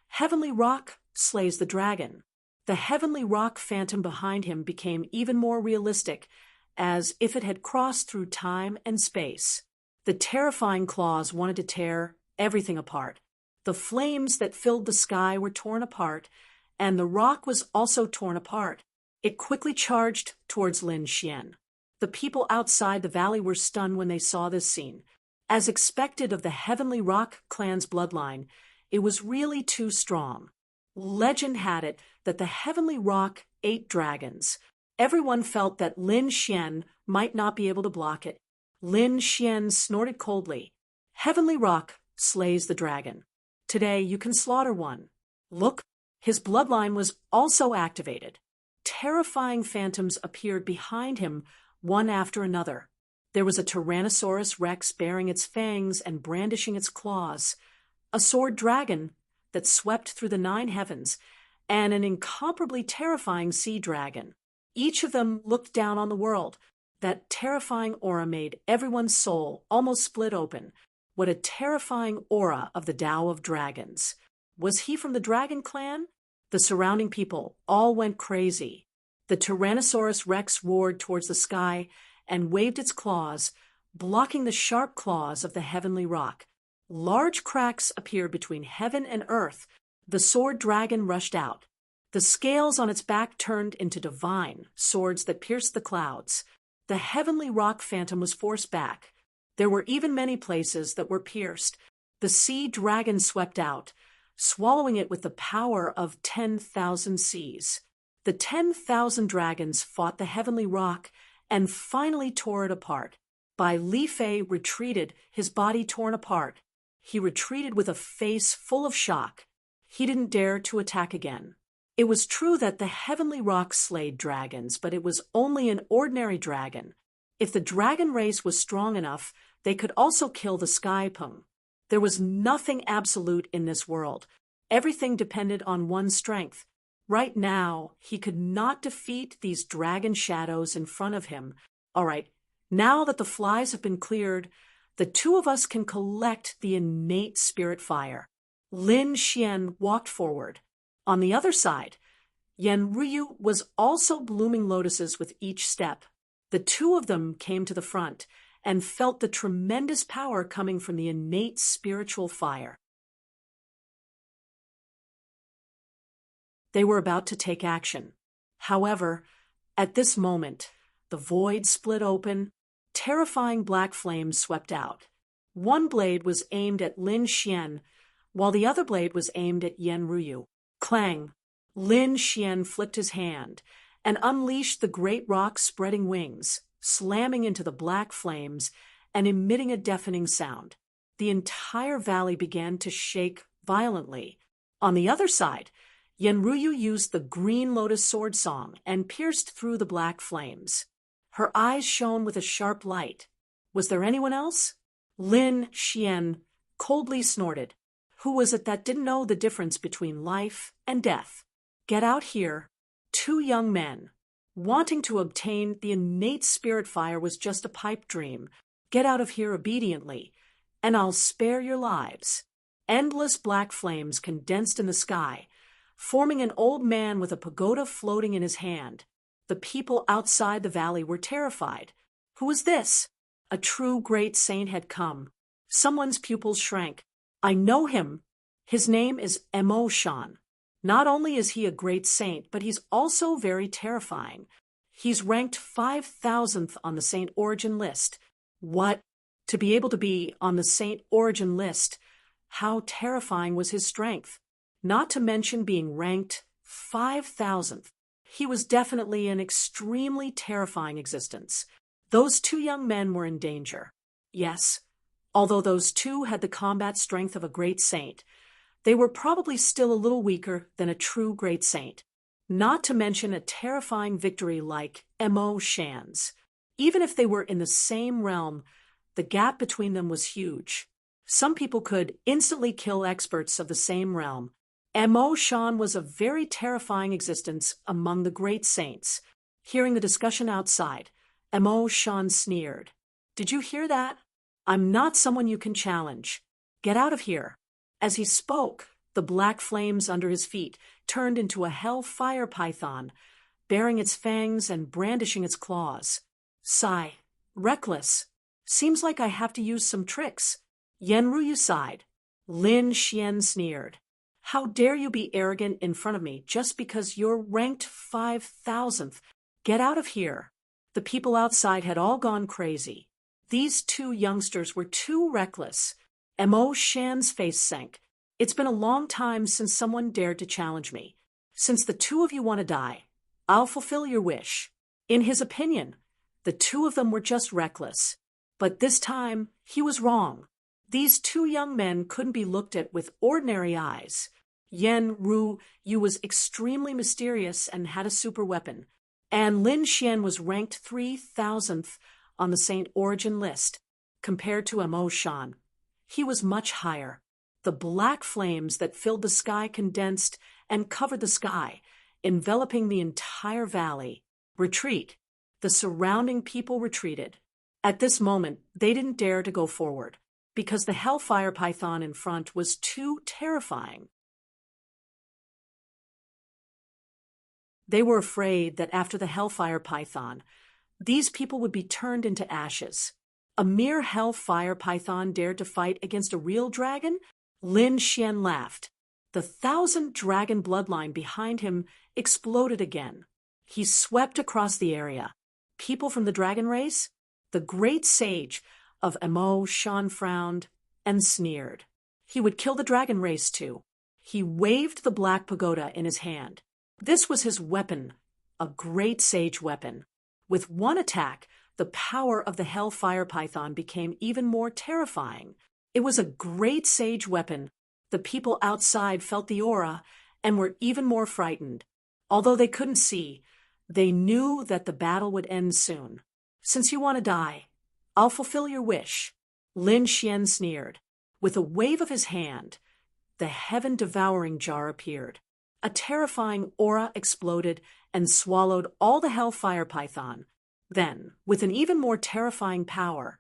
Heavenly rock slays the dragon. The heavenly rock phantom behind him became even more realistic, as if it had crossed through time and space. The terrifying claws wanted to tear everything apart. The flames that filled the sky were torn apart, and the rock was also torn apart. It quickly charged towards Lin Xian. The people outside the valley were stunned when they saw this scene. As expected of the Heavenly Rock clan's bloodline, it was really too strong. Legend had it that the Heavenly Rock ate dragons. Everyone felt that Lin Xian might not be able to block it. Lin Xian snorted coldly. "Heavenly Rock slays the dragon. Today you can slaughter one." Look, his bloodline was also activated. Terrifying phantoms appeared behind him, one after another. There was a Tyrannosaurus Rex baring its fangs and brandishing its claws, a sword dragon that swept through the 9 heavens, and an incomparably terrifying sea dragon. Each of them looked down on the world. That terrifying aura made everyone's soul almost split open. What a terrifying aura of the Tao of Dragons. Was he from the Dragon Clan? The surrounding people all went crazy. The Tyrannosaurus Rex roared towards the sky and waved its claws, blocking the sharp claws of the heavenly rock. Large cracks appeared between heaven and earth. The sword dragon rushed out. The scales on its back turned into divine swords that pierced the clouds. The heavenly rock phantom was forced back. There were even many places that were pierced. The sea dragon swept out, swallowing it with the power of 10,000 seas. The 10,000 dragons fought the heavenly rock and finally tore it apart. by Li Fei retreated, his body torn apart. He retreated with a face full of shock. He didn't dare to attack again. It was true that the heavenly rock slayed dragons, but it was only an ordinary dragon. If the dragon race was strong enough, they could also kill the sky pung. There was nothing absolute in this world. Everything depended on one's strength. Right now, he could not defeat these dragon shadows in front of him. All right, now that the flies have been cleared, the two of us can collect the innate spirit fire. Lin Xian walked forward. On the other side, Yan Ruyu was also blooming lotuses with each step. The two of them came to the front and felt the tremendous power coming from the innate spiritual fire. They were about to take action. However, at this moment, the void split open, terrifying black flames swept out. One blade was aimed at Lin Xian, while the other blade was aimed at Yan Ruyu. Clang! Lin Xian flicked his hand and unleashed the great rock's spreading wings, slamming into the black flames and emitting a deafening sound. The entire valley began to shake violently. On the other side, Yan Ruyu used the green lotus sword song and pierced through the black flames. Her eyes shone with a sharp light. Was there anyone else? Lin Xian coldly snorted. Who was it that didn't know the difference between life and death? Get out here. Two young men. Wanting to obtain the innate spirit fire was just a pipe dream. Get out of here obediently, and I'll spare your lives. Endless black flames condensed in the sky, forming an old man with a pagoda floating in his hand. The people outside the valley were terrified. Who was this? A true great saint had come. Someone's pupils shrank. I know him. His name is Mo Shan. Not only is he a great saint, but he's also very terrifying. He's ranked 5,000th on the Saint Origin list. What? To be able to be on the Saint Origin list, how terrifying was his strength? Not to mention being ranked 5,000th. He was definitely an extremely terrifying existence. Those two young men were in danger. Yes, although those two had the combat strength of a great saint, they were probably still a little weaker than a true great saint. Not to mention a terrifying victory like Mo Shan's. Even if they were in the same realm, the gap between them was huge. Some people could instantly kill experts of the same realm. Mo Shan was a very terrifying existence among the great saints. Hearing the discussion outside, Mo Shan sneered. Did you hear that? I'm not someone you can challenge. Get out of here. As he spoke, the black flames under his feet turned into a hell-fire python, baring its fangs and brandishing its claws. Sigh. Reckless. Seems like I have to use some tricks. Yan Ruyu sighed. Lin Xian sneered. How dare you be arrogant in front of me just because you're ranked 5,000th? Get out of here. The people outside had all gone crazy. These two youngsters were too reckless. Mo Shan's face sank. It's been a long time since someone dared to challenge me. Since the two of you want to die, I'll fulfill your wish. In his opinion, the two of them were just reckless. But this time, he was wrong. These two young men couldn't be looked at with ordinary eyes. Yan Ruyu was extremely mysterious and had a super weapon, and Lin Xian was ranked 3,000th on the Saint Origin list, compared to Mo Shan. He was much higher. The black flames that filled the sky condensed and covered the sky, enveloping the entire valley. Retreat. The surrounding people retreated. At this moment, they didn't dare to go forward, because the hellfire python in front was too terrifying. They were afraid that after the hellfire python, these people would be turned into ashes. A mere hellfire python dared to fight against a real dragon? Lin Xian laughed. The 1,000-dragon bloodline behind him exploded again. He swept across the area. People from the dragon race? The great sage of Mo Shan frowned and sneered. He would kill the dragon race too. He waved the black pagoda in his hand. This was his weapon, a great sage weapon. With one attack, the power of the hellfire python became even more terrifying. It was a great sage weapon. The people outside felt the aura and were even more frightened. Although they couldn't see, they knew that the battle would end soon. "Since you want to die, I'll fulfill your wish," Lin Xian sneered. With a wave of his hand, the heaven-devouring jar appeared. A terrifying aura exploded and swallowed all the hellfire python. Then, with an even more terrifying power,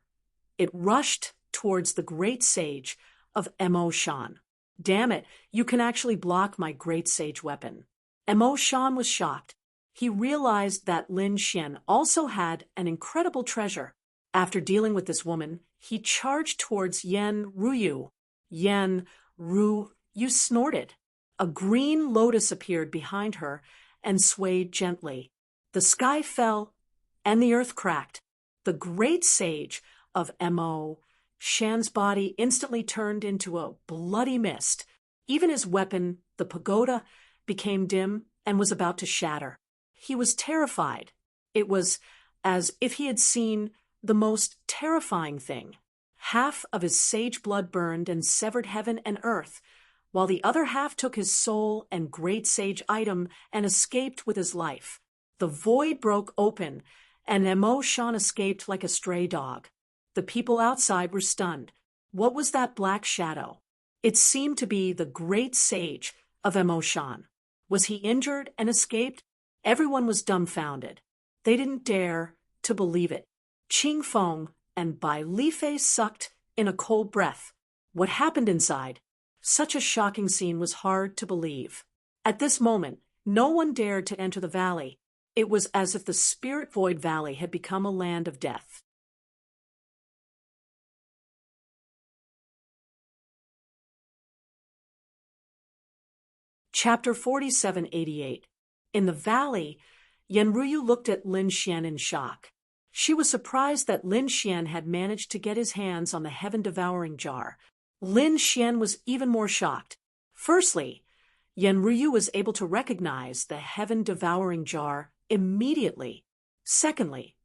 it rushed towards the great sage of Mo Shan. "Damn it, you can actually block my great sage weapon." Mo Shan was shocked. He realized that Lin Xian also had an incredible treasure. After dealing with this woman, he charged towards Yan Ruyu. Yan Ruyu snorted. A green lotus appeared behind her and swayed gently. The sky fell and the earth cracked. The great sage of Mo Shan's body instantly turned into a bloody mist. Even his weapon, the pagoda, became dim and was about to shatter. He was terrified. It was as if he had seen the most terrifying thing. Half of his sage blood burned and severed heaven and earth, while the other half took his soul and great sage item and escaped with his life. The void broke open, and Mo Shan escaped like a stray dog. The people outside were stunned. What was that black shadow? It seemed to be the great sage of Mo Shan. Was he injured and escaped? Everyone was dumbfounded. They didn't dare to believe it. Qing Feng and Bai Lifei sucked in a cold breath. What happened inside? Such a shocking scene was hard to believe. At this moment, no one dared to enter the valley. It was as if the Spirit Void Valley had become a land of death. Chapter 4788. In the valley, Yanruyu looked at Lin Xian in shock. She was surprised that Lin Xian had managed to get his hands on the heaven-devouring jar. Lin Xian was even more shocked. Firstly, Yanruyu was able to recognize the heaven-devouring jar immediately. Secondly,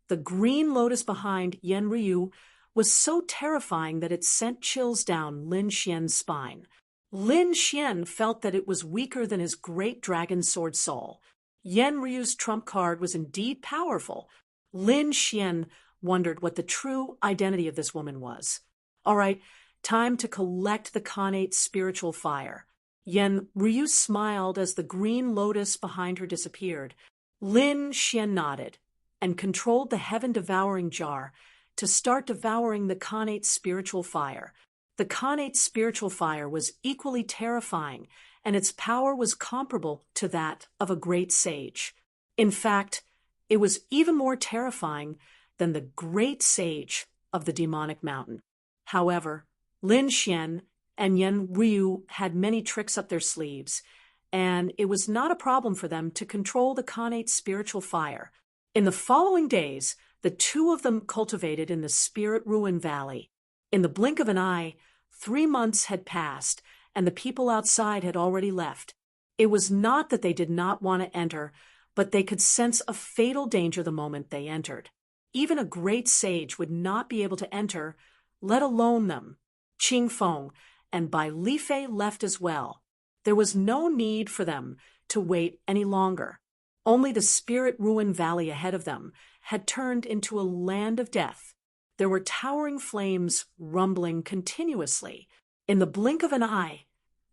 the green lotus behind Yanruyu was so terrifying that it sent chills down Lin Xian's spine. Lin Xian felt that it was weaker than his great dragon sword soul. Yanryu's trump card was indeed powerful. Lin Xian wondered what the true identity of this woman was. All right, time to collect the Khanate spiritual fire. Yanryu smiled as the green lotus behind her disappeared. Lin Xian nodded and controlled the heaven-devouring jar to start devouring the Khanate spiritual fire. The Khanate spiritual fire was equally terrifying, and its power was comparable to that of a great sage. In fact, it was even more terrifying than the great sage of the demonic mountain. However, Lin Xian and Yanryu had many tricks up their sleeves, and it was not a problem for them to control the Khanate spiritual fire. In the following days, the two of them cultivated in the Spirit Ruin Valley. In the blink of an eye, 3 months had passed, and the people outside had already left. It was not that they did not want to enter, but they could sense a fatal danger the moment they entered. Even a great sage would not be able to enter, let alone them. Qing Feng and Bai Lifei left as well. There was no need for them to wait any longer. Only the Spirit Ruin Valley ahead of them had turned into a land of death. There were towering flames rumbling continuously. In the blink of an eye,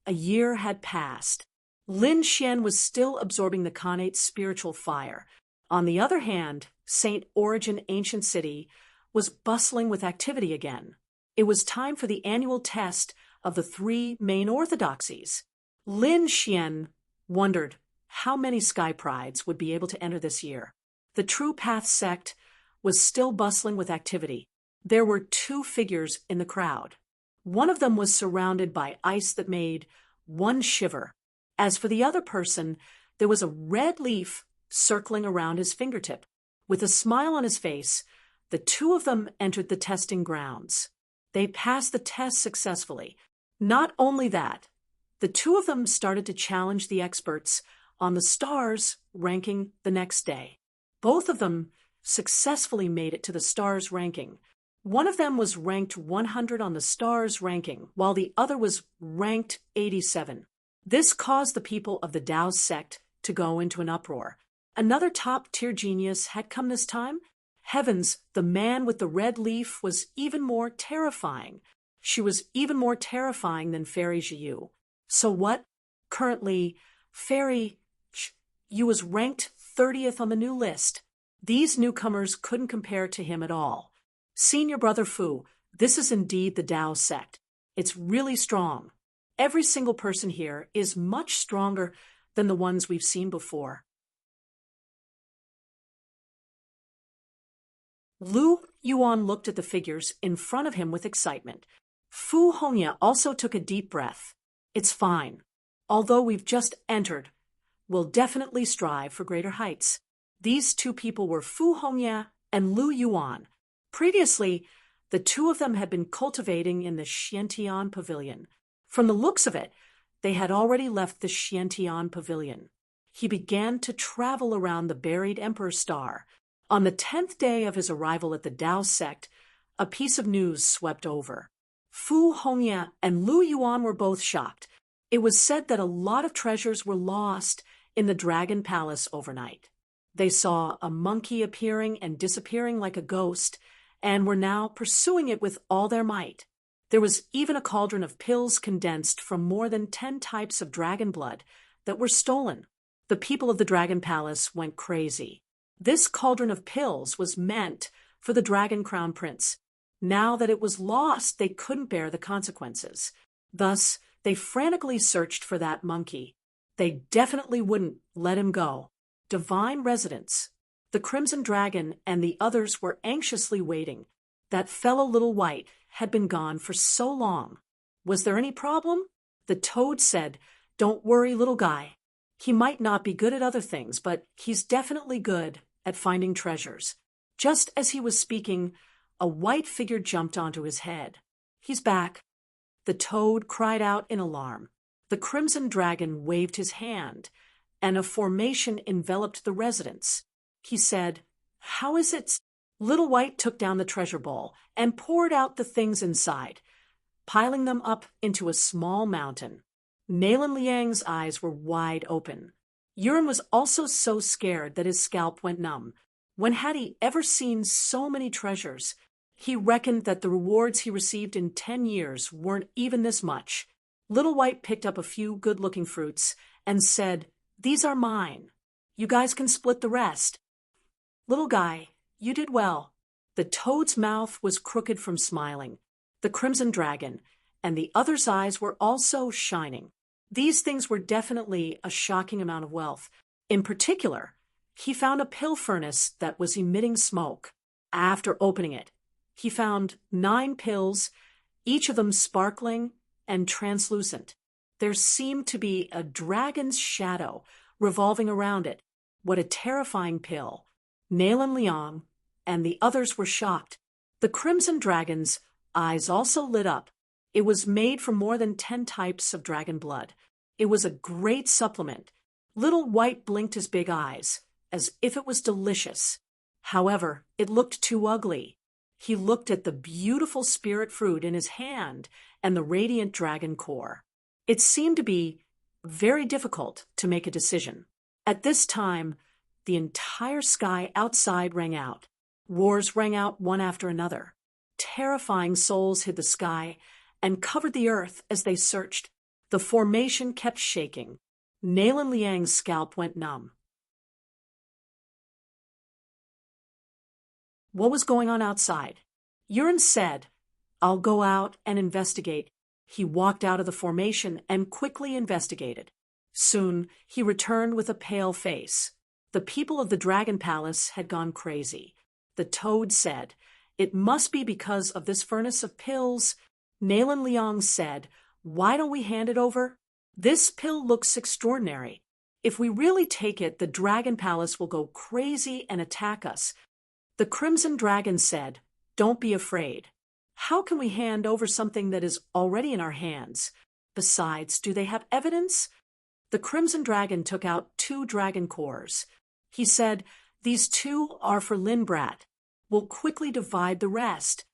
a year had passed. Lin Xian was still absorbing the Khanate spiritual fire. On the other hand, St. Origin Ancient City was bustling with activity again. It was time for the annual test of the 3 main orthodoxies. Lin Xian wondered how many Sky Prides would be able to enter this year. The True Path sect was still bustling with activity. There were 2 figures in the crowd. One of them was surrounded by ice that made one shiver. As for the other person, there was a red leaf circling around his fingertip. With a smile on his face, the 2 of them entered the testing grounds. They passed the test successfully. Not only that, the 2 of them started to challenge the experts on the stars ranking the next day. Both of them successfully made it to the stars ranking. One of them was ranked 100 on the stars ranking, while the other was ranked 87. This caused the people of the Tao sect to go into an uproar. Another top-tier genius had come this time. Heavens, the man with the red leaf was even more terrifying. She was even more terrifying than Fairy Jiu. So what? Currently, Fairy Jiu was ranked 30th on the new list. These newcomers couldn't compare to him at all. Senior Brother Fu, this is indeed the Tao sect. It's really strong. Every single person here is much stronger than the ones we've seen before. Lu Yuan looked at the figures in front of him with excitement. Fu Hongya also took a deep breath. It's fine. Although we've just entered, we'll definitely strive for greater heights. These two people were Fu Hongya and Lu Yuan. Previously, the two of them had been cultivating in the Xiantian Pavilion. From the looks of it, they had already left the Xiantian Pavilion. He began to travel around the buried Emperor Star. On the 10th day of his arrival at the Tao sect, a piece of news swept over. Fu Hongya and Lu Yuan were both shocked. It was said that a lot of treasures were lost in the Dragon Palace overnight. They saw a monkey appearing and disappearing like a ghost, and were now pursuing it with all their might. There was even a cauldron of pills condensed from more than 10 types of dragon blood that were stolen. The people of the Dragon Palace went crazy. This cauldron of pills was meant for the Dragon Crown Prince. Now that it was lost, they couldn't bear the consequences. Thus, they frantically searched for that monkey. They definitely wouldn't let him go. Divine residents. The Crimson Dragon and the others were anxiously waiting. That fellow Little White had been gone for so long. Was there any problem? The Toad said, "Don't worry, little guy. He might not be good at other things, but he's definitely good at finding treasures." Just as he was speaking, a white figure jumped onto his head. "He's back." The Toad cried out in alarm. The Crimson Dragon waved his hand, and a formation enveloped the residents. He said, "How is it?" Little White took down the treasure bowl and poured out the things inside, piling them up into a small mountain. Nalan Liang's eyes were wide open. Yuren was also so scared that his scalp went numb. When had he ever seen so many treasures? He reckoned that the rewards he received in 10 years weren't even this much. Little White picked up a few good-looking fruits and said, "These are mine. You guys can split the rest." "Little guy, you did well." The Toad's mouth was crooked from smiling. The Crimson Dragon and the other's eyes were also shining. These things were definitely a shocking amount of wealth. In particular, he found a pill furnace that was emitting smoke. After opening it, he found 9 pills, each of them sparkling and translucent. There seemed to be a dragon's shadow revolving around it. What a terrifying pill. Nalan Liang and the others were shocked. The Crimson Dragon's eyes also lit up. It was made from more than 10 types of dragon blood. It was a great supplement. Little White blinked his big eyes, as if it was delicious. However, it looked too ugly. He looked at the beautiful spirit fruit in his hand and the radiant dragon core. It seemed to be very difficult to make a decision. At this time, the entire sky outside rang out. Roars rang out one after another. Terrifying souls hid the sky and covered the earth as they searched. The formation kept shaking. Nalan Liang's scalp went numb. What was going on outside? Yuren said, "I'll go out and investigate." He walked out of the formation and quickly investigated. Soon, he returned with a pale face. The people of the Dragon Palace had gone crazy. The Toad said, "It must be because of this furnace of pills." Nalan Liang said, "Why don't we hand it over? This pill looks extraordinary. If we really take it, the Dragon Palace will go crazy and attack us." The Crimson Dragon said, "Don't be afraid. How can we hand over something that is already in our hands? Besides, do they have evidence?" The Crimson Dragon took out 2 dragon cores. He said, These 2 are for Lin Brat. We'll quickly divide the rest.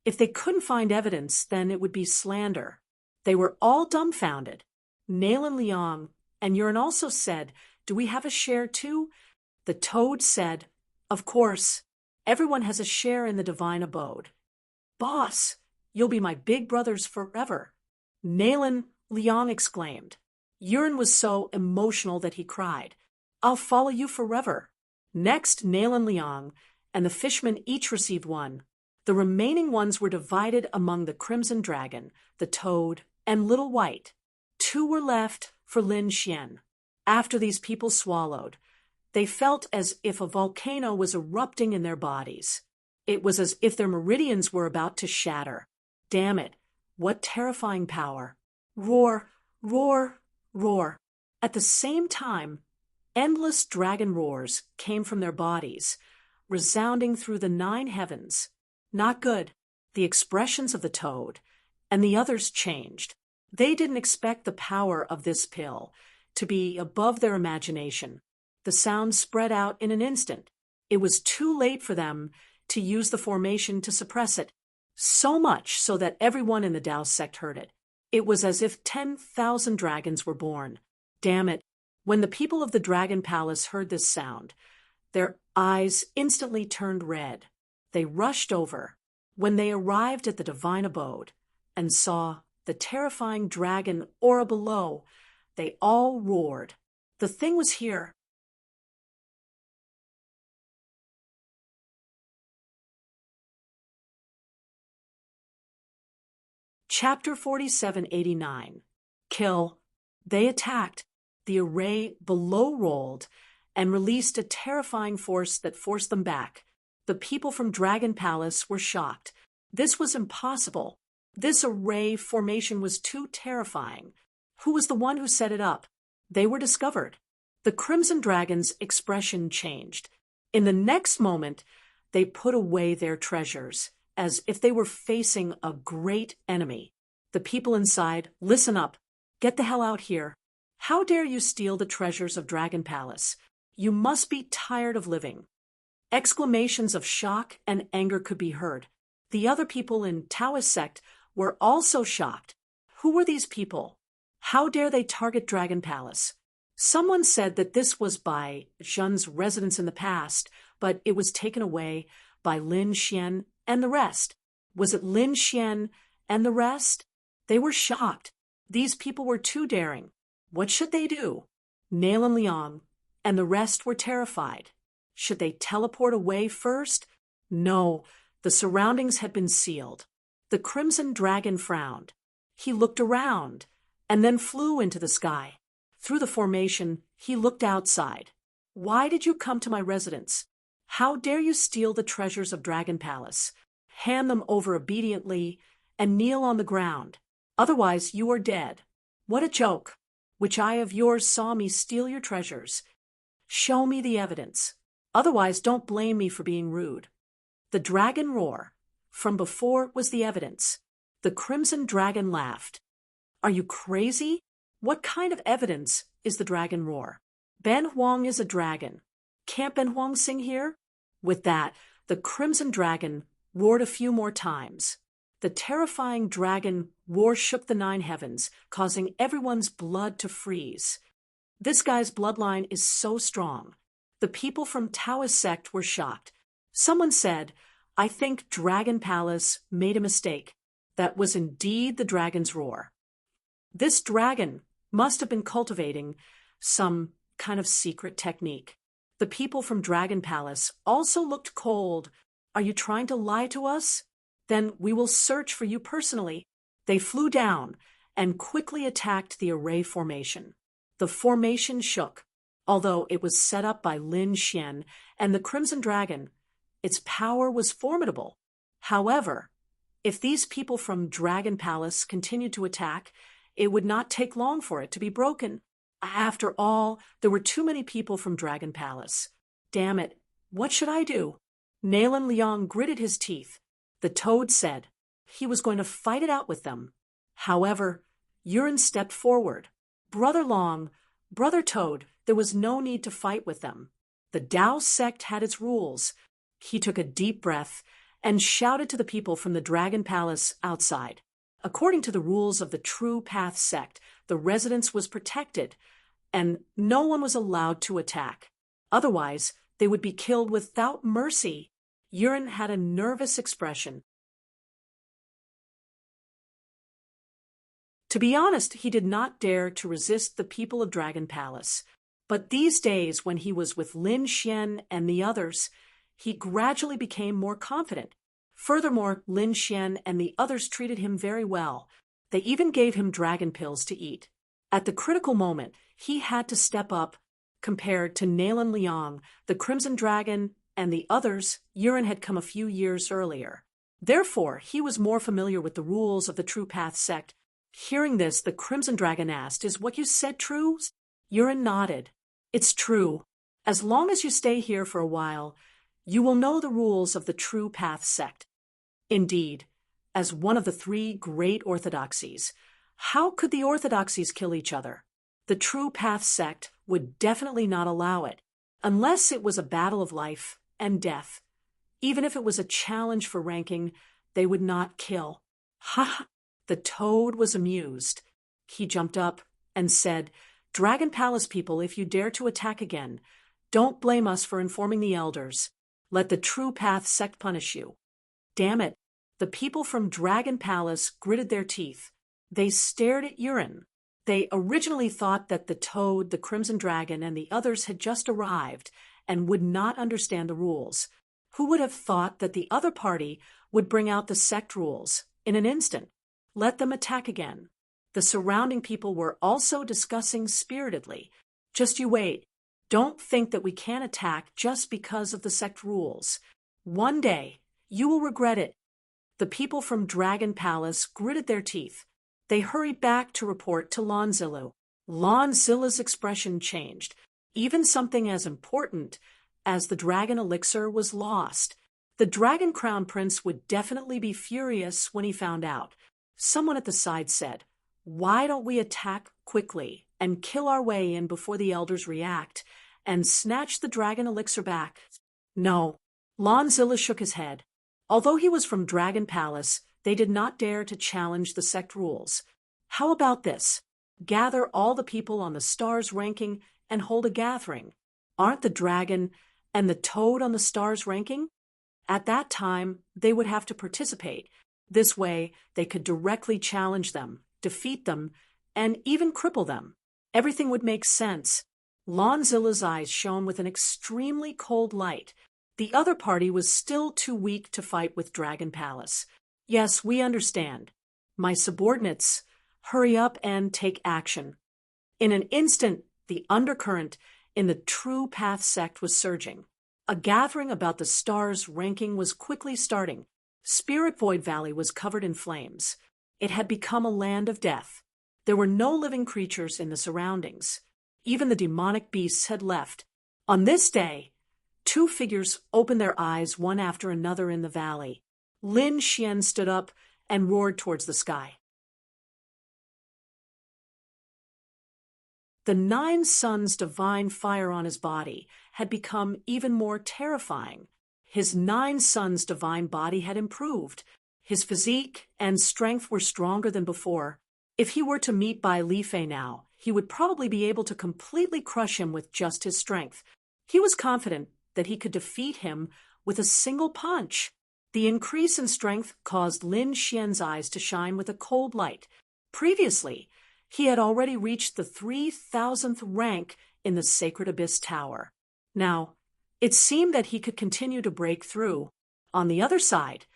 If they couldn't find evidence, then it would be slander. They were all dumbfounded. Nail and Liang and Yurin also said, "Do we have a share too?" The toad said, "Of course. Everyone has a share in the divine abode." "Boss, you'll be my big brothers forever," Nail and Liang exclaimed. Yurin was so emotional that he cried, "I'll follow you forever." Next, Nail and Liang and the fishermen each received 1. The remaining ones were divided among the Crimson Dragon, the Toad, and Little White. 2 were left for Lin Xian. After these people swallowed, they felt as if a volcano was erupting in their bodies. It was as if their meridians were about to shatter. Damn it, what terrifying power. Roar, roar, roar. At the same time, endless dragon roars came from their bodies, resounding through the 9 heavens. Not good. The expressions of the toad and the others changed. They didn't expect the power of this pill to be above their imagination. The sound spread out in an instant. It was too late for them to use the formation to suppress it, so much so that everyone in the Tao sect heard it. It was as if 10,000 dragons were born. Damn it. When the people of the Dragon Palace heard this sound, their eyes instantly turned red. They rushed over. When they arrived at the divine abode and saw the terrifying dragon aura below, they all roared. The thing was here. Chapter 4789. Kill. They attacked. The array below rolled and released a terrifying force that forced them back. The people from Dragon Palace were shocked. This was impossible. This array formation was too terrifying. Who was the one who set it up? They were discovered. The Crimson Dragon's expression changed. In the next moment, they put away their treasures, as if they were facing a great enemy. The people inside, listen up. Get the hell out here. How dare you steal the treasures of Dragon Palace? You must be tired of living. Exclamations of shock and anger could be heard. The other people in Taoist sect were also shocked. Who were these people? How dare they target Dragon Palace? Someone said that this was by Zhen's residence in the past, but it was taken away by Lin Xian and the rest. Was it Lin Xian and the rest? They were shocked. These people were too daring. What should they do? Nail and Liang and the rest were terrified. Should they teleport away first? No, the surroundings had been sealed. The Crimson Dragon frowned. He looked around and then flew into the sky. Through the formation, he looked outside. Why did you come to my residence? How dare you steal the treasures of Dragon Palace? Hand them over obediently and kneel on the ground. Otherwise, you are dead. What a joke! Which eye of yours saw me steal your treasures? Show me the evidence. Otherwise, don't blame me for being rude. The dragon roar from before was the evidence. The Crimson Dragon laughed. Are you crazy? What kind of evidence is the dragon roar? Ben Huang is a dragon. Can't Ben Huang sing here? With that, the Crimson Dragon roared a few more times. The terrifying dragon roar shook the 9 heavens, causing everyone's blood to freeze. This guy's bloodline is so strong. The people from Taoist sect were shocked. Someone said, I think Dragon Palace made a mistake. That was indeed the dragon's roar. This dragon must have been cultivating some kind of secret technique. The people from Dragon Palace also looked cold. Are you trying to lie to us? Then we will search for you personally. They flew down and quickly attacked the array formation. The formation shook. Although it was set up by Lin Xian and the Crimson Dragon, its power was formidable. However, if these people from Dragon Palace continued to attack, it would not take long for it to be broken. After all, there were too many people from Dragon Palace. Damn it, what should I do? Nail and Liang gritted his teeth. The toad said he was going to fight it out with them. However, Yurin stepped forward. Brother Long, Brother Toad, there was no need to fight with them. The Tao sect had its rules. He took a deep breath and shouted to the people from the Dragon Palace outside. According to the rules of the True Path sect, the residence was protected, and no one was allowed to attack. Otherwise, they would be killed without mercy. Yuren had a nervous expression. To be honest, he did not dare to resist the people of Dragon Palace. But these days, when he was with Lin Xian and the others, he gradually became more confident. Furthermore, Lin Xian and the others treated him very well. They even gave him dragon pills to eat. At the critical moment, he had to step up. Compared to Nalan Liang, the Crimson Dragon, and the others, Yuren had come a few years earlier. Therefore, he was more familiar with the rules of the True Path sect. Hearing this, the Crimson Dragon asked, "Is what you said true?" Yuren nodded. "It's true. As long as you stay here for a while, you will know the rules of the True Path sect." Indeed, as one of the three great orthodoxies, how could the orthodoxies kill each other? The True Path sect would definitely not allow it, unless it was a battle of life and death. Even if it was a challenge for ranking, they would not kill. Ha! The toad was amused. He jumped up and said, "Dragon Palace people, if you dare to attack again, don't blame us for informing the elders. Let the True Path sect punish you." Damn it! The people from Dragon Palace gritted their teeth. They stared at Yuren. They originally thought that the Toad, the Crimson Dragon, and the others had just arrived and would not understand the rules. Who would have thought that the other party would bring out the sect rules in an instant? Let them attack again. The surrounding people were also discussing spiritedly. "Just you wait. Don't think that we can't attack just because of the sect rules. One day, you will regret it." The people from Dragon Palace gritted their teeth. They hurried back to report to Lonzilu. Lonzila's expression changed. Even something as important as the dragon elixir was lost. The Dragon Crown Prince would definitely be furious when he found out. Someone at the side said, "Why don't we attack quickly and kill our way in before the elders react and snatch the dragon elixir back?" No. Lonzilla shook his head. Although he was from Dragon Palace, they did not dare to challenge the sect rules. How about this? Gather all the people on the stars ranking and hold a gathering. Aren't the dragon and the toad on the stars ranking? At that time, they would have to participate. This way, they could directly challenge them, defeat them, and even cripple them. Everything would make sense. Lonzilla's eyes shone with an extremely cold light. The other party was still too weak to fight with Dragon Palace. "Yes, we understand. My subordinates, hurry up and take action." In an instant, the undercurrent in the True Path sect was surging. A gathering about the stars' ranking was quickly starting. Spirit Void Valley was covered in flames. It had become a land of death. There were no living creatures in the surroundings. Even the demonic beasts had left. On this day, two figures opened their eyes one after another in the valley. Lin Xian stood up and roared towards the sky. The 9 suns' divine fire on his body had become even more terrifying. His 9 suns' divine body had improved. His physique and strength were stronger than before. If he were to meet Bai Lifei now, he would probably be able to completely crush him with just his strength. He was confident that he could defeat him with a single punch. The increase in strength caused Lin Xian's eyes to shine with a cold light. Previously, he had already reached the 3,000th rank in the Sacred Abyss Tower. Now, it seemed that he could continue to break through. On the other side,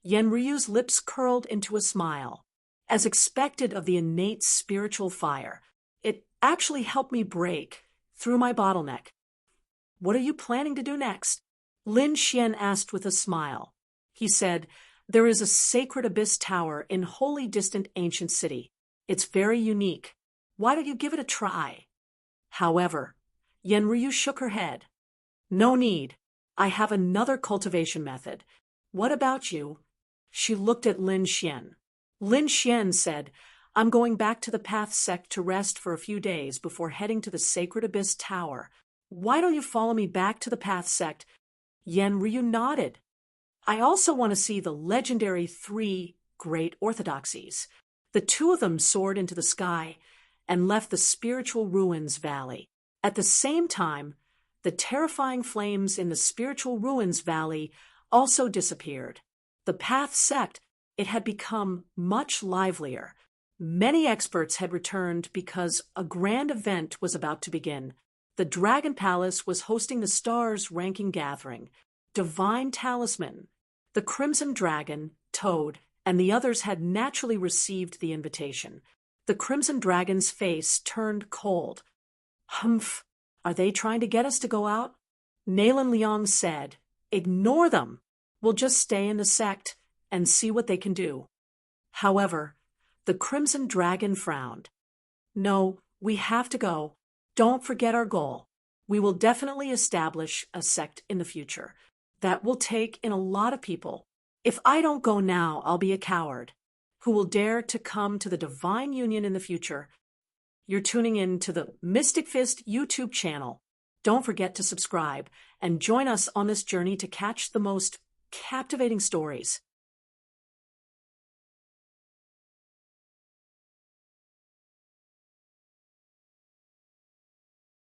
Yenryu's lips curled into a smile. As expected of the innate spiritual fire, it actually helped me break through my bottleneck. "What are you planning to do next?" Lin Xian asked with a smile. He said, "There is a Sacred Abyss Tower in wholly distant ancient city. It's very unique. Why don't you give it a try?" However, Yenryu shook her head. "No need. I have another cultivation method. What about you?" She looked at Lin Xian. Lin Xian said, "I'm going back to the Path sect to rest for a few days before heading to the Sacred Abyss Tower. Why don't you follow me back to the Path sect? Yen Ryu nodded. I also want to see the legendary 3 great orthodoxies. The 2 of them soared into the sky and left the spiritual ruins valley. At the same time, the terrifying flames in the spiritual ruins valley also disappeared. The Path sect, it had become much livelier. Many experts had returned because a grand event was about to begin. The Dragon Palace was hosting the Stars ranking gathering. Divine Talisman, the Crimson Dragon, Toad, and the others had naturally received the invitation. The Crimson Dragon's face turned cold. Humph, are they trying to get us to go out? Nalan Liang said, Ignore them. We'll just stay in the sect and see what they can do. However, the Crimson Dragon frowned. No, we have to go. Don't forget our goal. We will definitely establish a sect in the future. That will take in a lot of people. If I don't go now, I'll be a coward who will dare to come to the Divine Union in the future. You're tuning in to the Mystic Fist YouTube channel. Don't forget to subscribe and join us on this journey to catch the most captivating stories.